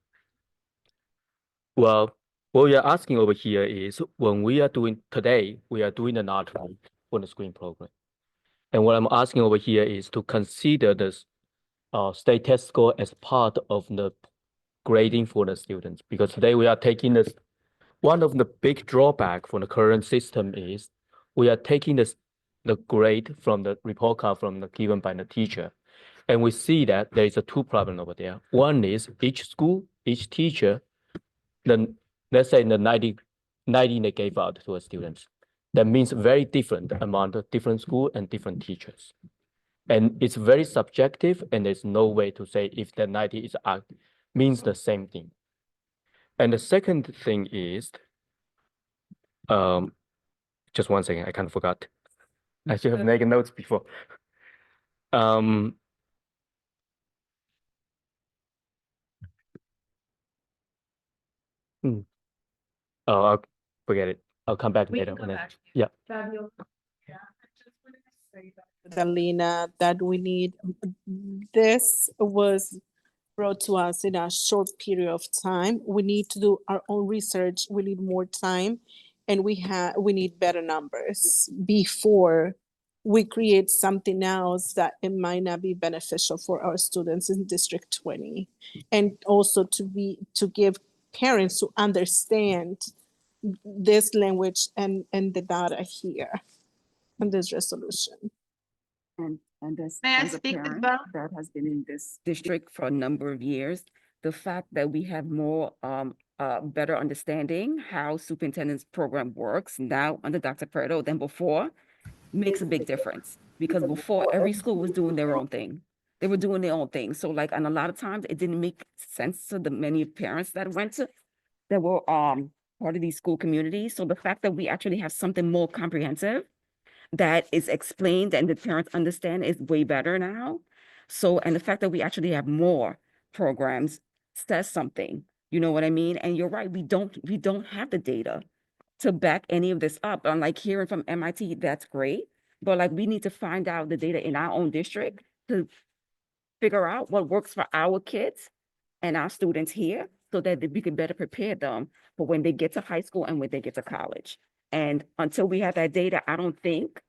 Well, what we are asking over here is when we are doing today, we are doing an outline for the screen program. And what I'm asking over here is to consider this state test score as part of the grading for the students, because today we are taking this. One of the big drawback for the current system is we are taking the grade from the report card given by the teacher. And we see that there is two problems over there. One is each school, each teacher let's say the 90 they gave out to a students. That means very different among the different school and different teachers. And it's very subjective, and there's no way to say if the 90 is means the same thing. And the second thing is, just one second, I kind of forgot. I should have made notes before. Oh, I'll forget it. I'll come back later on that. Yeah. Alina, that we need, this was brought to us in a short period of time. We need to do our own research. We need more time, and we need better numbers before we create something else that it might not be beneficial for our students in District 20. And also to give parents to understand this language and the data here in this resolution. And as, May I as a speak with parent Bo? that has been in this district for a number of years, the fact that we have more better understanding how superintendent's program works now under Dr. Perdo than before makes a big difference. Because before, every school was doing their own thing. They were doing their own thing. So like, and a lot of times it didn't make sense to the many parents that were part of these school communities. So the fact that we actually have something more comprehensive that is explained and the parents understand is way better now. So, and the fact that we actually have more programs says something, you know what I mean? And you're right, we don't have the data to back any of this up. Unlike hearing from MIT, that's great. But like, we need to find out the data in our own district to figure out what works for our kids and our students here so that we can better prepare them for when they get to high school and when they get to college. And until we have that data, I don't think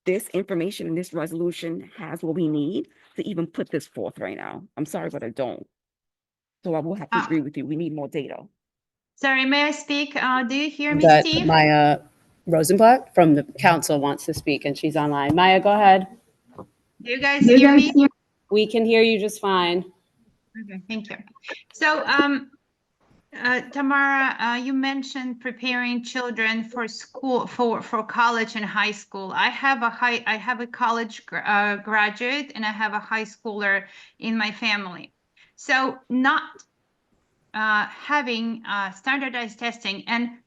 this information in this resolution has what we need to even put this forth right now. I'm sorry, but I don't. So I will have to agree with you. We need more data. Sorry, may I speak? Do you hear me, That Steve? Maya Rosenblatt from the council wants to speak, and she's online. Maya, go ahead. Do you guys hear me? We can hear you just fine. Okay, thank you. So, Tamara, you mentioned preparing children for school, for college and high school. I have a college graduate, and I have a high schooler in my family. So not having standardized testing, and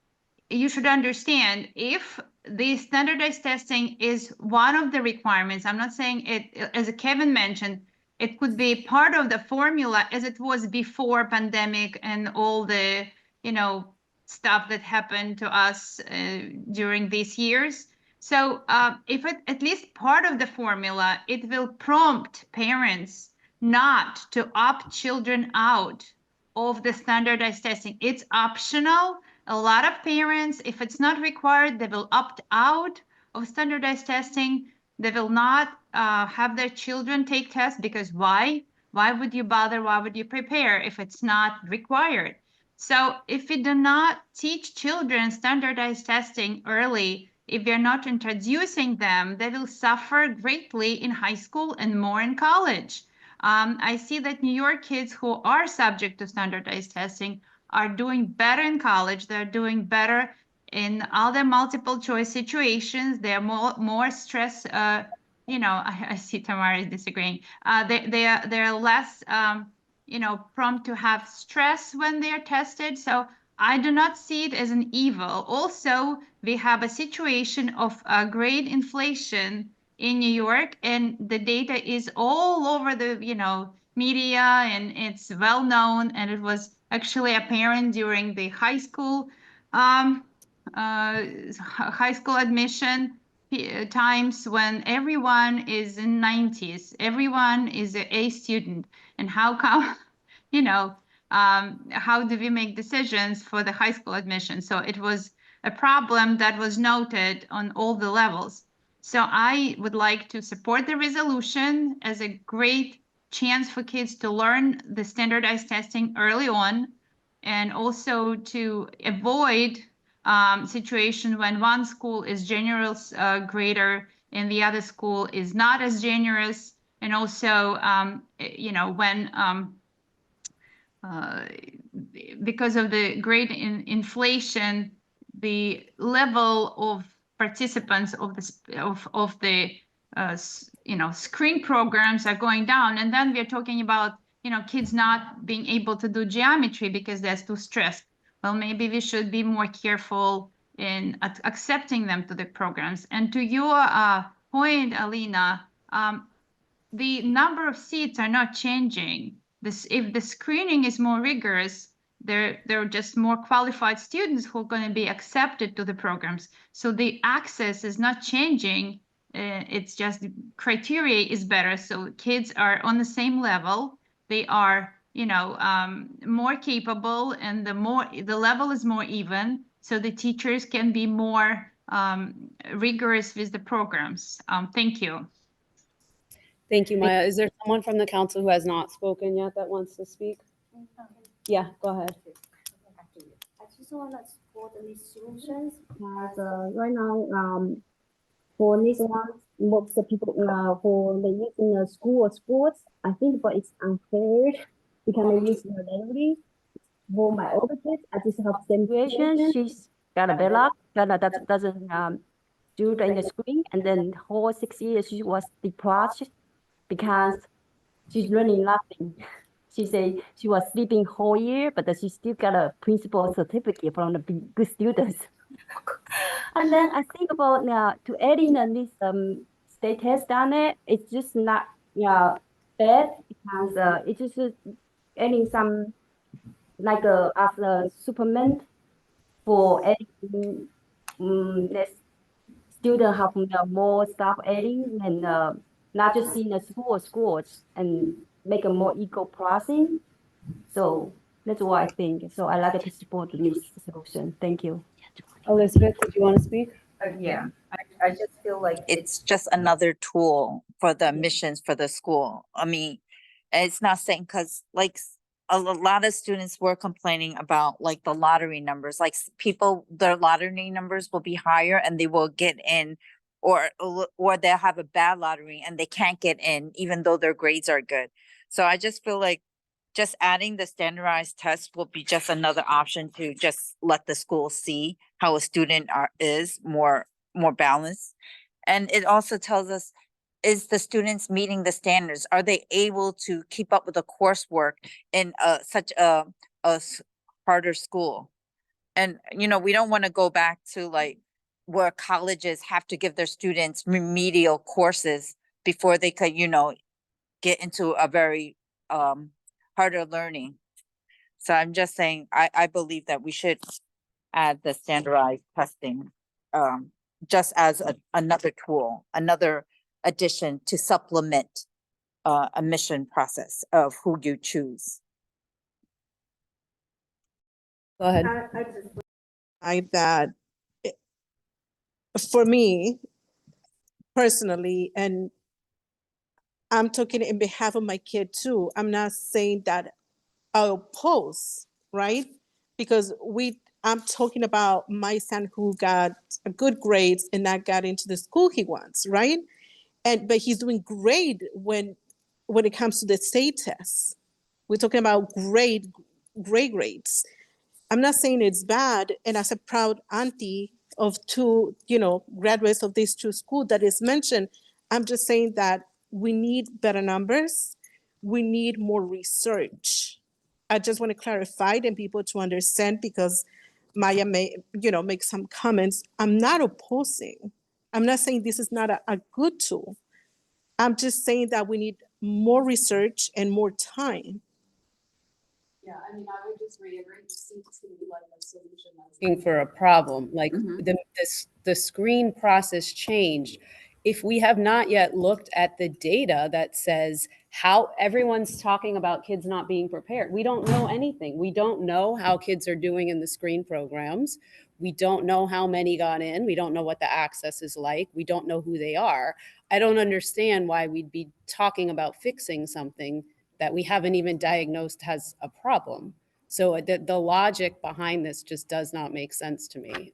you should understand, if the standardized testing is one of the requirements, I'm not saying it, as Kevin mentioned, it could be part of the formula as it was before pandemic and all the, stuff that happened to us during these years. So if it, at least part of the formula, it will prompt parents not to opt children out of the standardized testing. It's optional. A lot of parents, if it's not required, they will opt out of standardized testing. They will not have their children take tests, because why? Why would you bother? Why would you prepare if it's not required? So if we do not teach children standardized testing early, if we're not introducing them, they will suffer greatly in high school and more in college. I see that New York kids who are subject to standardized testing are doing better in college. They're doing better in other multiple choice situations. They're more stress. I see Tamara is disagreeing. They're less prompt to have stress when they are tested. So I do not see it as an evil. Also, we have a situation of grade inflation in New York, and the data is all over the media, and it's well known, and it was actually apparent during the high school admission times when everyone is in 90s, everyone is an A student, and how come how do we make decisions for the high school admission? So it was a problem that was noted on all the levels. So I would like to support the resolution as a great chance for kids to learn the standardized testing early on, and also to avoid situation when one school is generous grader and the other school is not as generous, and also when uh, because of the great inflation, the level of participants of the screen programs are going down, and then we're talking about kids not being able to do geometry because they're too stressed. Well, maybe we should be more careful in accepting them to the programs. And to your point, Alina, the number of seats are not changing. If the screening is more rigorous, there are just more qualified students who are going to be accepted to the programs. So the access is not changing. It's just the criteria is better. So kids are on the same level. They are, more capable, and the level is more even. So the teachers can be more rigorous with the programs. Thank you. Thank you, Maya. Is there someone from the council who has not spoken yet that wants to speak? Yeah, go ahead. I just want to support the solutions because right now, for this one, most of the people for the use in the school or sports, I think, but it's unfair because they use the literally. For my older kids, I just have same situation. She's got a bad luck, that doesn't do in the screen, and then whole 6 years she was depressed because she's learning nothing. She said she was sleeping whole year, but she still got a principal certificate from the good students. And then I think about to add in this state test on it, it's just not bad because it's just adding some like as a supplement for adding less student have more stuff adding and not just in the school scores and make a more equal processing. So that's what I think. So I like to support this solution. Thank you. Elizabeth, did you want to speak? Yeah, I just feel like it's just another tool for the admissions for the school. I mean, it's not saying because like a lot of students were complaining about like the lottery numbers, like people, their lottery numbers will be higher and they will get in, or they'll have a bad lottery and they can't get in even though their grades are good. So I just feel like just adding the standardized test will be just another option to just let the school see how a student is more balanced. And it also tells us, is the students meeting the standards? Are they able to keep up with the coursework in such a harder school? And, we don't want to go back to like where colleges have to give their students remedial courses before they could, get into a very harder learning. So I'm just saying, I believe that we should add the standardized testing just as another tool, another addition to supplement admission process of who you choose. Go ahead. That for me personally, and I'm talking in behalf of my kid too, I'm not saying that I oppose, right? Because I'm talking about my son who got good grades and not got into the school he wants, right? But he's doing great when it comes to the state tests. We're talking about great grades. I'm not saying it's bad. And as a proud auntie of two, graduates of these two schools that is mentioned, I'm just saying that we need better numbers. We need more research. I just want to clarify and people to understand, because Maya may, make some comments. I'm not opposing. I'm not saying this is not a good tool. I'm just saying that we need more research and more time. Yeah, I mean, I would just reiterate, this seems to be like a solution looking for a problem. Like the screen process changed. If we have not yet looked at the data that says how everyone's talking about kids not being prepared, we don't know anything. We don't know how kids are doing in the screen programs. We don't know how many got in. We don't know what the access is like. We don't know who they are. I don't understand why we'd be talking about fixing something that we haven't even diagnosed has a problem. So the logic behind this just does not make sense to me.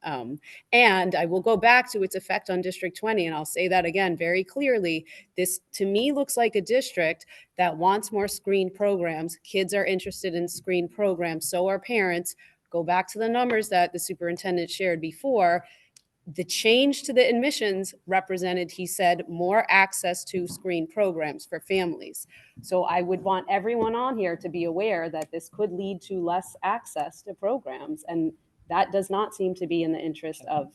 And I will go back to its effect on District 20, and I'll say that again very clearly. This, to me, looks like a district that wants more screen programs. Kids are interested in screen programs, so are parents. Go back to the numbers that the superintendent shared before. The change to the admissions represented, he said, more access to screen programs for families. So I would want everyone on here to be aware that this could lead to less access to programs, and that does not seem to be in the interest of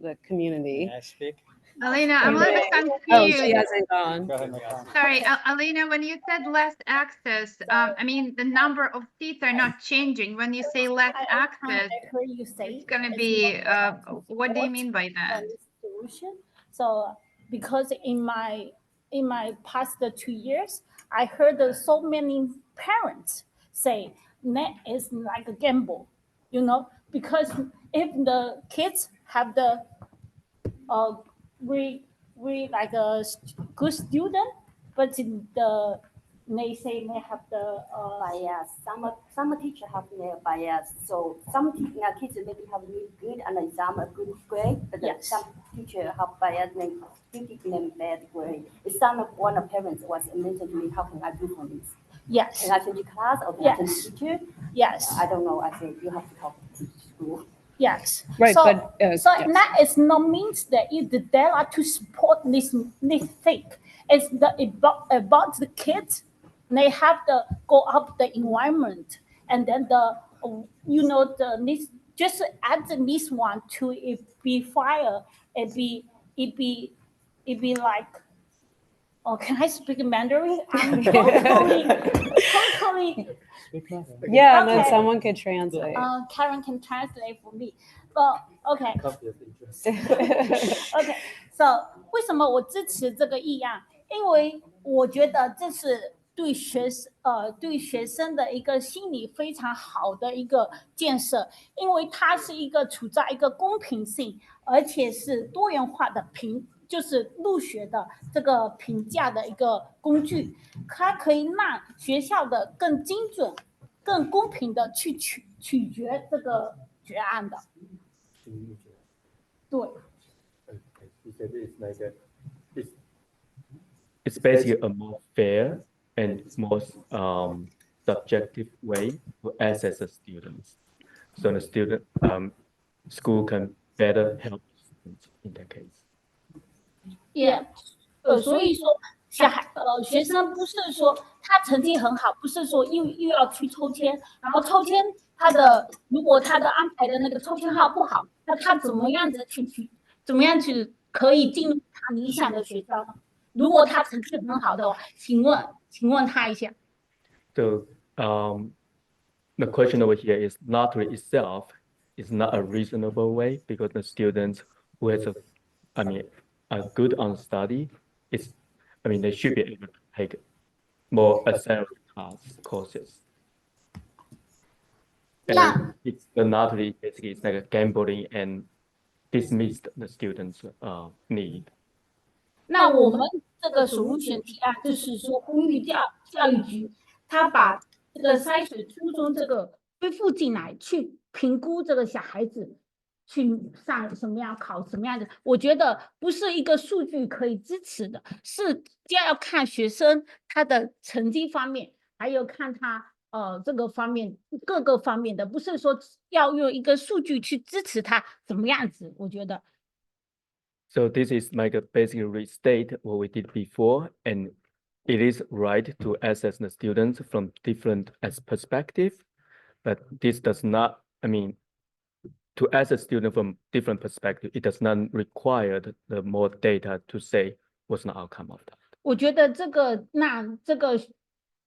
the community. May I speak? Alina, I'm a little bit Oh, she confused. hasn't gone. Go ahead, Nicole. Sorry, Alina, when you said less access, I mean, the number of seats are not changing. When you say less access, heard you say it's gonna it's be, not what do you mean by that? solution. So because in my past 2 years, I heard that so many parents say net is like a gamble, you know, because if the kids have the we like a good student, but they say they have the bias. Some teacher have their bias. So some kids maybe have really good and exam a good grade, but Yes. some teacher have bias and give them bad grade. It's some of one of parents was mentioned to me, how can I do for this? Yes. Can I change class or can I change Yes. teacher? Yes. I don't know. I think you have to talk to school. Yes. Right, So, but, yes. That is not means that they are to support this thing. It's about the kids. They have to go up the environment, and then just add this one to it be fire. It be like. Oh, can I speak Mandarin? I'm totally. Yeah, and then Okay. someone could translate. Karen can translate for me. But okay. OK， so 为什么我支持这个议案？因为我觉得这是对学生的一个心理非常好的一个建设，因为它是一个处在一个公平性，而且是多元化的就是入学的这个评价的一个工具，它可以让学校的更精准、更公平的去取决这个决案的。对。 He said it's basically a more fair and more subjective way to assess the students. So the student school can better help students in that case. Yeah，所以说学生不是说他成绩很好，不是说又要去抽签，然后抽签如果他的安排的那个抽签号不好，那他怎么样去可以进入他理想的学校呢？如果他成绩很好的话，请问他一下。 So the question over here is lottery itself is not a reasonable way because the students who has a good on study they should be able to take more accelerated courses. And it's the lottery basically it's like a gambling and dismissed the students' need. 那我们这个solution提案就是说，呼吁教育局，他把这个筛选初中这个恢复进来，去评估这个小孩子去上什么样考什么样的。我觉得不是一个数据可以支持的，是要看学生他的成绩方面，还有看他这个方面各个方面的，不是说要用一个数据去支持他怎么样子。我觉得。 So this is like a basically restate what we did before, and it is right to assess the students from different perspective, but this does not, to assess student from different perspective, it does not require the more data to say what's the outcome of that. 我觉得让这个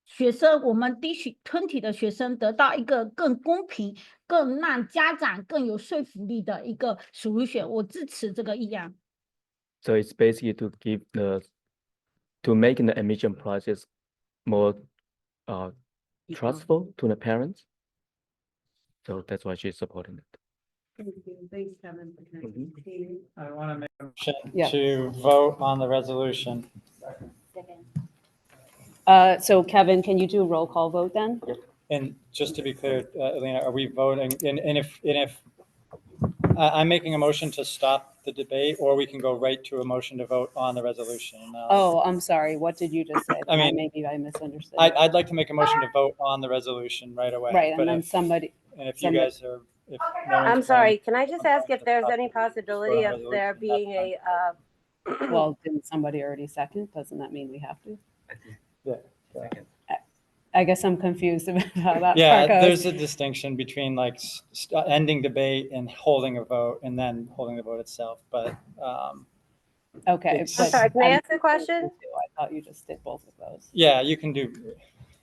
学生，我们20的学生得到一个更公平、更让家长更有说服力的一个solution，我支持这个议案。 So it's basically to make the admission process more trustful to the parents. So that's why she's supporting it. Thank you. Thanks, Kevin. I want to make a motion Yeah. to vote on the resolution. So Kevin, can you do a roll call vote then? And just to be clear, Elena, are we voting? And if I'm making a motion to stop the debate, or we can go right to a motion to vote on the resolution. Oh, I'm sorry. What did you just say? I mean, Maybe I misunderstood. I'd like to make a motion to vote on the resolution right away. Right, and but then if- somebody. And if you somebody- guys are, if no one's I'm sorry, playing- can I just ask if there's any possibility of there being a, Well, didn't somebody already second? Doesn't that mean we have to? Yeah. I guess I'm confused about how that Yeah, part goes. there's a distinction between like ending debate and holding a vote and then holding the vote itself, but Okay. it's- I'm sorry, can I ask a question? I thought you just did both of those. yeah, you can do,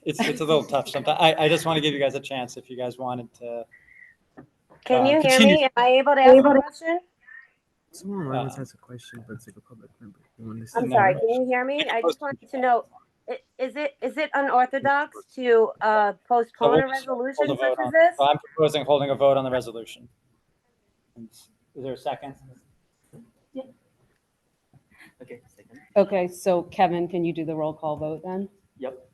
it's a little tough sometimes. I just want to give you guys a chance if you guys wanted to. Can you hear continue. me? Am I able to ask a question? Someone always has a question, but it's like a public member. You want to I'm listen? sorry, can you hear me? I just wanted to know, is it unorthodox to postpone a resolution Hold a such vote as on- this? so I'm proposing holding a vote on the resolution. Is there a second? Okay, second. Okay, so Kevin, can you do the roll call vote then? Yep.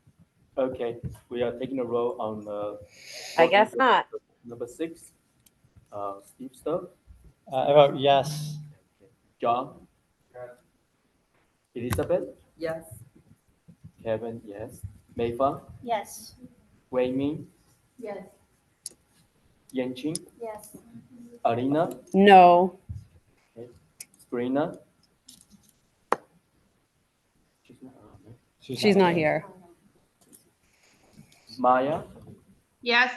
Okay, we are taking a roll on I guess not. number 6. Steve Stubb, I vote yes. John, Elizabeth, Yes. Kevin, yes. Mei Fang, Yes. Wei Min, Yes. Yan Qing, Yes. Alina, No. Sabrina. She's not here. Maya, Yes.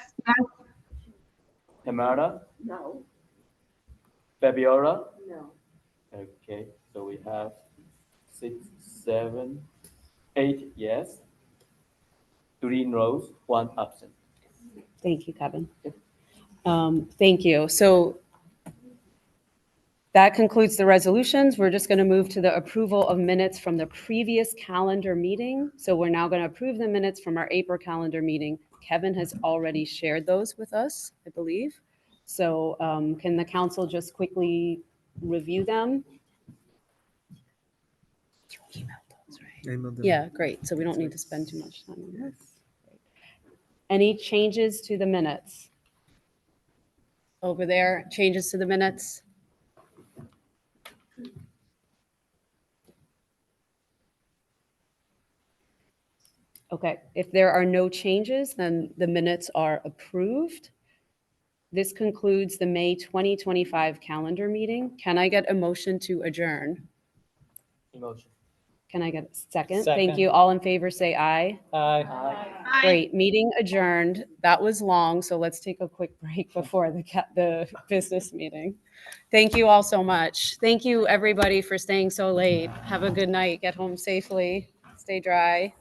Tamara, No. Fabiola. No. Okay, so we have 6, 7, 8 yes, 3 no's, 1 absent. Thank you, Kevin. Thank you. So that concludes the resolutions. We're just going to move to the approval of minutes from the previous calendar meeting. So we're now going to approve the minutes from our April calendar meeting. Kevin has already shared those with us, I believe. So can the council just quickly review them? Yeah, great. So we don't need to spend too much time on this. Any changes to the minutes? Over there, changes to the minutes? Okay, if there are no changes, then the minutes are approved. This concludes the May 2025 calendar meeting. Can I get a motion to adjourn? Emotion. Can I get a second? Second. Thank you. All in favor, say aye. Aye. Great, meeting adjourned. That was long, so let's take a quick break before the business meeting. Thank you all so much. Thank you, everybody, for staying so late. Have a good night. Get home safely. Stay dry.